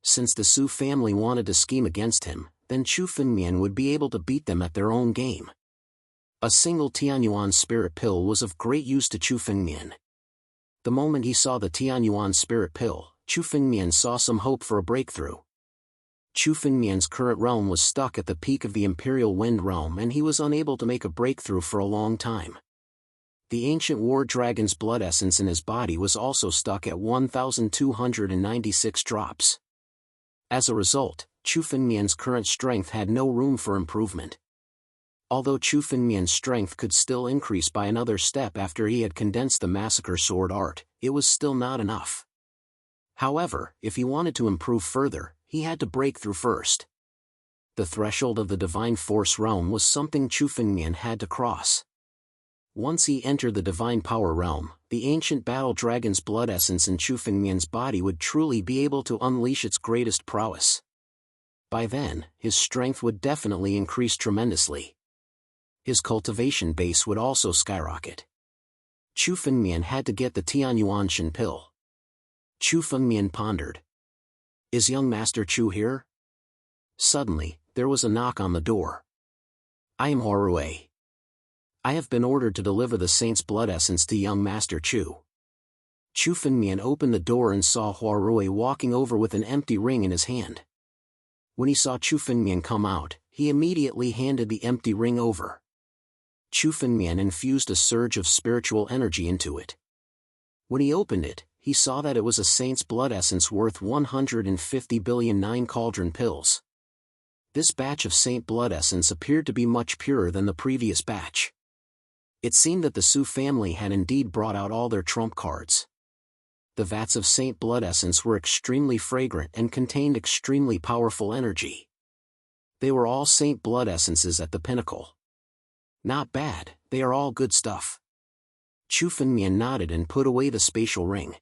Since the Su family wanted to scheme against him, then Chu Fengmian would be able to beat them at their own game. A single Tianyuan spirit pill was of great use to Chu Fengmian. The moment he saw the Tianyuan spirit pill, Chu Fengmian saw some hope for a breakthrough. Chu Fengmian's current realm was stuck at the peak of the Imperial Wind realm and he was unable to make a breakthrough for a long time. The ancient war dragon's blood essence in his body was also stuck at 1,296 drops. As a result, Chu Fengmian's current strength had no room for improvement. Although Chu Fengmian's strength could still increase by another step after he had condensed the massacre sword art, it was still not enough. However, if he wanted to improve further, he had to break through first. The threshold of the divine force realm was something Chu Fengmian had to cross. Once he entered the divine power realm, the ancient battle dragon's blood essence in Chu Fengmian's body would truly be able to unleash its greatest prowess. By then, his strength would definitely increase tremendously. His cultivation base would also skyrocket. Chu Fengmian had to get the Tianyuanshan pill. Chu Fengmian pondered. Is young Master Chu here? Suddenly, there was a knock on the door. I am Huarui. I have been ordered to deliver the saint's blood essence to young Master Chu. Chu Fengmian opened the door and saw Huarui walking over with an empty ring in his hand. When he saw Chu Fengmian come out, he immediately handed the empty ring over. Chu Fengmian infused a surge of spiritual energy into it. When he opened it, he saw that it was a saint's blood essence worth 150 billion 9 cauldron pills. This batch of saint blood essence appeared to be much purer than the previous batch. It seemed that the Su family had indeed brought out all their trump cards. The vats of saint blood essence were extremely fragrant and contained extremely powerful energy. They were all saint blood essences at the pinnacle. Not bad, they are all good stuff. Chu Fengmian nodded and put away the spatial ring.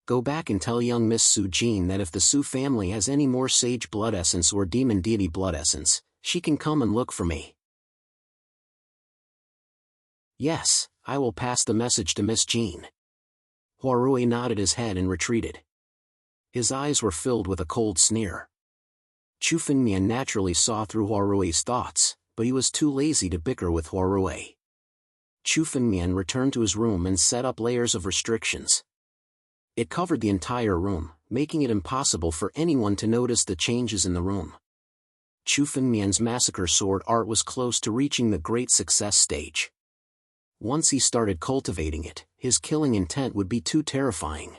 Go back and tell young Miss Su Jin that if the Su family has any more sage blood essence or demon deity blood essence, she can come and look for me. Yes, I will pass the message to Miss Jin. Huarui nodded his head and retreated. His eyes were filled with a cold sneer. Chu Fengmian naturally saw through Huarui's thoughts, but he was too lazy to bicker with Huarui. Chu Fengmian returned to his room and set up layers of restrictions. It covered the entire room, making it impossible for anyone to notice the changes in the room. Chu Fengmian's massacre sword art was close to reaching the great success stage. Once he started cultivating it, his killing intent would be too terrifying.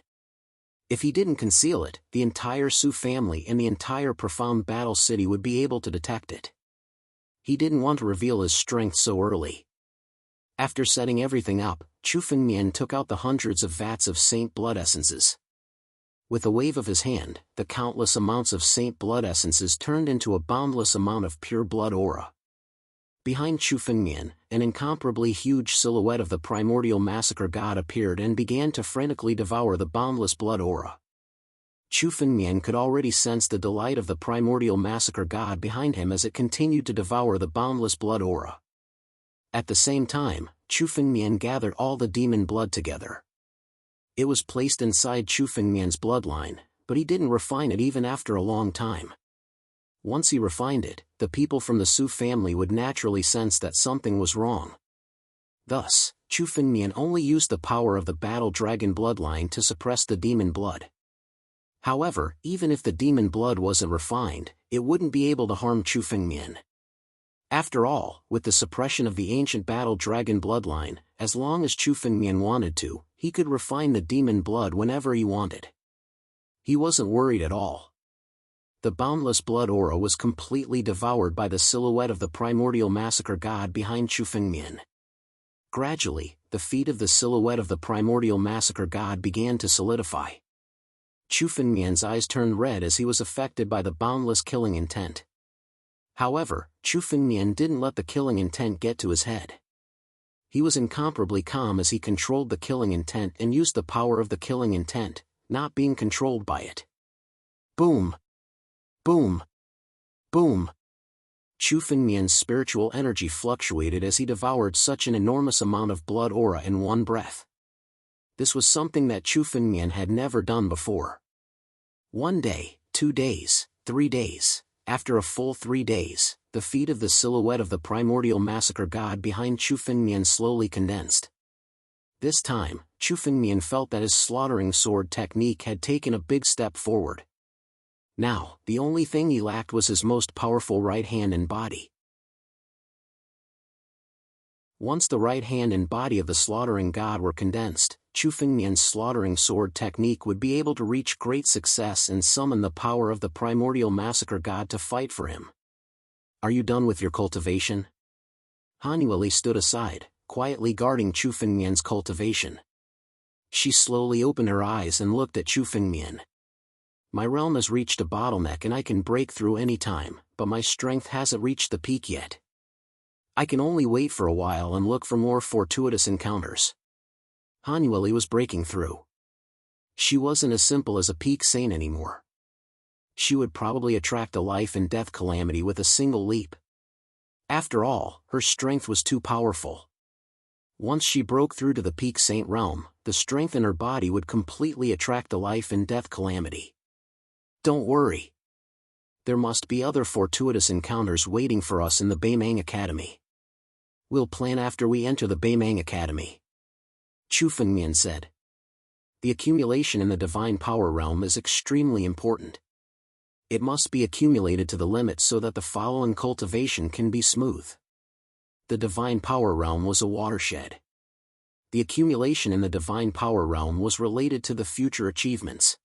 If he didn't conceal it, the entire Su family and the entire profound battle city would be able to detect it. He didn't want to reveal his strength so early. After setting everything up, Chu Fengmian took out the hundreds of vats of saint blood essences. With a wave of his hand, the countless amounts of saint blood essences turned into a boundless amount of pure blood aura. Behind Chu Fengmian, an incomparably huge silhouette of the primordial massacre god appeared and began to frantically devour the boundless blood aura. Chu Fengmian could already sense the delight of the primordial massacre god behind him as it continued to devour the boundless blood aura. At the same time, Chu Fengmian gathered all the demon blood together. It was placed inside Chu Fengmian's bloodline, but he didn't refine it even after a long time. Once he refined it, the people from the Su family would naturally sense that something was wrong. Thus, Chu Fengmian only used the power of the battle dragon bloodline to suppress the demon blood. However, even if the demon blood wasn't refined, it wouldn't be able to harm Chu Fengmian. After all, with the suppression of the ancient battle dragon bloodline, as long as Chu Fengmian wanted to, he could refine the demon blood whenever he wanted. He wasn't worried at all. The boundless blood aura was completely devoured by the silhouette of the primordial massacre god behind Chu Fengmian. Gradually, the feet of the silhouette of the primordial massacre god began to solidify. Chu Fengmian's eyes turned red as he was affected by the boundless killing intent. However, Chu Fengmian didn't let the killing intent get to his head. He was incomparably calm as he controlled the killing intent and used the power of the killing intent, not being controlled by it. Boom! Boom! Boom! Chu Fengmian's spiritual energy fluctuated as he devoured such an enormous amount of blood aura in one breath. This was something that Chu Fengmian had never done before. 1 day, 2 days, 3 days, after a full 3 days, the feet of the silhouette of the primordial massacre god behind Chu Fengmian slowly condensed. This time, Chu Fengmian felt that his slaughtering sword technique had taken a big step forward. Now, the only thing he lacked was his most powerful right hand and body. Once the right hand and body of the slaughtering god were condensed, Chu Fengmian's slaughtering sword technique would be able to reach great success and summon the power of the primordial massacre god to fight for him. Are you done with your cultivation? Hanueli stood aside, quietly guarding Chu Fengmian's cultivation. She slowly opened her eyes and looked at Chu Fengmian. My realm has reached a bottleneck and I can break through any time, but my strength hasn't reached the peak yet. I can only wait for a while and look for more fortuitous encounters. Hanueli was breaking through. She wasn't as simple as a peak saint anymore. She would probably attract a life and death calamity with a single leap. After all, her strength was too powerful. Once she broke through to the peak saint realm, the strength in her body would completely attract a life and death calamity. Don't worry. There must be other fortuitous encounters waiting for us in the Beimang Academy. We'll plan after we enter the Beimang Academy. Chu Fengmian said. The accumulation in the divine power realm is extremely important. It must be accumulated to the limit so that the following cultivation can be smooth. The divine power realm was a watershed. The accumulation in the divine power realm was related to the future achievements.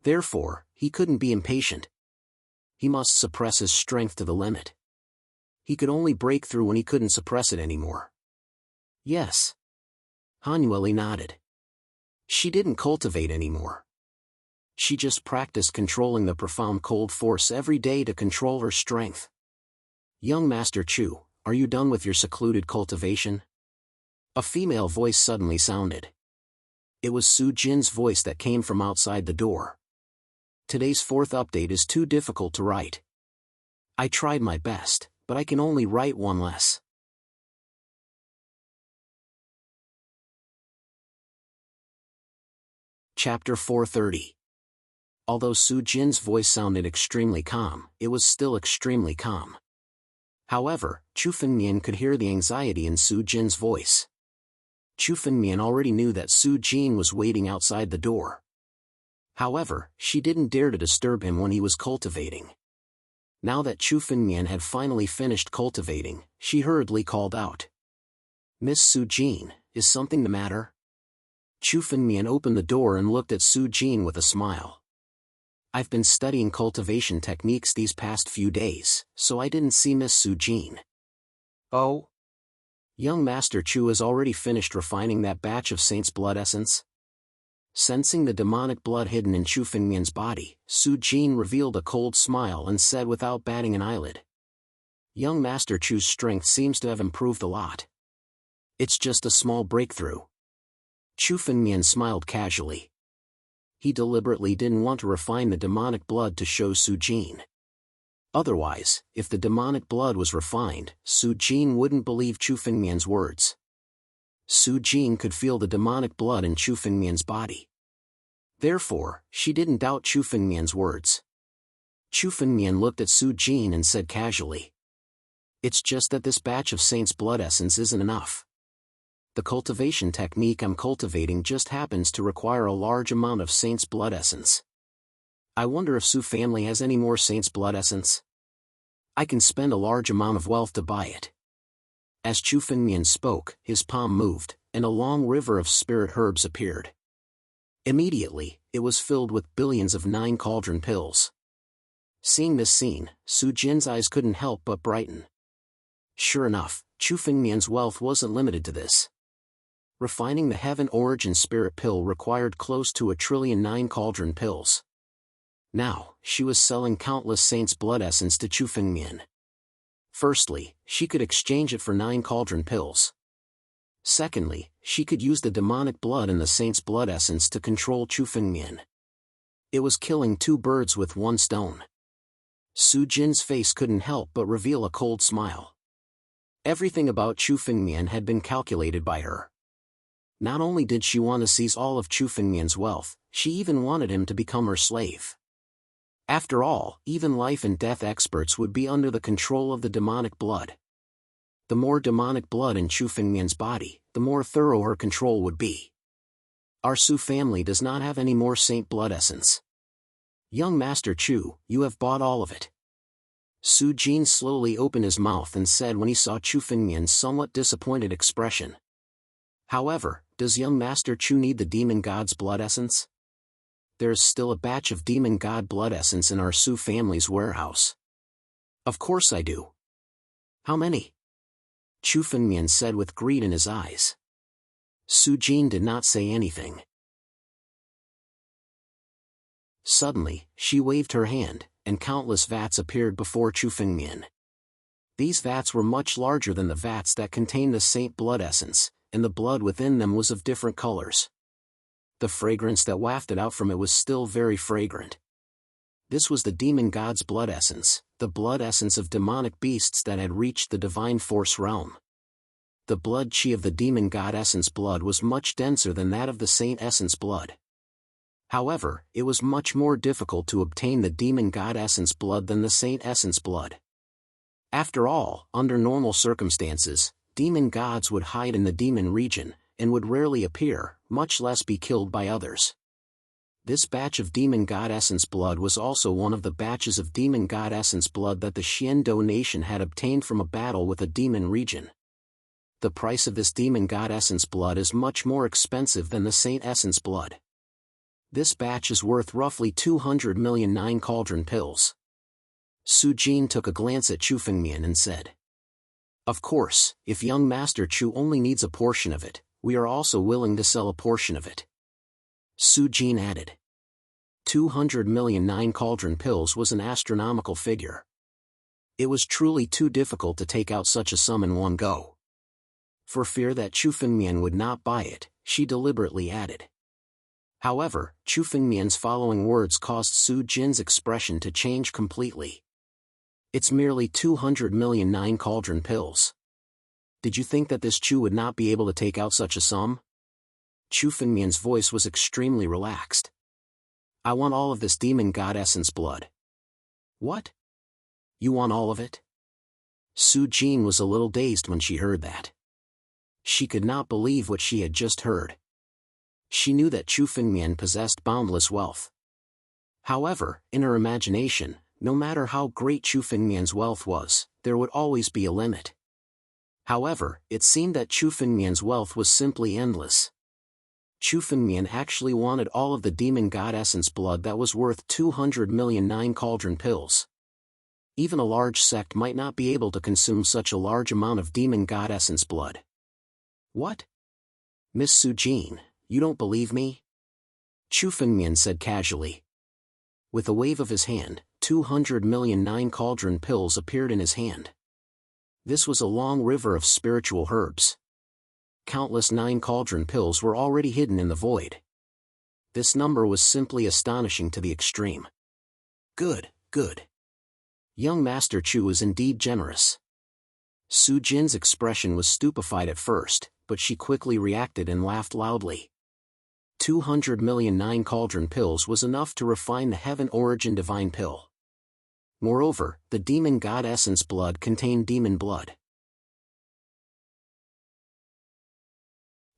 Therefore, he couldn't be impatient. He must suppress his strength to the limit. He could only break through when he couldn't suppress it anymore. Yes. Hanueli nodded. She didn't cultivate anymore. She just practiced controlling the profound cold force every day to control her strength. Young Master Chu, are you done with your secluded cultivation? A female voice suddenly sounded. It was Su Jin's voice that came from outside the door. Today's fourth update is too difficult to write. I tried my best, but I can only write one less. Chapter 430. Although Su Jin's voice sounded extremely calm, it was still extremely calm. However, Chu Fengmian could hear the anxiety in Su Jin's voice. Chu Fengmian already knew that Su Jin was waiting outside the door. However, she didn't dare to disturb him when he was cultivating. Now that Chu Fengmian had finally finished cultivating, she hurriedly called out. Miss Su Jin, is something the matter? Chu Fengmian opened the door and looked at Su Jin with a smile. I've been studying cultivation techniques these past few days, so I didn't see Miss Su Jin. Oh? Young Master Chu has already finished refining that batch of Saint's blood essence? Sensing the demonic blood hidden in Chu Fengmian's body, Su Jin revealed a cold smile and said without batting an eyelid. Young Master Chu's strength seems to have improved a lot. It's just a small breakthrough. Chu Fengmian smiled casually. He deliberately didn't want to refine the demonic blood to show Su Jin. Otherwise, if the demonic blood was refined, Su Jin wouldn't believe Chu Fengmian's words. Su Jin could feel the demonic blood in Chu Fengmian's body. Therefore, she didn't doubt Chu Fengmian's words. Chu Fengmian looked at Su Jin and said casually. It's just that this batch of Saint's blood essence isn't enough. The cultivation technique I'm cultivating just happens to require a large amount of Saint's blood essence. I wonder if Su family has any more Saint's blood essence? I can spend a large amount of wealth to buy it. As Chu Fengmian spoke, his palm moved, and a long river of spirit herbs appeared. Immediately, it was filled with billions of 9 cauldron pills. Seeing this scene, Su Jin's eyes couldn't help but brighten. Sure enough, Chu Fengmian's wealth wasn't limited to this. Refining the Heaven Origin Spirit Pill required close to 1,000,000,000,000 cauldron pills. Now, she was selling countless Saint's blood essence to Chu Fengmian. Firstly, she could exchange it for 9 cauldron pills. Secondly, she could use the demonic blood and the Saint's blood essence to control Chu Fengmian. It was killing 2 birds with 1 stone. Su Jin's face couldn't help but reveal a cold smile. Everything about Chu Fengmian had been calculated by her. Not only did she want to seize all of Chu Fengmian's wealth, she even wanted him to become her slave. After all, even life and death experts would be under the control of the demonic blood. The more demonic blood in Chu Fengmian's body, the more thorough her control would be. Our Su family does not have any more Saint blood essence. Young Master Chu, you have bought all of it. Su Jin slowly opened his mouth and said when he saw Chu Fengmian's somewhat disappointed expression. However, does young Master Chu need the demon god's blood essence? There is still a batch of demon god blood essence in our Su family's warehouse. Of course I do. How many? Chu Fengmian said with greed in his eyes. Su Jin did not say anything. Suddenly, she waved her hand, and countless vats appeared before Chu Fengmian. These vats were much larger than the vats that contained the saint blood essence, and the blood within them was of different colors. The fragrance that wafted out from it was still very fragrant. This was the demon god's blood essence, the blood essence of demonic beasts that had reached the divine force realm. The blood chi of the demon god essence blood was much denser than that of the saint essence blood. However, it was much more difficult to obtain the demon god essence blood than the saint essence blood. After all, under normal circumstances, demon gods would hide in the demon region, and would rarely appear, much less be killed by others. This batch of demon god essence blood was also one of the batches of demon god essence blood that the Xiando nation had obtained from a battle with a demon region. The price of this demon god essence blood is much more expensive than the saint essence blood. This batch is worth roughly 200 million 9 cauldron pills. Su Jin took a glance at Chu Fengmian and said, "Of course, if young Master Chu only needs a portion of it, we are also willing to sell a portion of it." Su Jin added. 200 million 9 cauldron pills was an astronomical figure. It was truly too difficult to take out such a sum in one go. For fear that Chu Fengmian would not buy it, she deliberately added. However, Chu Fengmian's following words caused Su Jin's expression to change completely. "It's merely 200 million 9 cauldron pills. Did you think that this Chu would not be able to take out such a sum?" Chu Fengmian's voice was extremely relaxed. "I want all of this demon god essence blood." "What? You want all of it?" Su Jin was a little dazed when she heard that. She could not believe what she had just heard. She knew that Chu Fengmian possessed boundless wealth. However, in her imagination, no matter how great Chu Fengmian's wealth was, there would always be a limit. However, it seemed that Chu Fengmian's wealth was simply endless. Chu Fengmian actually wanted all of the demon god essence blood that was worth 200 million 9 cauldron pills. Even a large sect might not be able to consume such a large amount of demon god essence blood. "What? Miss Su Jin, you don't believe me?" Chu Fengmian said casually. With a wave of his hand, 200 million 9 cauldron pills appeared in his hand. This was a long river of spiritual herbs. Countless 9 cauldron pills were already hidden in the void. This number was simply astonishing to the extreme. Good, good. Young Master Chu is indeed generous. Su Jin's expression was stupefied at first, but she quickly reacted and laughed loudly. 200 million 9 cauldron pills was enough to refine the heaven origin divine pill. Moreover, the demon god essence blood contained demon blood.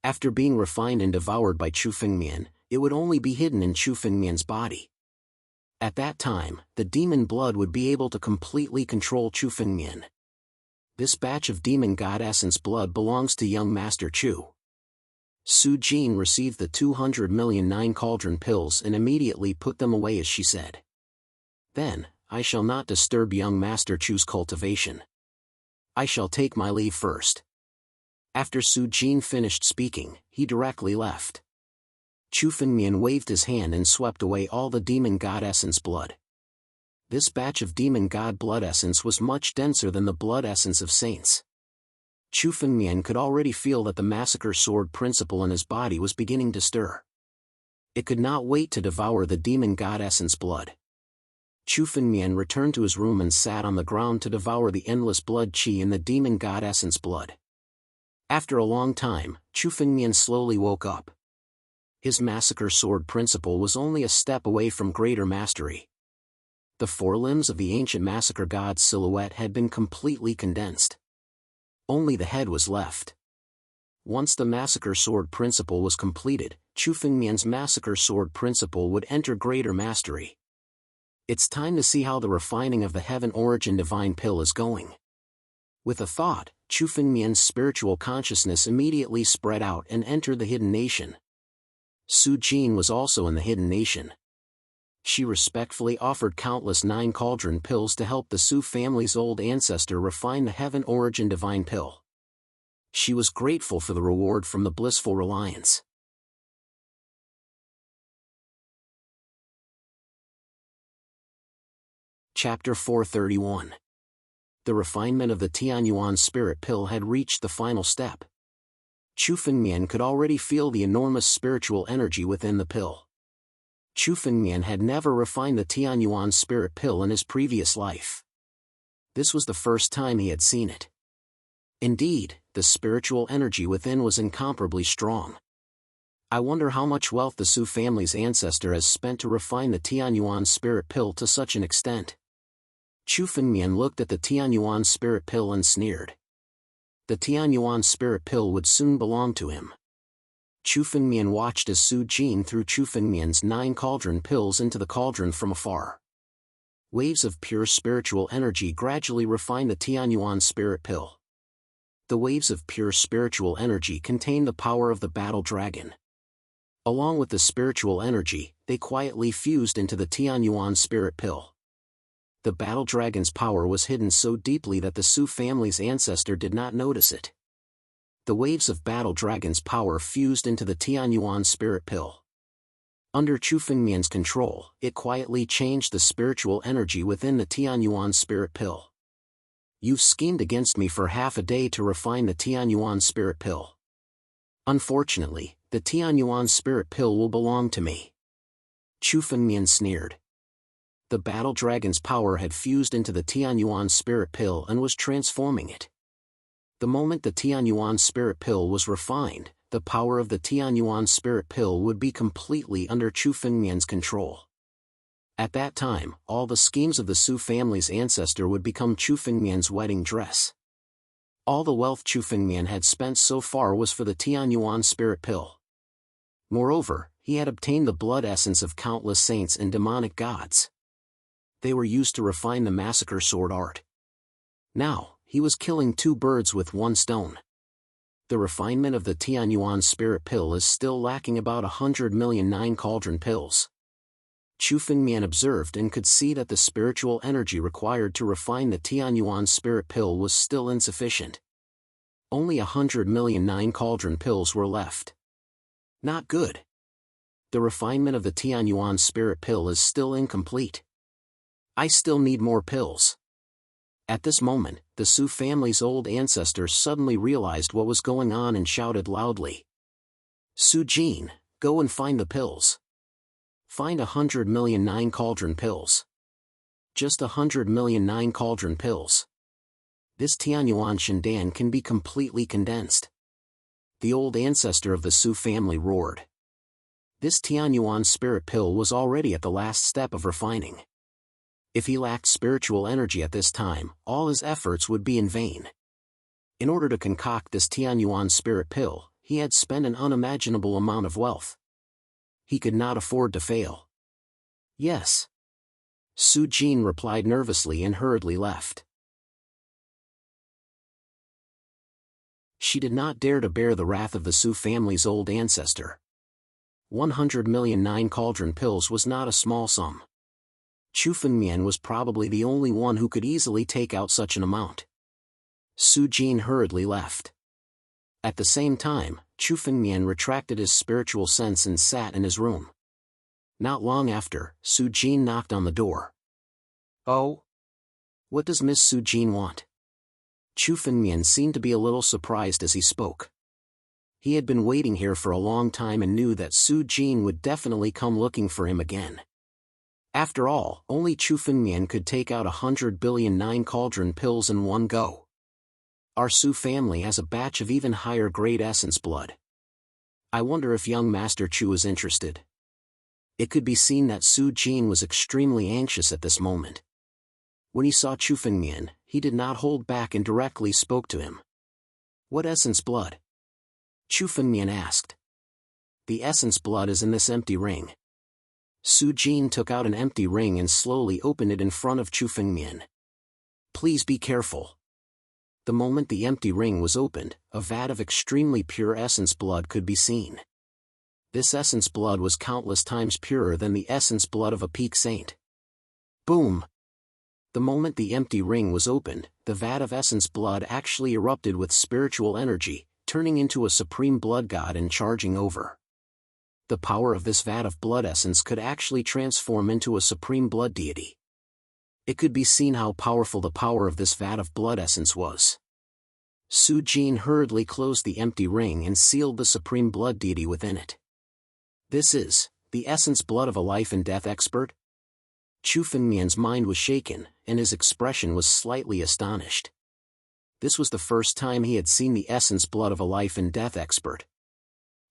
After being refined and devoured by Chu Fengmian, it would only be hidden in Chu Fengmian's body. At that time, the demon blood would be able to completely control Chu Fengmian. This batch of demon god essence blood belongs to young Master Chu. Su Jin received the 200 million 9 cauldron pills and immediately put them away as she said. "Then, I shall not disturb young Master Chu's cultivation. I shall take my leave first." After Su Jin finished speaking, he directly left. Chu Fengmian waved his hand and swept away all the demon god essence blood. This batch of demon god blood essence was much denser than the blood essence of saints. Chu Fengmian could already feel that the massacre sword principle in his body was beginning to stir. It could not wait to devour the demon god essence blood. Chu Fengmian returned to his room and sat on the ground to devour the endless blood chi in the demon god essence blood. After a long time, Chu Fengmian slowly woke up. His massacre sword principle was only a step away from greater mastery. The forelimbs of the ancient massacre god's silhouette had been completely condensed. Only the head was left. Once the massacre sword principle was completed, Chu Fengmian's massacre sword principle would enter greater mastery. It's time to see how the refining of the heaven origin divine pill is going. With a thought, Chu Fengmian's spiritual consciousness immediately spread out and entered the hidden nation. Su Jin was also in the hidden nation. She respectfully offered countless 9 cauldron pills to help the Su family's old ancestor refine the heaven origin divine pill. She was grateful for the reward from the blissful reliance. Chapter 431. The refinement of the Tianyuan spirit pill had reached the final step. Chu Fengmian could already feel the enormous spiritual energy within the pill. Chu Fengmian had never refined the Tianyuan spirit pill in his previous life. This was the first time he had seen it. Indeed, the spiritual energy within was incomparably strong. I wonder how much wealth the Su family's ancestor has spent to refine the Tianyuan spirit pill to such an extent. Chu Fengmian looked at the Tianyuan spirit pill and sneered. The Tianyuan spirit pill would soon belong to him. Chu Fengmian watched as Su Jin threw Chu Fengmian's 9 cauldron pills into the cauldron from afar. Waves of pure spiritual energy gradually refined the Tianyuan spirit pill. The waves of pure spiritual energy contain the power of the battle dragon. Along with the spiritual energy, they quietly fused into the Tianyuan spirit pill. The battle dragon's power was hidden so deeply that the Su family's ancestor did not notice it. The waves of battle dragon's power fused into the Tianyuan spirit pill. Under Chu Fengmian's control, it quietly changed the spiritual energy within the Tianyuan spirit pill. You've schemed against me for half a day to refine the Tianyuan spirit pill. Unfortunately, the Tianyuan spirit pill will belong to me. Chu Fengmian sneered. The battle dragon's power had fused into the Tianyuan spirit pill and was transforming it. The moment the Tianyuan spirit pill was refined, the power of the Tianyuan spirit pill would be completely under Chu Fengmian's control. At that time, all the schemes of the Su family's ancestor would become Chu Fengmian's wedding dress. All the wealth Chu Fengmian had spent so far was for the Tianyuan spirit pill. Moreover, he had obtained the blood essence of countless saints and demonic gods. They were used to refine the massacre sword art. Now, he was killing 2 birds with 1 stone. The refinement of the Tianyuan spirit pill is still lacking about 100 million 9 cauldron pills. Chu Fengmian observed and could see that the spiritual energy required to refine the Tianyuan spirit pill was still insufficient. Only 100 million 9 cauldron pills were left. Not good. The refinement of the Tianyuan spirit pill is still incomplete. I still need more pills. At this moment, the Su family's old ancestor suddenly realized what was going on and shouted loudly. Su Jin, go and find the pills. Find 100 million 9 cauldron pills. Just 100 million 9 cauldron pills. This Tianyuan Shendan can be completely condensed. The old ancestor of the Su family roared. This Tianyuan spirit pill was already at the last step of refining. If he lacked spiritual energy at this time, all his efforts would be in vain. In order to concoct this Tianyuan spirit pill, he had spent an unimaginable amount of wealth. He could not afford to fail. Yes. Su Jin replied nervously and hurriedly left. She did not dare to bear the wrath of the Su family's old ancestor. 100 million 9 cauldron pills was not a small sum. Chu Fengmian was probably the only one who could easily take out such an amount. Su Jin hurriedly left. At the same time, Chu Fengmian retracted his spiritual sense and sat in his room. Not long after, Su Jin knocked on the door. Oh? What does Miss Su Jin want? Chu Fengmian seemed to be a little surprised as he spoke. He had been waiting here for a long time and knew that Su Jin would definitely come looking for him again. After all, only Chu Fengmian could take out 100 billion 9 cauldron pills in one go. Our Su family has a batch of even higher grade essence blood. I wonder if young Master Chu is interested. It could be seen that Su Jin was extremely anxious at this moment. When he saw Chu Fengmian, he did not hold back and directly spoke to him. What essence blood? Chu Fengmian asked. The essence blood is in this empty ring. Su Jin took out an empty ring and slowly opened it in front of Chu Fengmian. Please be careful. The moment the empty ring was opened, a vat of extremely pure essence blood could be seen. This essence blood was countless times purer than the essence blood of a peak saint. Boom! The moment the empty ring was opened, the vat of essence blood actually erupted with spiritual energy, turning into a supreme blood god and charging over. The power of this vat of blood essence could actually transform into a supreme blood deity. It could be seen how powerful the power of this vat of blood essence was. Su Jin hurriedly closed the empty ring and sealed the supreme blood deity within it. This is the essence blood of a life and death expert? Chu Fengmian's mind was shaken, and his expression was slightly astonished. This was the first time he had seen the essence blood of a life and death expert.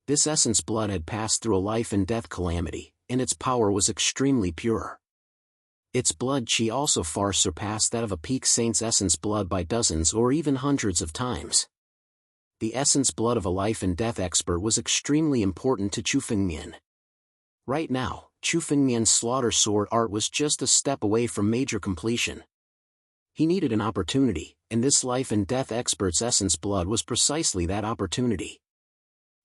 This essence blood had passed through a life and death calamity, and its power was extremely pure. Its blood qi also far surpassed that of a peak saint's essence blood by dozens or even hundreds of times. The essence blood of a life and death expert was extremely important to Chu Fengmian. Right now, Chu Fengmian's slaughter sword art was just a step away from major completion. He needed an opportunity, and this life and death expert's essence blood was precisely that opportunity.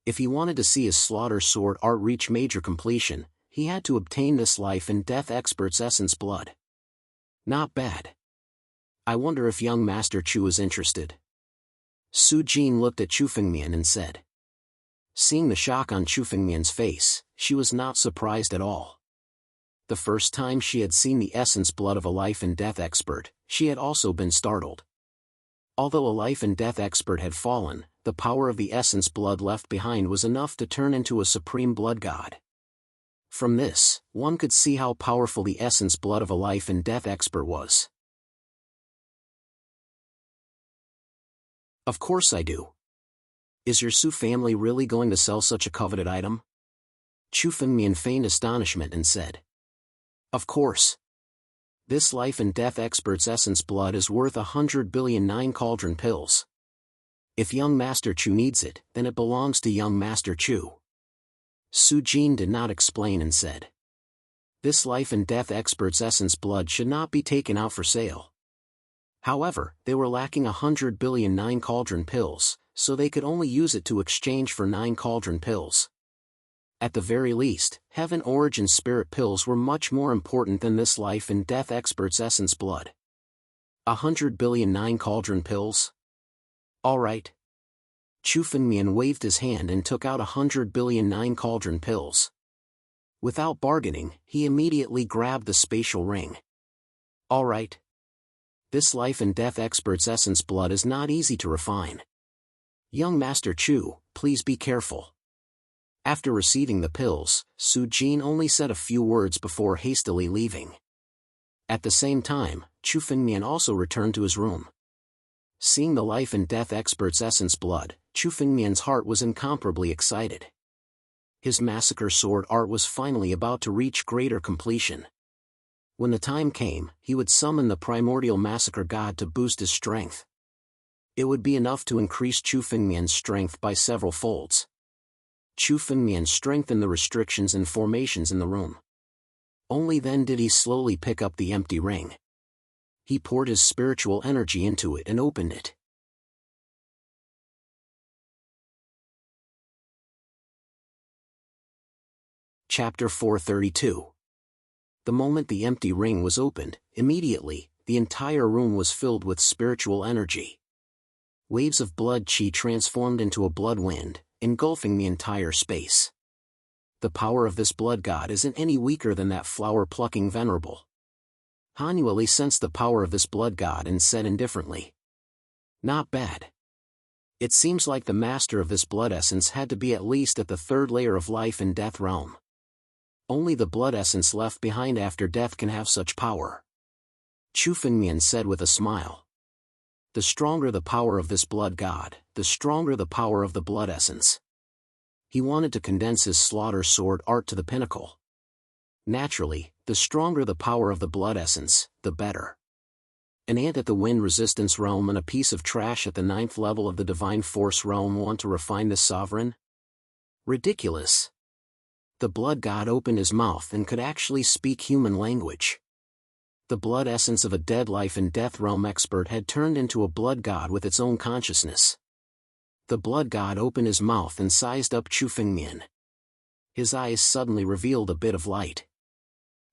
If he wanted to see his slaughter sword art reach major completion, he had to obtain this life and death expert's essence blood. Not bad. I wonder if young Master Chu is interested. Su Jin looked at Chu Fengmian and said. Seeing the shock on Chu Fengmian's face, she was not surprised at all. The first time she had seen the essence blood of a life and death expert, she had also been startled. Although a life and death expert had fallen, the power of the essence blood left behind was enough to turn into a supreme blood god. From this, one could see how powerful the essence blood of a life and death expert was. Of course I do. Is your Su family really going to sell such a coveted item? Chu Fengmian feigned astonishment and said. Of course. This life and death expert's essence blood is worth 100 billion 9 cauldron pills. If young Master Chu needs it, then it belongs to young Master Chu. Su Jin did not explain and said. This life and death expert's essence blood should not be taken out for sale. However, they were lacking 100 billion 9 cauldron pills, so they could only use it to exchange for 9 cauldron pills. At the very least, heaven origin spirit pills were much more important than this life and death expert's essence blood. 100 billion 9 cauldron pills? All right. Chu Fengmian waved his hand and took out 100 billion 9 cauldron pills. Without bargaining, he immediately grabbed the spatial ring. All right. This life and death expert's essence blood is not easy to refine. Young Master Chu, please be careful. After receiving the pills, Su Jin only said a few words before hastily leaving. At the same time, Chu Fengmian also returned to his room. Seeing the life and death expert's essence blood, Chu Fengmian's heart was incomparably excited. His massacre sword art was finally about to reach greater completion. When the time came, he would summon the primordial massacre god to boost his strength. It would be enough to increase Chu Fengmian's strength by several folds. Chu Fengmian strengthened the restrictions and formations in the room. Only then did he slowly pick up the empty ring. He poured his spiritual energy into it and opened it. Chapter 432. The moment the empty ring was opened, immediately, the entire room was filled with spiritual energy. Waves of blood qi transformed into a blood wind, engulfing the entire space. The power of this blood god isn't any weaker than that flower-plucking venerable. Han Yueli sensed the power of this blood god and said indifferently. Not bad. It seems like the master of this blood essence had to be at least at the 3rd layer of life and death realm. Only the blood essence left behind after death can have such power. Chu Fengmian said with a smile. The stronger the power of this blood god, the stronger the power of the blood essence. He wanted to condense his slaughter sword art to the pinnacle. Naturally, the stronger the power of the blood essence, the better. An ant at the wind resistance realm and a piece of trash at the 9th level of the divine force realm want to refine this sovereign? Ridiculous. The blood god opened his mouth and could actually speak human language. The blood essence of a dead life and death realm expert had turned into a blood god with its own consciousness. The blood god opened his mouth and sized up Chu Fengmian. His eyes suddenly revealed a bit of light.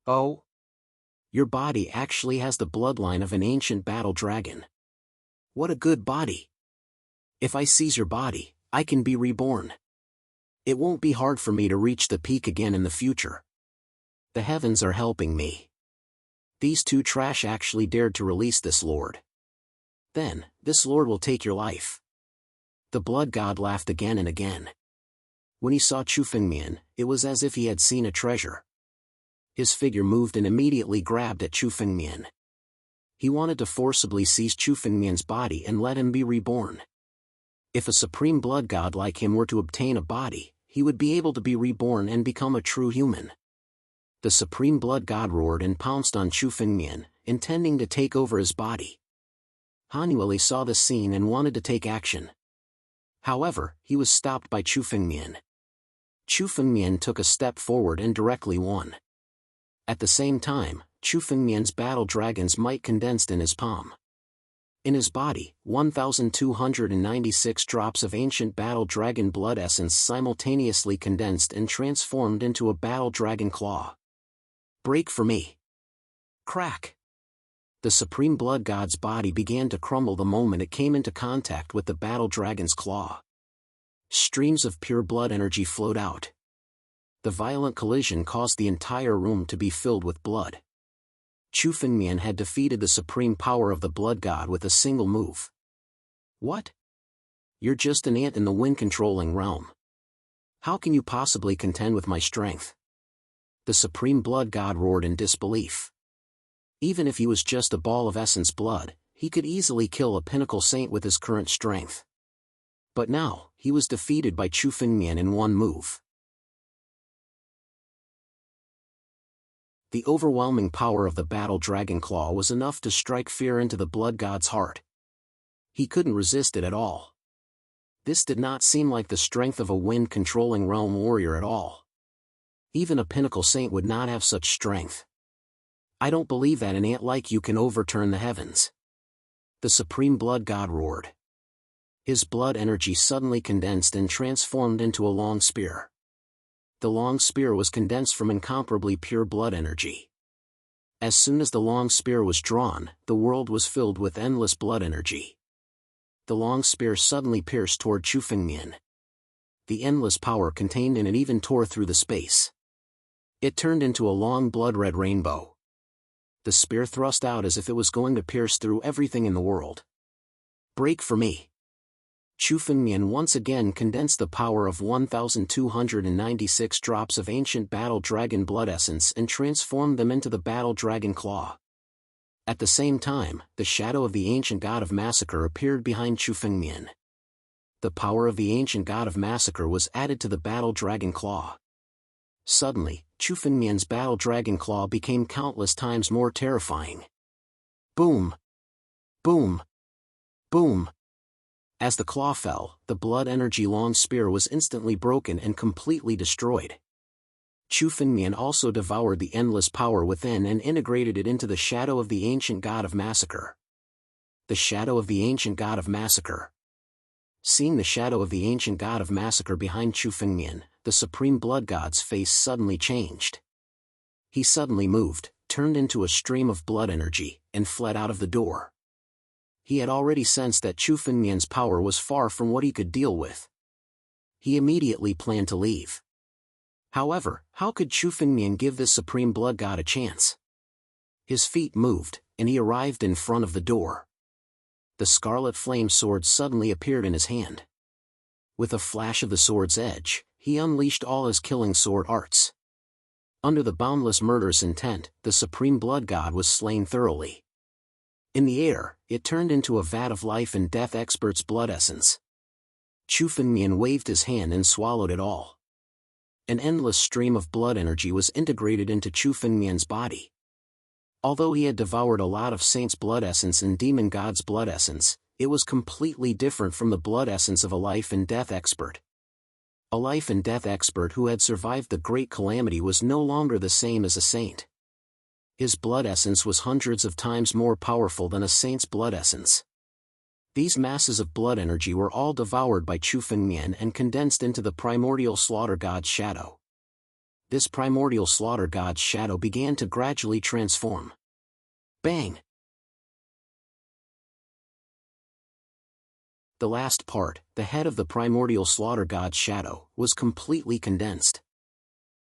Oh? Your body actually has the bloodline of an ancient battle dragon. What a good body. If I seize your body, I can be reborn. It won't be hard for me to reach the peak again in the future. The heavens are helping me. These two trash actually dared to release this lord. Then, this lord will take your life. The blood god laughed again and again. When he saw Chu Fengmian, it was as if he had seen a treasure. His figure moved and immediately grabbed at Chu Fengmian. He wanted to forcibly seize Chu Fengmian's body and let him be reborn. If a supreme blood god like him were to obtain a body, he would be able to be reborn and become a true human. The supreme blood god roared and pounced on Chu Fengmian, intending to take over his body. Han Yueli saw the scene and wanted to take action. However, he was stopped by Chu Fengmian. Chu Fengmian took a step forward and directly won. At the same time, Chu Fengmian's battle dragon's might condensed in his palm. In his body, 1,296 drops of ancient battle dragon blood essence simultaneously condensed and transformed into a battle dragon claw. Break for me. Crack. The supreme blood god's body began to crumble the moment it came into contact with the battle dragon's claw. Streams of pure blood energy flowed out. The violent collision caused the entire room to be filled with blood. Chu Fengmian had defeated the supreme power of the blood god with a single move. What? You're just an ant in the wind-controlling realm. How can you possibly contend with my strength? The supreme blood god roared in disbelief. Even if he was just a ball of essence blood, he could easily kill a pinnacle saint with his current strength. But now, he was defeated by Chu Fengmian in one move. The overwhelming power of the battle dragon claw was enough to strike fear into the blood god's heart. He couldn't resist it at all. This did not seem like the strength of a wind-controlling realm warrior at all. Even a pinnacle saint would not have such strength. I don't believe that an ant like you can overturn the heavens. The supreme blood god roared. His blood energy suddenly condensed and transformed into a long spear. The long spear was condensed from incomparably pure blood energy. As soon as the long spear was drawn, the world was filled with endless blood energy. The long spear suddenly pierced toward Chu Fengmian. The endless power contained in it even tore through the space. It turned into a long blood-red rainbow. The spear thrust out as if it was going to pierce through everything in the world. Break for me. Chu Fengmian once again condensed the power of 1,296 drops of ancient battle dragon blood essence and transformed them into the battle dragon claw. At the same time, the shadow of the ancient god of massacre appeared behind Chu Fengmian. The power of the ancient god of massacre was added to the battle dragon claw. Suddenly, Chu Fengmian's battle dragon claw became countless times more terrifying. Boom! Boom! Boom! As the claw fell, the blood energy long spear was instantly broken and completely destroyed. Chu Fengmian also devoured the endless power within and integrated it into the shadow of the ancient god of massacre. The shadow of the ancient god of massacre. Seeing the shadow of the ancient god of massacre behind Chu Fengmian, the supreme blood god's face suddenly changed. He suddenly moved, turned into a stream of blood energy, and fled out of the door. He had already sensed that Chu Fengmian's power was far from what he could deal with. He immediately planned to leave. However, how could Chu Fengmian give this supreme blood god a chance? His feet moved, and he arrived in front of the door. The scarlet flame sword suddenly appeared in his hand. With a flash of the sword's edge, he unleashed all his killing sword arts. Under the boundless murderous intent, the supreme blood god was slain thoroughly. In the air, it turned into a vat of life and death expert's blood essence. Chu Fengmian waved his hand and swallowed it all. An endless stream of blood energy was integrated into Chu Fengmian's body. Although he had devoured a lot of saint's blood essence and demon god's blood essence, it was completely different from the blood essence of a life and death expert. A life and death expert who had survived the great calamity was no longer the same as a saint. His blood essence was hundreds of times more powerful than a saint's blood essence. These masses of blood energy were all devoured by Chu Fengmian and condensed into the primordial slaughter god's shadow. This primordial slaughter god's shadow began to gradually transform. Bang! The last part, the head of the primordial slaughter god's shadow, was completely condensed.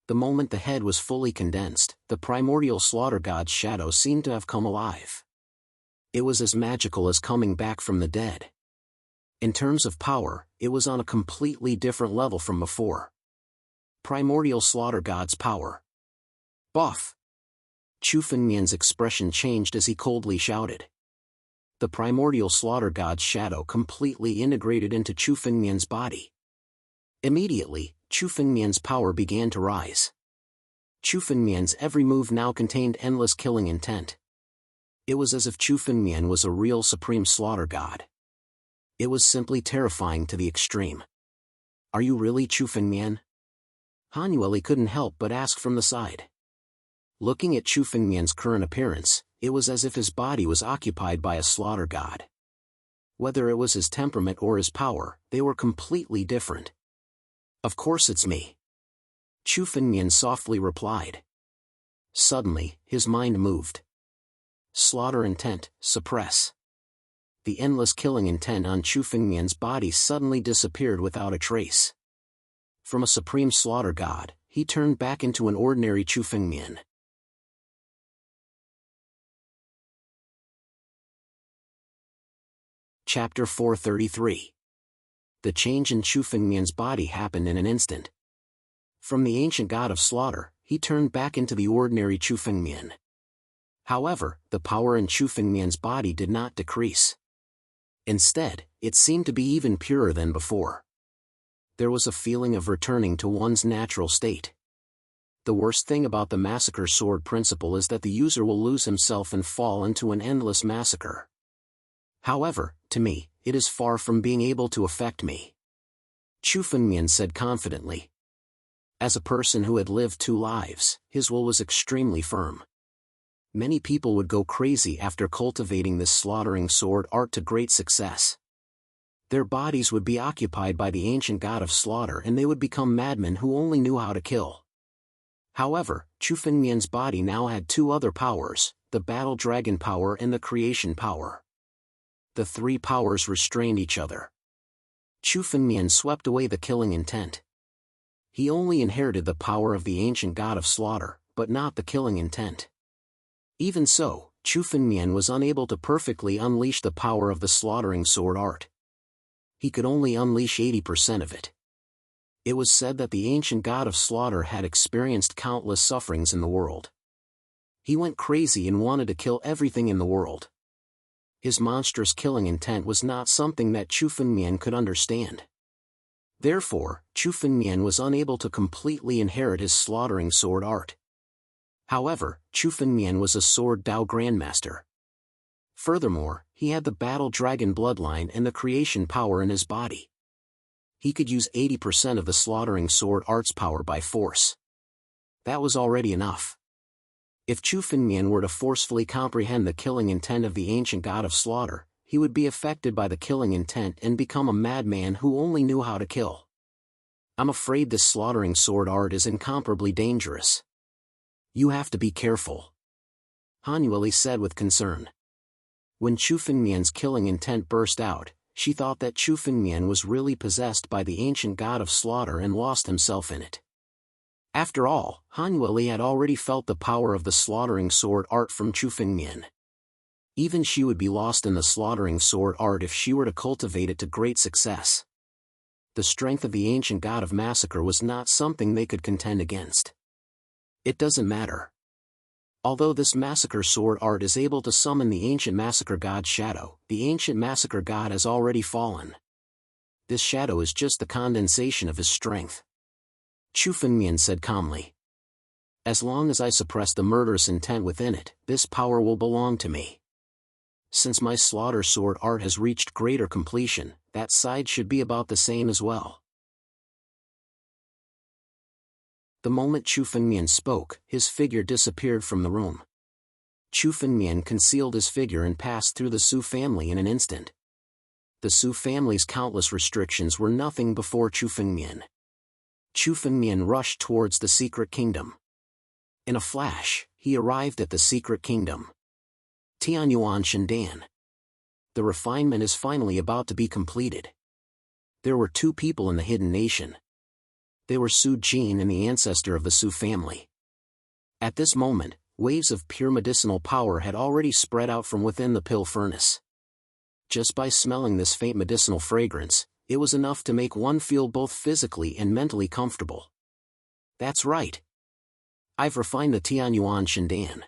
The moment the head was fully condensed, the primordial slaughter god's shadow seemed to have come alive. It was as magical as coming back from the dead. In terms of power, it was on a completely different level from before. Primordial slaughter god's power. Buff! Chu Fengmian's expression changed as he coldly shouted. The primordial slaughter god's shadow completely integrated into Chu Fengmian's body. Immediately, Chu Fengmian's power began to rise. Chu Fengmian's every move now contained endless killing intent. It was as if Chu Fengmian was a real supreme slaughter god. It was simply terrifying to the extreme. Are you really Chu Fengmian? Han Yueli couldn't help but ask from the side. Looking at Chu Fengmian's current appearance, it was as if his body was occupied by a slaughter god. Whether it was his temperament or his power, they were completely different. Of course it's me. Chu Fengmian softly replied. Suddenly, his mind moved. Slaughter intent, suppress. The endless killing intent on Chu Fengmian's body suddenly disappeared without a trace. From a supreme slaughter god, he turned back into an ordinary Chu Fengmian. Chapter 433. The change in Chu Fengmian's body happened in an instant. From the ancient god of slaughter, he turned back into the ordinary Chu Fengmian. However, the power in Chu Fengmian's body did not decrease. Instead, it seemed to be even purer than before. There was a feeling of returning to one's natural state. The worst thing about the massacre sword principle is that the user will lose himself and fall into an endless massacre. However, to me, it is far from being able to affect me. Chu Fengmian said confidently. As a person who had lived 2 lives, his will was extremely firm. Many people would go crazy after cultivating this slaughtering sword art to great success. Their bodies would be occupied by the ancient god of slaughter and they would become madmen who only knew how to kill. However, Chu Fengmian's body now had 2 other powers, the battle dragon power and the creation power. The 3 powers restrained each other. Chu Fengmian swept away the killing intent. He only inherited the power of the ancient god of slaughter, but not the killing intent. Even so, Chu Fengmian was unable to perfectly unleash the power of the slaughtering sword art. He could only unleash 80% of it. It was said that the ancient god of slaughter had experienced countless sufferings in the world. He went crazy and wanted to kill everything in the world. His monstrous killing intent was not something that Chu Fengmian could understand. Therefore, Chu Fengmian was unable to completely inherit his slaughtering sword art. However, Chu Fengmian was a sword Dao Grandmaster. Furthermore, he had the battle dragon bloodline and the creation power in his body. He could use 80% of the slaughtering sword art's power by force. That was already enough. If Chu Fengmian were to forcefully comprehend the killing intent of the ancient god of slaughter, he would be affected by the killing intent and become a madman who only knew how to kill. I'm afraid this slaughtering sword art is incomparably dangerous. You have to be careful. Han Yueli said with concern. When Chu Fengmian's killing intent burst out, she thought that Chu Fengmian was really possessed by the ancient god of slaughter and lost himself in it. After all, Han Yueli had already felt the power of the slaughtering sword art from Chu Fengmian. Even she would be lost in the slaughtering sword art if she were to cultivate it to great success. The strength of the ancient god of massacre was not something they could contend against. It doesn't matter. Although this massacre sword art is able to summon the ancient massacre god's shadow, the ancient massacre god has already fallen. This shadow is just the condensation of his strength. Chu Fengmian said calmly. As long as I suppress the murderous intent within it, this power will belong to me. Since my slaughter sword art has reached greater completion, that side should be about the same as well. The moment Chu Fengmian spoke, his figure disappeared from the room. Chu Fengmian concealed his figure and passed through the Su family in an instant. The Su family's countless restrictions were nothing before Chu Fengmian. Chu Fengmian rushed towards the secret kingdom. In a flash, he arrived at the secret kingdom. Tianyuan Shendan. The refinement is finally about to be completed. There were 2 people in the hidden nation. They were Su Jin and the ancestor of the Su family. At this moment, waves of pure medicinal power had already spread out from within the pill furnace. Just by smelling this faint medicinal fragrance, it was enough to make one feel both physically and mentally comfortable. That's right. I've refined the Tianyuan Shindan.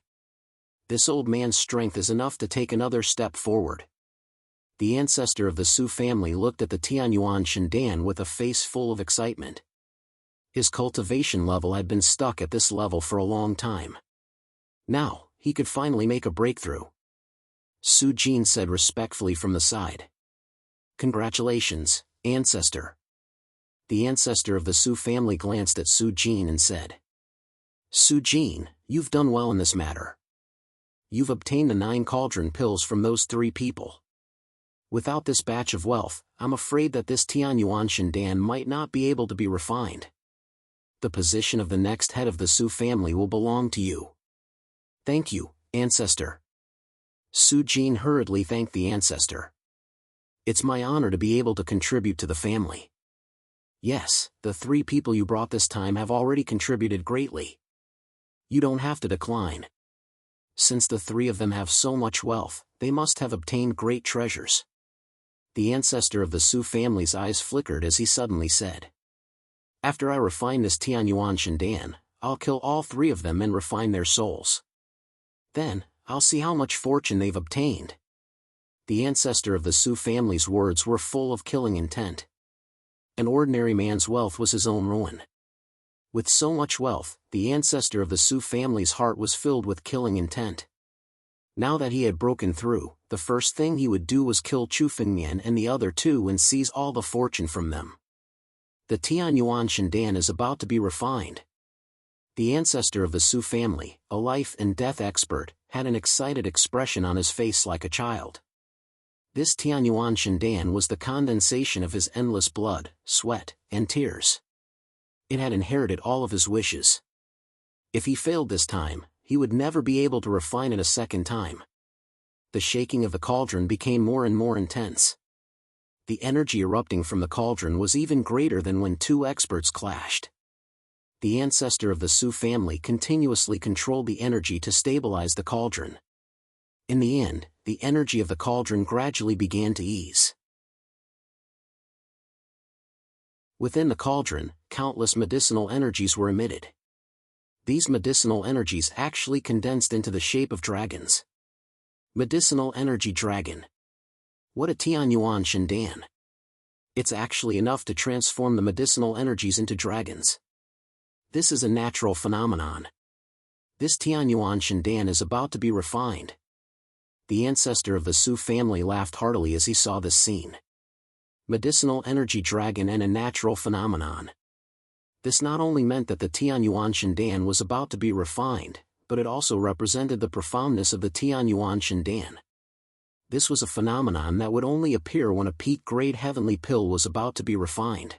This old man's strength is enough to take another step forward. The ancestor of the Su family looked at the Tianyuan Shindan with a face full of excitement. His cultivation level had been stuck at this level for a long time. Now, he could finally make a breakthrough. Su Jin said respectfully from the side. Congratulations, ancestor. The ancestor of the Su family glanced at Su Jin and said. Su Jin, you've done well in this matter. You've obtained the 9 cauldron pills from those 3 people. Without this batch of wealth, I'm afraid that this Tianyuan Shindan might not be able to be refined. The position of the next head of the Su family will belong to you. Thank you, ancestor. Su Jin hurriedly thanked the ancestor. It's my honor to be able to contribute to the family. Yes, the 3 people you brought this time have already contributed greatly. You don't have to decline. Since the 3 of them have so much wealth, they must have obtained great treasures. The ancestor of the Su family's eyes flickered as he suddenly said. After I refine this Tianyuan Shindan, I'll kill all 3 of them and refine their souls. Then, I'll see how much fortune they've obtained. The ancestor of the Su family's words were full of killing intent. An ordinary man's wealth was his own ruin. With so much wealth, the ancestor of the Su family's heart was filled with killing intent. Now that he had broken through, the first thing he would do was kill Chu Fengmian and the other 2 and seize all the fortune from them. The Tianyuan Shindan is about to be refined. The ancestor of the Su family, a life and death expert, had an excited expression on his face like a child. This Tianyuan Shindan was the condensation of his endless blood, sweat, and tears. It had inherited all of his wishes. If he failed this time, he would never be able to refine it a second time. The shaking of the cauldron became more and more intense. The energy erupting from the cauldron was even greater than when 2 experts clashed. The ancestor of the Su family continuously controlled the energy to stabilize the cauldron. In the end, the energy of the cauldron gradually began to ease. Within the cauldron, countless medicinal energies were emitted. These medicinal energies actually condensed into the shape of dragons. Medicinal Energy Dragon. What a Tianyuan Shindan. It's actually enough to transform the medicinal energies into dragons. This is a natural phenomenon. This Tianyuan Shindan is about to be refined. The ancestor of the Su family laughed heartily as he saw this scene. Medicinal Energy Dragon and a natural phenomenon. This not only meant that the Tianyuan Shindan was about to be refined, but it also represented the profoundness of the Tianyuan Shindan. This was a phenomenon that would only appear when a peak-grade heavenly pill was about to be refined.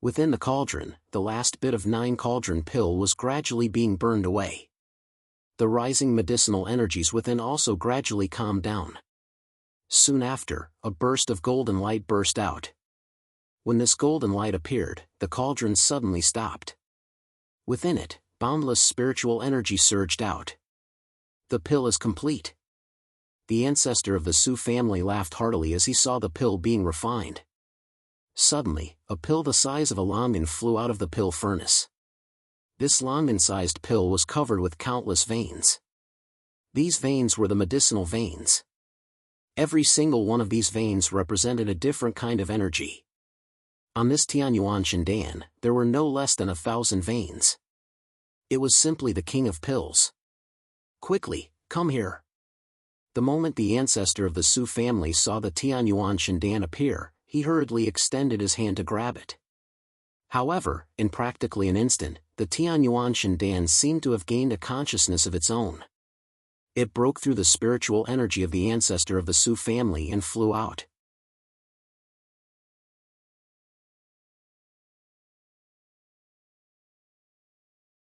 Within the cauldron, the last bit of 9 cauldron pill was gradually being burned away. The rising medicinal energies within also gradually calmed down. Soon after, a burst of golden light burst out. When this golden light appeared, the cauldron suddenly stopped. Within it, boundless spiritual energy surged out. The pill is complete. The ancestor of the Su family laughed heartily as he saw the pill being refined. Suddenly, a pill the size of a longan flew out of the pill furnace. This longan-sized pill was covered with countless veins. These veins were the medicinal veins. Every single one of these veins represented a different kind of energy. On this Tianyuan Shindan, there were no less than 1,000 veins. It was simply the king of pills. Quickly, come here. The moment the ancestor of the Su family saw the Tianyuan Shindan appear, he hurriedly extended his hand to grab it. However, in practically an instant, the Tianyuan Shindan seemed to have gained a consciousness of its own. It broke through the spiritual energy of the ancestor of the Su family and flew out.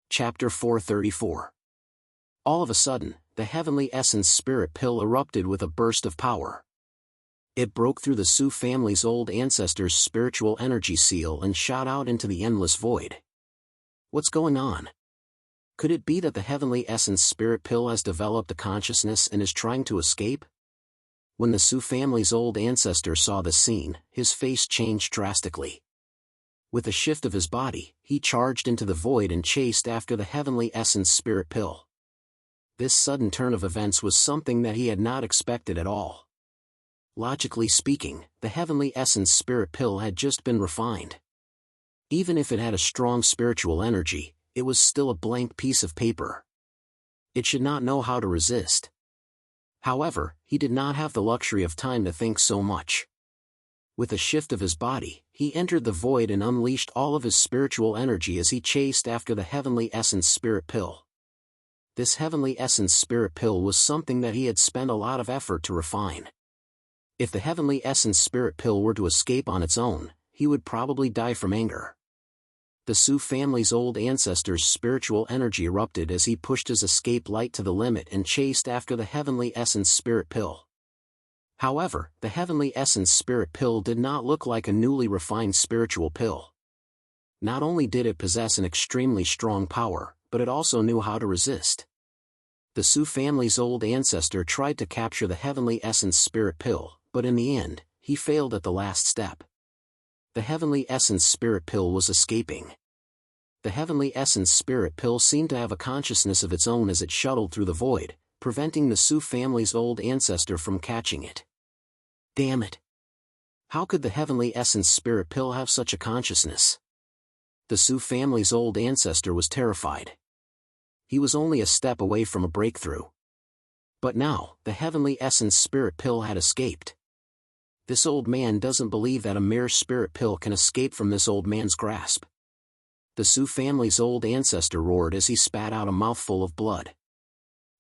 Chapter 434. All of a sudden, the heavenly essence spirit pill erupted with a burst of power. It broke through the Su family's old ancestors' spiritual energy seal and shot out into the endless void. What's going on? Could it be that the Heavenly Essence Spirit Pill has developed a consciousness and is trying to escape? When the Su family's old ancestor saw the scene, his face changed drastically. With a shift of his body, he charged into the void and chased after the Heavenly Essence Spirit Pill. This sudden turn of events was something that he had not expected at all. Logically speaking, the Heavenly Essence Spirit Pill had just been refined. Even if it had a strong spiritual energy, it was still a blank piece of paper. It should not know how to resist. However, he did not have the luxury of time to think so much. With a shift of his body, he entered the void and unleashed all of his spiritual energy as he chased after the Heavenly Essence Spirit Pill. This Heavenly Essence Spirit Pill was something that he had spent a lot of effort to refine. If the Heavenly Essence Spirit Pill were to escape on its own, he would probably die from anger. The Su family's old ancestor's spiritual energy erupted as he pushed his escape light to the limit and chased after the Heavenly Essence Spirit Pill. However, the Heavenly Essence Spirit Pill did not look like a newly refined spiritual pill. Not only did it possess an extremely strong power, but it also knew how to resist. The Su family's old ancestor tried to capture the Heavenly Essence Spirit Pill, but in the end, he failed at the last step. The Heavenly Essence Spirit Pill was escaping. The Heavenly Essence Spirit Pill seemed to have a consciousness of its own as it shuttled through the void, preventing the Su family's old ancestor from catching it. Damn it! How could the Heavenly Essence Spirit Pill have such a consciousness? The Su family's old ancestor was terrified. He was only a step away from a breakthrough. But now, the Heavenly Essence Spirit Pill had escaped. This old man doesn't believe that a mere spirit pill can escape from this old man's grasp. The Su family's old ancestor roared as he spat out a mouthful of blood.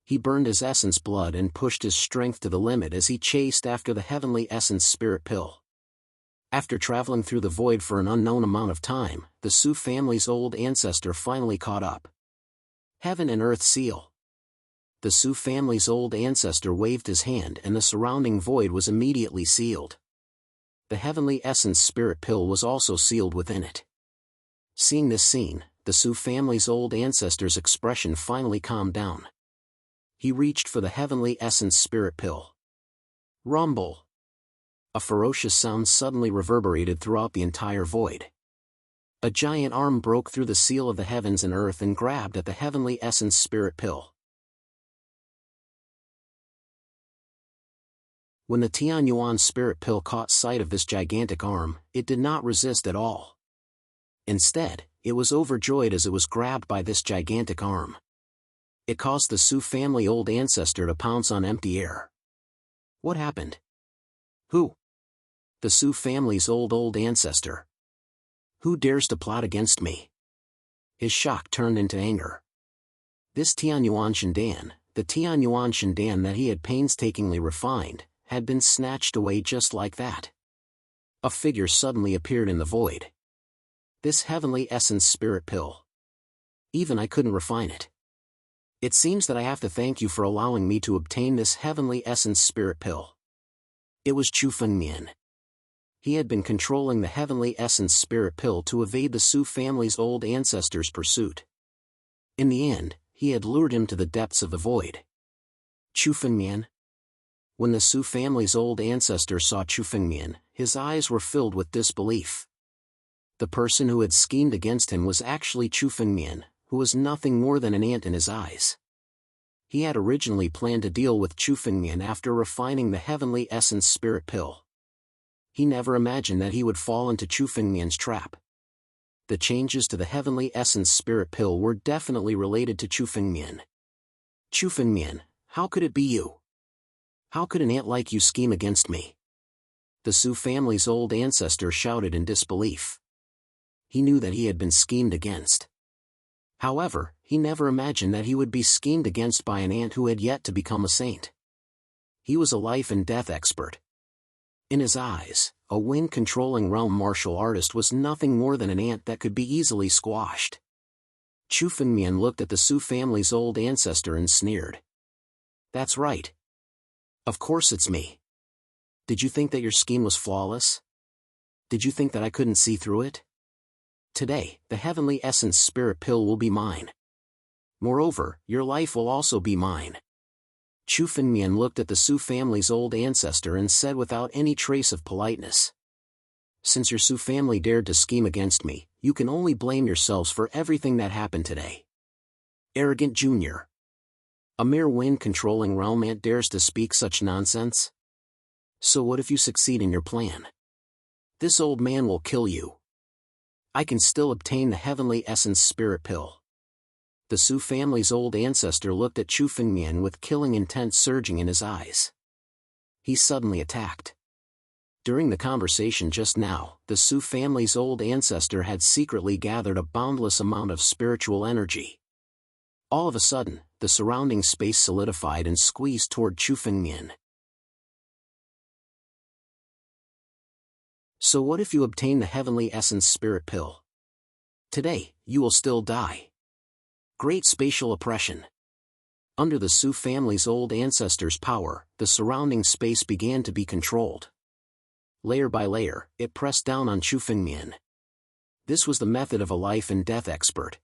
He burned his essence blood and pushed his strength to the limit as he chased after the Heavenly Essence Spirit Pill. After traveling through the void for an unknown amount of time, the Su family's old ancestor finally caught up. Heaven and Earth Seal. The Su family's old ancestor waved his hand and the surrounding void was immediately sealed. The Heavenly Essence Spirit Pill was also sealed within it. Seeing this scene, the Su family's old ancestor's expression finally calmed down. He reached for the Heavenly Essence Spirit Pill. Rumble! A ferocious sound suddenly reverberated throughout the entire void. A giant arm broke through the seal of the heavens and earth and grabbed at the Heavenly Essence Spirit Pill. When the Jianwang Spirit Pill caught sight of this gigantic arm, it did not resist at all. Instead, it was overjoyed as it was grabbed by this gigantic arm. It caused the Su family old ancestor to pounce on empty air. What happened? Who? The Su family's old ancestor. Who dares to plot against me? His shock turned into anger. This Jianwang Shendan, the Jianwang Shendan that he had painstakingly refined, had been snatched away just like that. A figure suddenly appeared in the void. This Heavenly Essence Spirit Pill. Even I couldn't refine it. It seems that I have to thank you for allowing me to obtain this Heavenly Essence Spirit Pill. It was Chu Fengmian. He had been controlling the Heavenly Essence Spirit Pill to evade the Su family's old ancestor's pursuit. In the end, he had lured him to the depths of the void. Chu Fengmian? When the Su family's old ancestor saw Chu Fengmian, his eyes were filled with disbelief. The person who had schemed against him was actually Chu Fengmian, who was nothing more than an ant in his eyes. He had originally planned to deal with Chu Fengmian after refining the Heavenly Essence Spirit Pill. He never imagined that he would fall into Chu Fengmian's trap. The changes to the Heavenly Essence Spirit Pill were definitely related to Chu Fengmian. Chu Fengmian, how could it be you? How could an ant like you scheme against me? The Su family's old ancestor shouted in disbelief. He knew that he had been schemed against. However, he never imagined that he would be schemed against by an ant who had yet to become a saint. He was a life and death expert. In his eyes, a wind-controlling realm martial artist was nothing more than an ant that could be easily squashed. Chu Fengmian looked at the Su family's old ancestor and sneered. That's right. Of course it's me. Did you think that your scheme was flawless? Did you think that I couldn't see through it? Today, the heavenly essence spirit pill will be mine. Moreover, your life will also be mine. Chu Fengmian looked at the Su family's old ancestor and said without any trace of politeness. Since your Su family dared to scheme against me, you can only blame yourselves for everything that happened today. Arrogant Junior. A mere wind-controlling realm ant dares to speak such nonsense? So what if you succeed in your plan? This old man will kill you. I can still obtain the heavenly essence spirit pill. The Su family's old ancestor looked at Chu Fengmian with killing intent surging in his eyes. He suddenly attacked. During the conversation just now, the Su family's old ancestor had secretly gathered a boundless amount of spiritual energy. All of a sudden, the surrounding space solidified and squeezed toward Chu Fengmian. So what if you obtain the heavenly essence spirit pill? Today, you will still die. Great spatial oppression. Under the Su family's old ancestors' power, the surrounding space began to be controlled. Layer by layer, it pressed down on Chu Fengmian. This was the method of a life and death expert.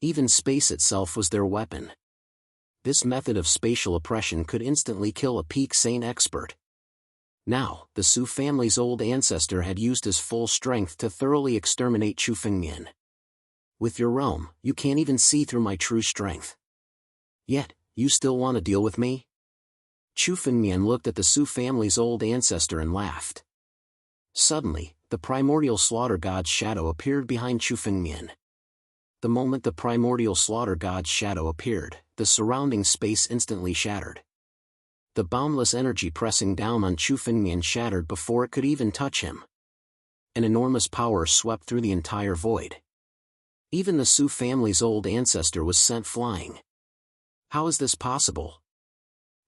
Even space itself was their weapon. This method of spatial oppression could instantly kill a peak sane expert. Now, the Su family's old ancestor had used his full strength to thoroughly exterminate Chu Fengmian. With your realm, you can't even see through my true strength. Yet, you still want to deal with me? Chu Fengmian looked at the Su family's old ancestor and laughed. Suddenly, the primordial slaughter god's shadow appeared behind Chu Fengmian. The moment the primordial slaughter god's shadow appeared, the surrounding space instantly shattered. The boundless energy pressing down on Chu Fengmian shattered before it could even touch him. An enormous power swept through the entire void. Even the Su family's old ancestor was sent flying. How is this possible?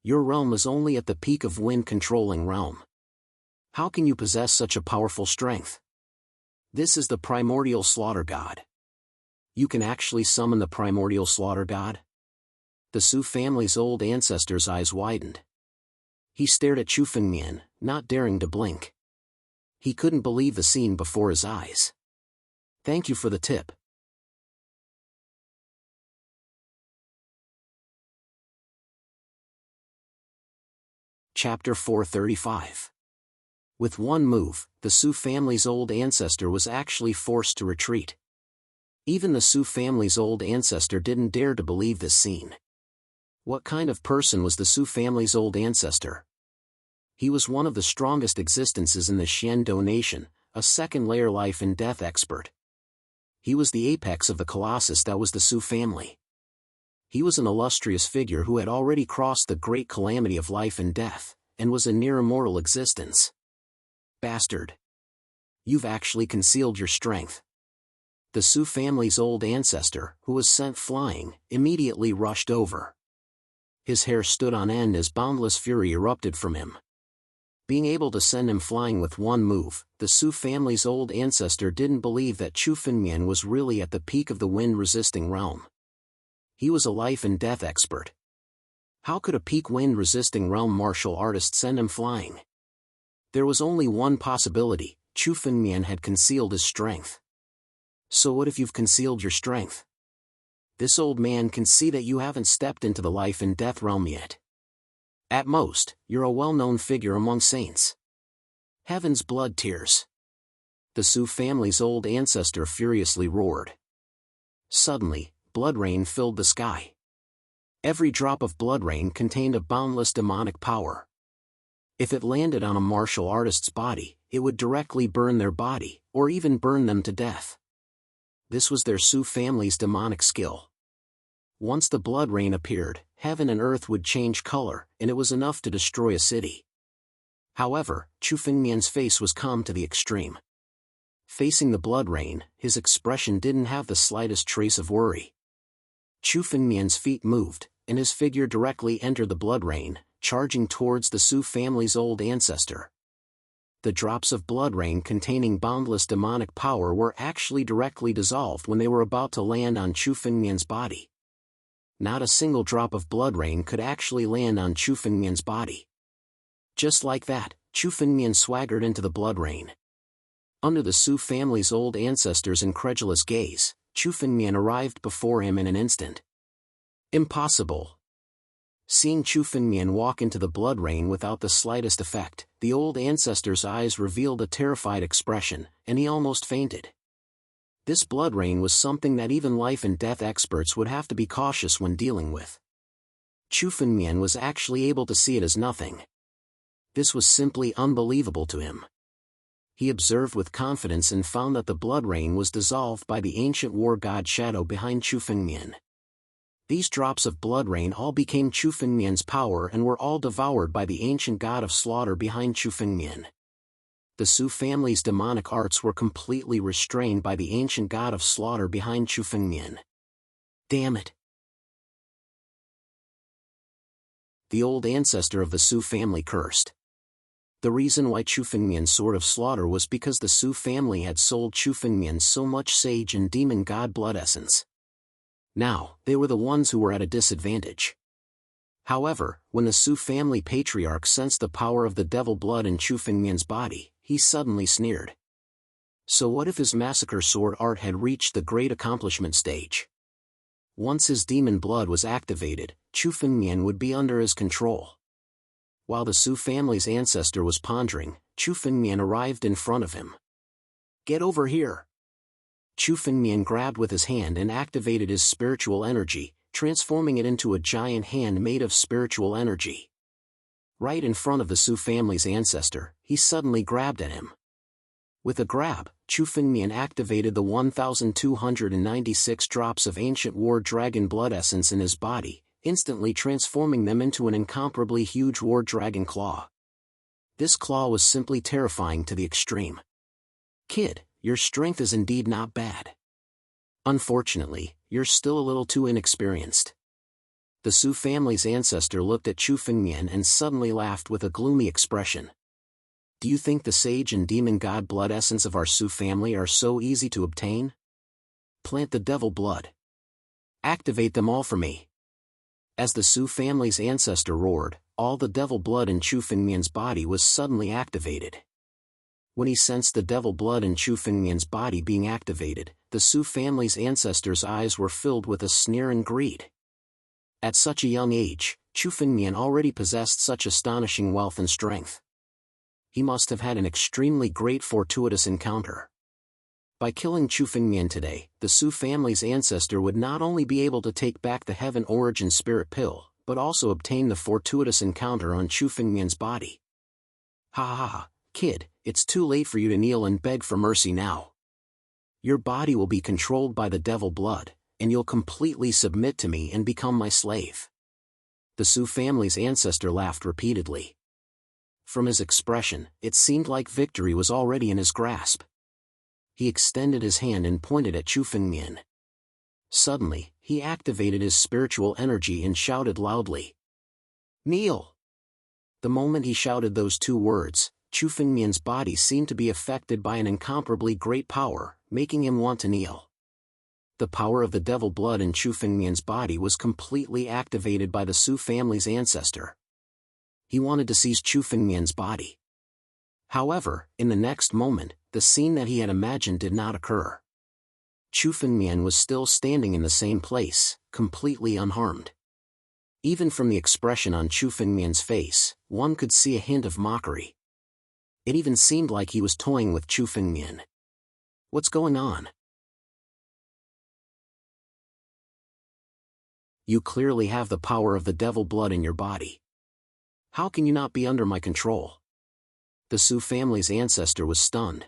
Your realm is only at the peak of wind-controlling realm. How can you possess such a powerful strength? This is the primordial slaughter god. You can actually summon the primordial slaughter god? The Su family's old ancestor's eyes widened. He stared at Chu Fengmian, not daring to blink. He couldn't believe the scene before his eyes. Thank you for the tip. Chapter 435. With one move, the Su family's old ancestor was actually forced to retreat. Even the Su family's old ancestor didn't dare to believe this scene. What kind of person was the Su family's old ancestor? He was one of the strongest existences in the Xiando nation, a second-layer life and death expert. He was the apex of the colossus that was the Su family. He was an illustrious figure who had already crossed the great calamity of life and death, and was a near-immortal existence. Bastard! You've actually concealed your strength. The Su family's old ancestor, who was sent flying, immediately rushed over. His hair stood on end as boundless fury erupted from him. Being able to send him flying with one move, the Su family's old ancestor didn't believe that Chu Fengmian was really at the peak of the wind-resisting realm. He was a life and death expert. How could a peak wind-resisting realm martial artist send him flying? There was only one possibility: Chu Fengmian had concealed his strength. So what if you've concealed your strength? This old man can see that you haven't stepped into the life and death realm yet. At most, you're a well-known figure among saints. Heaven's blood tears. The Su family's old ancestor furiously roared. Suddenly, blood rain filled the sky. Every drop of blood rain contained a boundless demonic power. If it landed on a martial artist's body, it would directly burn their body, or even burn them to death. This was their Su family's demonic skill. Once the blood rain appeared, heaven and earth would change color, and it was enough to destroy a city. However, Chu Fengmian's face was calm to the extreme. Facing the blood rain, his expression didn't have the slightest trace of worry. Chu Fengmian's feet moved, and his figure directly entered the blood rain, charging towards the Su family's old ancestor. The drops of blood rain containing boundless demonic power were actually directly dissolved when they were about to land on Chu Fengmian's body. Not a single drop of blood rain could actually land on Chu Fengmian's body. Just like that, Chu Fengmian swaggered into the blood rain. Under the Su family's old ancestors' incredulous gaze, Chu Fengmian arrived before him in an instant. Impossible. Seeing Chu Fengmian walk into the blood rain without the slightest effect, the old ancestor's eyes revealed a terrified expression, and he almost fainted. This blood rain was something that even life and death experts would have to be cautious when dealing with. Chu Fengmian was actually able to see it as nothing. This was simply unbelievable to him. He observed with confidence and found that the blood rain was dissolved by the ancient war god shadow behind Chu Fengmian. These drops of blood rain all became Chu Fengmian's power and were all devoured by the ancient god of slaughter behind Chu Fengmian. The Su family's demonic arts were completely restrained by the ancient god of slaughter behind Chu Fengmian. Damn it! The old ancestor of the Su family cursed. The reason why Chu Fengmian's sword of slaughter was because the Su family had sold Chu Fengmian so much sage and demon god blood essence. Now, they were the ones who were at a disadvantage. However, when the Su family patriarch sensed the power of the devil blood in Chu Fengmian's body, he suddenly sneered. So what if his massacre sword art had reached the great accomplishment stage? Once his demon blood was activated, Chu Fengmian would be under his control. While the Su family's ancestor was pondering, Chu Fengmian arrived in front of him. Get over here! Chu Fengmian grabbed with his hand and activated his spiritual energy, transforming it into a giant hand made of spiritual energy. Right in front of the Su family's ancestor, he suddenly grabbed at him. With a grab, Chu Fengmian activated the 1,296 drops of ancient war dragon blood essence in his body, instantly transforming them into an incomparably huge war dragon claw. This claw was simply terrifying to the extreme. Kid, your strength is indeed not bad. Unfortunately, you're still a little too inexperienced. The Su family's ancestor looked at Chu Fengmian and suddenly laughed with a gloomy expression. Do you think the sage and demon god blood essence of our Su family are so easy to obtain? Plant the devil blood. Activate them all for me. As the Su family's ancestor roared, all the devil blood in Chu Fengmian's body was suddenly activated. When he sensed the devil blood in Chu Fengmian's body being activated, the Su family's ancestors' eyes were filled with a sneer and greed. At such a young age, Chu Fengmian already possessed such astonishing wealth and strength. He must have had an extremely great fortuitous encounter. By killing Chu Fengmian today, the Su family's ancestor would not only be able to take back the Heaven Origin Spirit Pill, but also obtain the fortuitous encounter on Chu Fengmian's body. Ha ha ha, kid, it's too late for you to kneel and beg for mercy now. Your body will be controlled by the devil blood, and you'll completely submit to me and become my slave. The Su family's ancestor laughed repeatedly. From his expression, it seemed like victory was already in his grasp. He extended his hand and pointed at Chu Fengmian. Suddenly, he activated his spiritual energy and shouted loudly. Kneel! The moment he shouted those two words, Chu Fengmian's body seemed to be affected by an incomparably great power, making him want to kneel. The power of the devil blood in Chu Fengmian's body was completely activated by the Su family's ancestor. He wanted to seize Chu Fengmian's body. However, in the next moment, the scene that he had imagined did not occur. Chu Fengmian was still standing in the same place, completely unharmed. Even from the expression on Chu Fengmian's face, one could see a hint of mockery. It even seemed like he was toying with Chu Fengmian. What's going on? You clearly have the power of the devil blood in your body. How can you not be under my control? The Su family's ancestor was stunned.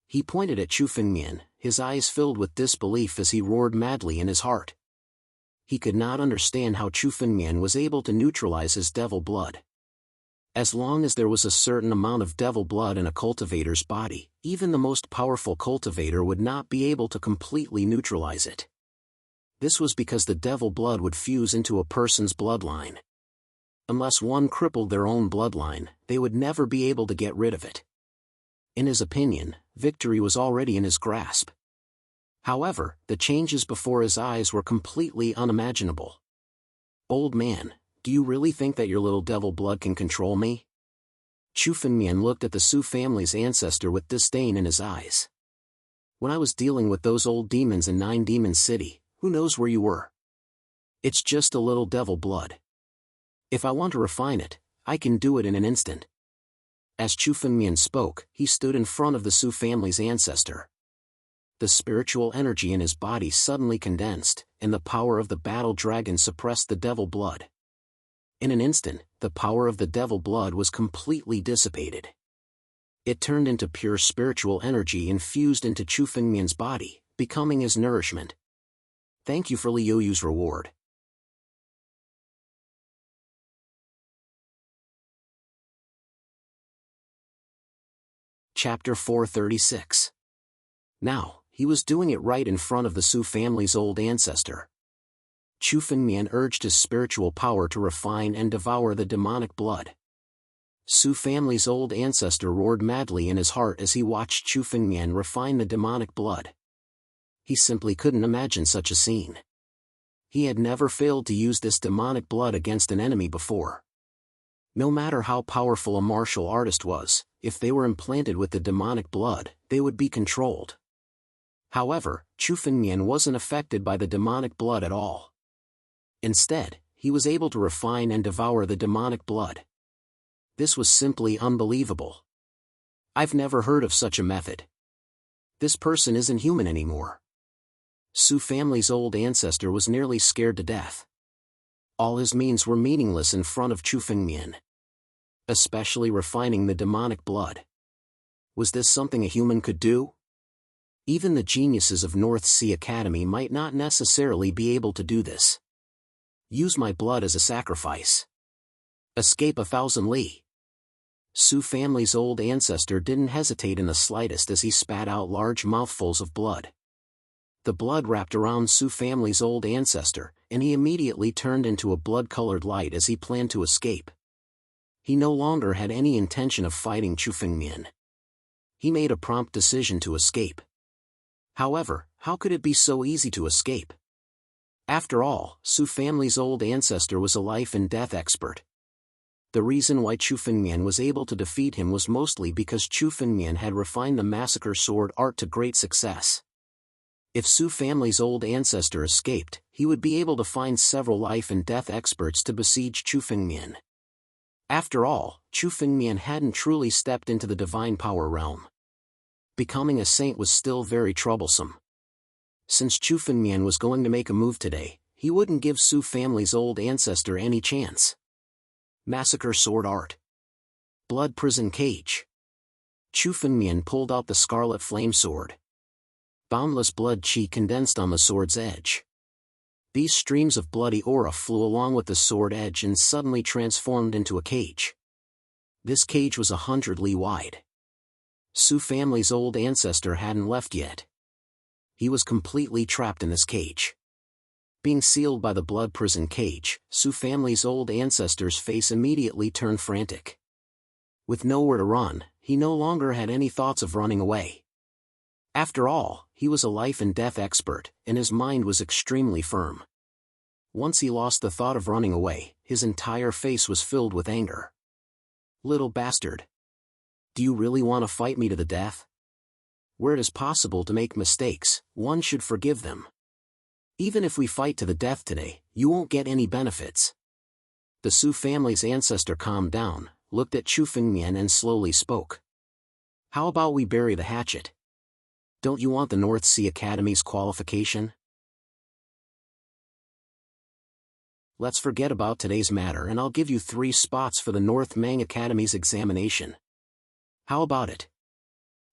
He pointed at Chu Fengmian, his eyes filled with disbelief as he roared madly in his heart. He could not understand how Chu Fengmian was able to neutralize his devil blood. As long as there was a certain amount of devil blood in a cultivator's body, even the most powerful cultivator would not be able to completely neutralize it. This was because the devil blood would fuse into a person's bloodline. Unless one crippled their own bloodline, they would never be able to get rid of it. In his opinion, victory was already in his grasp. However, the changes before his eyes were completely unimaginable. Old man, do you really think that your little devil blood can control me? Chu Fengmian looked at the Su family's ancestor with disdain in his eyes. When I was dealing with those old demons in Nine Demons City, who knows where you were? It's just a little devil blood. If I want to refine it, I can do it in an instant. As Chu Fengmian spoke, he stood in front of the Su family's ancestor. The spiritual energy in his body suddenly condensed, and the power of the battle dragon suppressed the devil blood. In an instant, the power of the devil blood was completely dissipated. It turned into pure spiritual energy infused into Chu Fengmian's body, becoming his nourishment. Thank you for Liu Yu's reward. Chapter 436. Now, he was doing it right in front of the Su family's old ancestor. Chu Fengmian urged his spiritual power to refine and devour the demonic blood. Su family's old ancestor roared madly in his heart as he watched Chu Fengmian refine the demonic blood. He simply couldn't imagine such a scene. He had never failed to use this demonic blood against an enemy before. No matter how powerful a martial artist was, if they were implanted with the demonic blood, they would be controlled. However, Chu Fengmian wasn't affected by the demonic blood at all. Instead, he was able to refine and devour the demonic blood. This was simply unbelievable. I've never heard of such a method. This person isn't human anymore. Su family's old ancestor was nearly scared to death. All his means were meaningless in front of Chu Fengmian. Especially refining the demonic blood. Was this something a human could do? Even the geniuses of North Sea Academy might not necessarily be able to do this. Use my blood as a sacrifice. Escape 1,000 li. Su family's old ancestor didn't hesitate in the slightest as he spat out large mouthfuls of blood. The blood wrapped around Su family's old ancestor, and he immediately turned into a blood-colored light as he planned to escape. He no longer had any intention of fighting Chu Fengmian. He made a prompt decision to escape. However, how could it be so easy to escape? After all, Su family's old ancestor was a life-and-death expert. The reason why Chu Fengmian was able to defeat him was mostly because Chu Fengmian had refined the massacre sword art to great success. If Su family's old ancestor escaped, he would be able to find several life-and-death experts to besiege Chu Fengmian. After all, Chu Fengmian hadn't truly stepped into the divine power realm. Becoming a saint was still very troublesome. Since Chu Fengmian was going to make a move today, he wouldn't give Su family's old ancestor any chance. Massacre sword art. Blood prison cage. Chu Fengmian pulled out the scarlet flame sword. Boundless blood chi condensed on the sword's edge. These streams of bloody aura flew along with the sword edge and suddenly transformed into a cage. This cage was 100 li wide. Su family's old ancestor hadn't left yet. He was completely trapped in this cage. Being sealed by the blood prison cage, Su family's old ancestor's face immediately turned frantic. With nowhere to run, he no longer had any thoughts of running away. After all, he was a life-and-death expert, and his mind was extremely firm. Once he lost the thought of running away, his entire face was filled with anger. Little bastard! Do you really want to fight me to the death? Where it is possible to make mistakes, one should forgive them. Even if we fight to the death today, you won't get any benefits. The Su family's ancestor calmed down, looked at Chu Fengmian and slowly spoke. How about we bury the hatchet? Don't you want the North Sea Academy's qualification? Let's forget about today's matter and I'll give you 3 spots for the North Mang Academy's examination. How about it?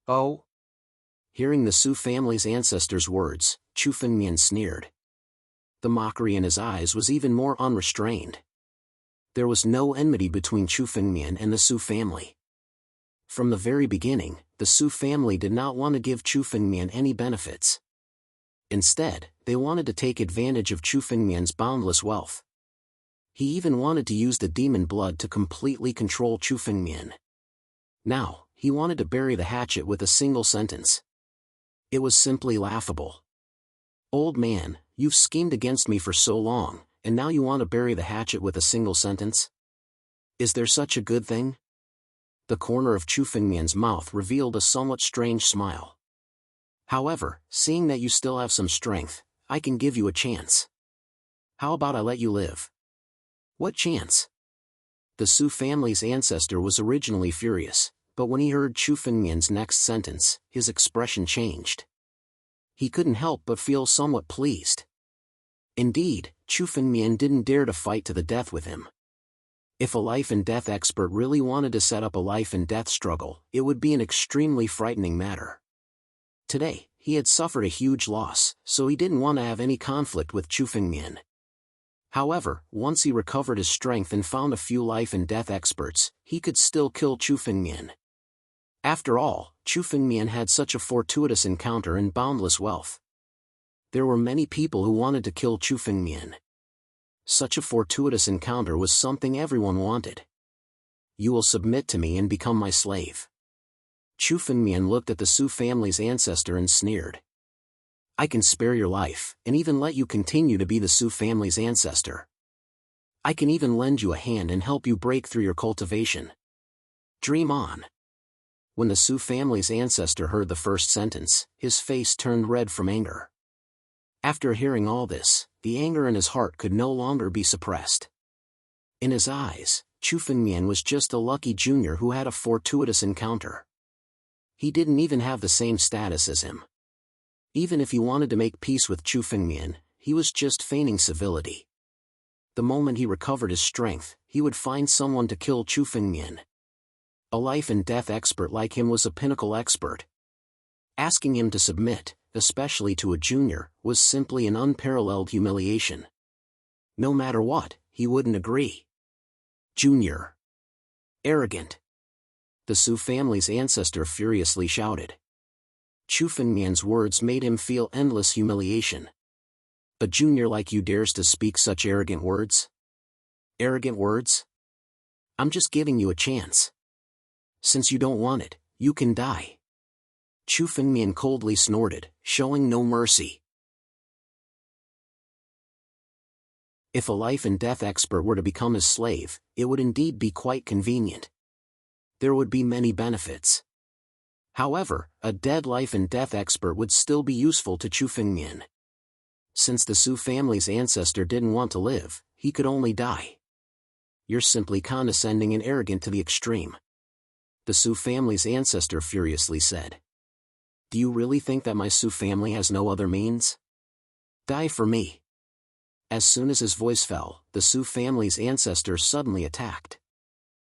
Oh? Hearing the Su family's ancestor's words, Chu Fengmian sneered. The mockery in his eyes was even more unrestrained. There was no enmity between Chu Fengmian and the Su family. From the very beginning, the Su family did not want to give Chu Fengmian any benefits. Instead, they wanted to take advantage of Chu Fengmian's boundless wealth. He even wanted to use the demon blood to completely control Chu Fengmian. Now, he wanted to bury the hatchet with a single sentence. It was simply laughable. Old man, you've schemed against me for so long, and now you want to bury the hatchet with a single sentence? Is there such a good thing? The corner of Chu Fengmian's mouth revealed a somewhat strange smile. However, seeing that you still have some strength, I can give you a chance. How about I let you live? What chance? The Su family's ancestor was originally furious, but when he heard Chu Fengmian's next sentence, his expression changed. He couldn't help but feel somewhat pleased. Indeed, Chu Fengmian didn't dare to fight to the death with him. If a life-and-death expert really wanted to set up a life-and-death struggle, it would be an extremely frightening matter. Today, he had suffered a huge loss, so he didn't want to have any conflict with Chu Fengmian. However, once he recovered his strength and found a few life-and-death experts, he could still kill Chu Fengmian. After all, Chu Fengmian had such a fortuitous encounter and boundless wealth. There were many people who wanted to kill Chu Fengmian. Such a fortuitous encounter was something everyone wanted. You will submit to me and become my slave. Chu Fengmian looked at the Su family's ancestor and sneered. I can spare your life, and even let you continue to be the Su family's ancestor. I can even lend you a hand and help you break through your cultivation. Dream on. When the Su family's ancestor heard the first sentence, his face turned red from anger. After hearing all this, the anger in his heart could no longer be suppressed. In his eyes, Chu Fengmian was just a lucky junior who had a fortuitous encounter. He didn't even have the same status as him. Even if he wanted to make peace with Chu Fengmian, he was just feigning civility. The moment he recovered his strength, he would find someone to kill Chu Fengmian. A life-and-death expert like him was a pinnacle expert. Asking him to submit, especially to a junior, was simply an unparalleled humiliation. No matter what, he wouldn't agree. Junior. Arrogant. The Su family's ancestor furiously shouted. Chu Fengmian's words made him feel endless humiliation. A junior like you dares to speak such arrogant words? Arrogant words? I'm just giving you a chance. Since you don't want it, you can die. Chu Fengmian coldly snorted, showing no mercy. If a life-and-death expert were to become his slave, it would indeed be quite convenient. There would be many benefits. However, a dead life-and-death expert would still be useful to Chu Fengmian. Since the Su family's ancestor didn't want to live, he could only die. You're simply condescending and arrogant to the extreme. The Su family's ancestor furiously said. Do you really think that my Su family has no other means? Die for me. As soon as his voice fell, the Su family's ancestor suddenly attacked.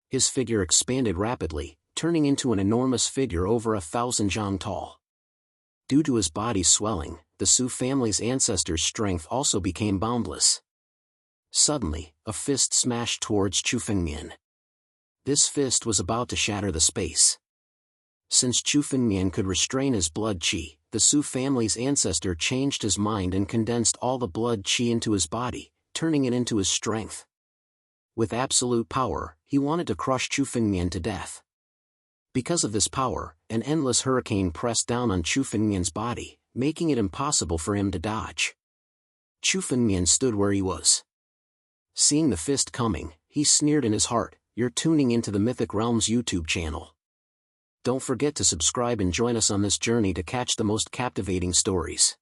His figure expanded rapidly, turning into an enormous figure over 1,000 zhang tall. Due to his body's swelling, the Su family's ancestor's strength also became boundless. Suddenly, a fist smashed towards Chu Fengmian. This fist was about to shatter the space. Since Chu Fengmian could restrain his blood qi, the Su family's ancestor changed his mind and condensed all the blood qi into his body, turning it into his strength. With absolute power, he wanted to crush Chu Fengmian to death. Because of this power, an endless hurricane pressed down on Chu Fengmian's body, making it impossible for him to dodge. Chu Fengmian stood where he was. Seeing the fist coming, he sneered in his heart, "You're tuning into the Mythic Realms YouTube channel. Don't forget to subscribe and join us on this journey to catch the most captivating stories."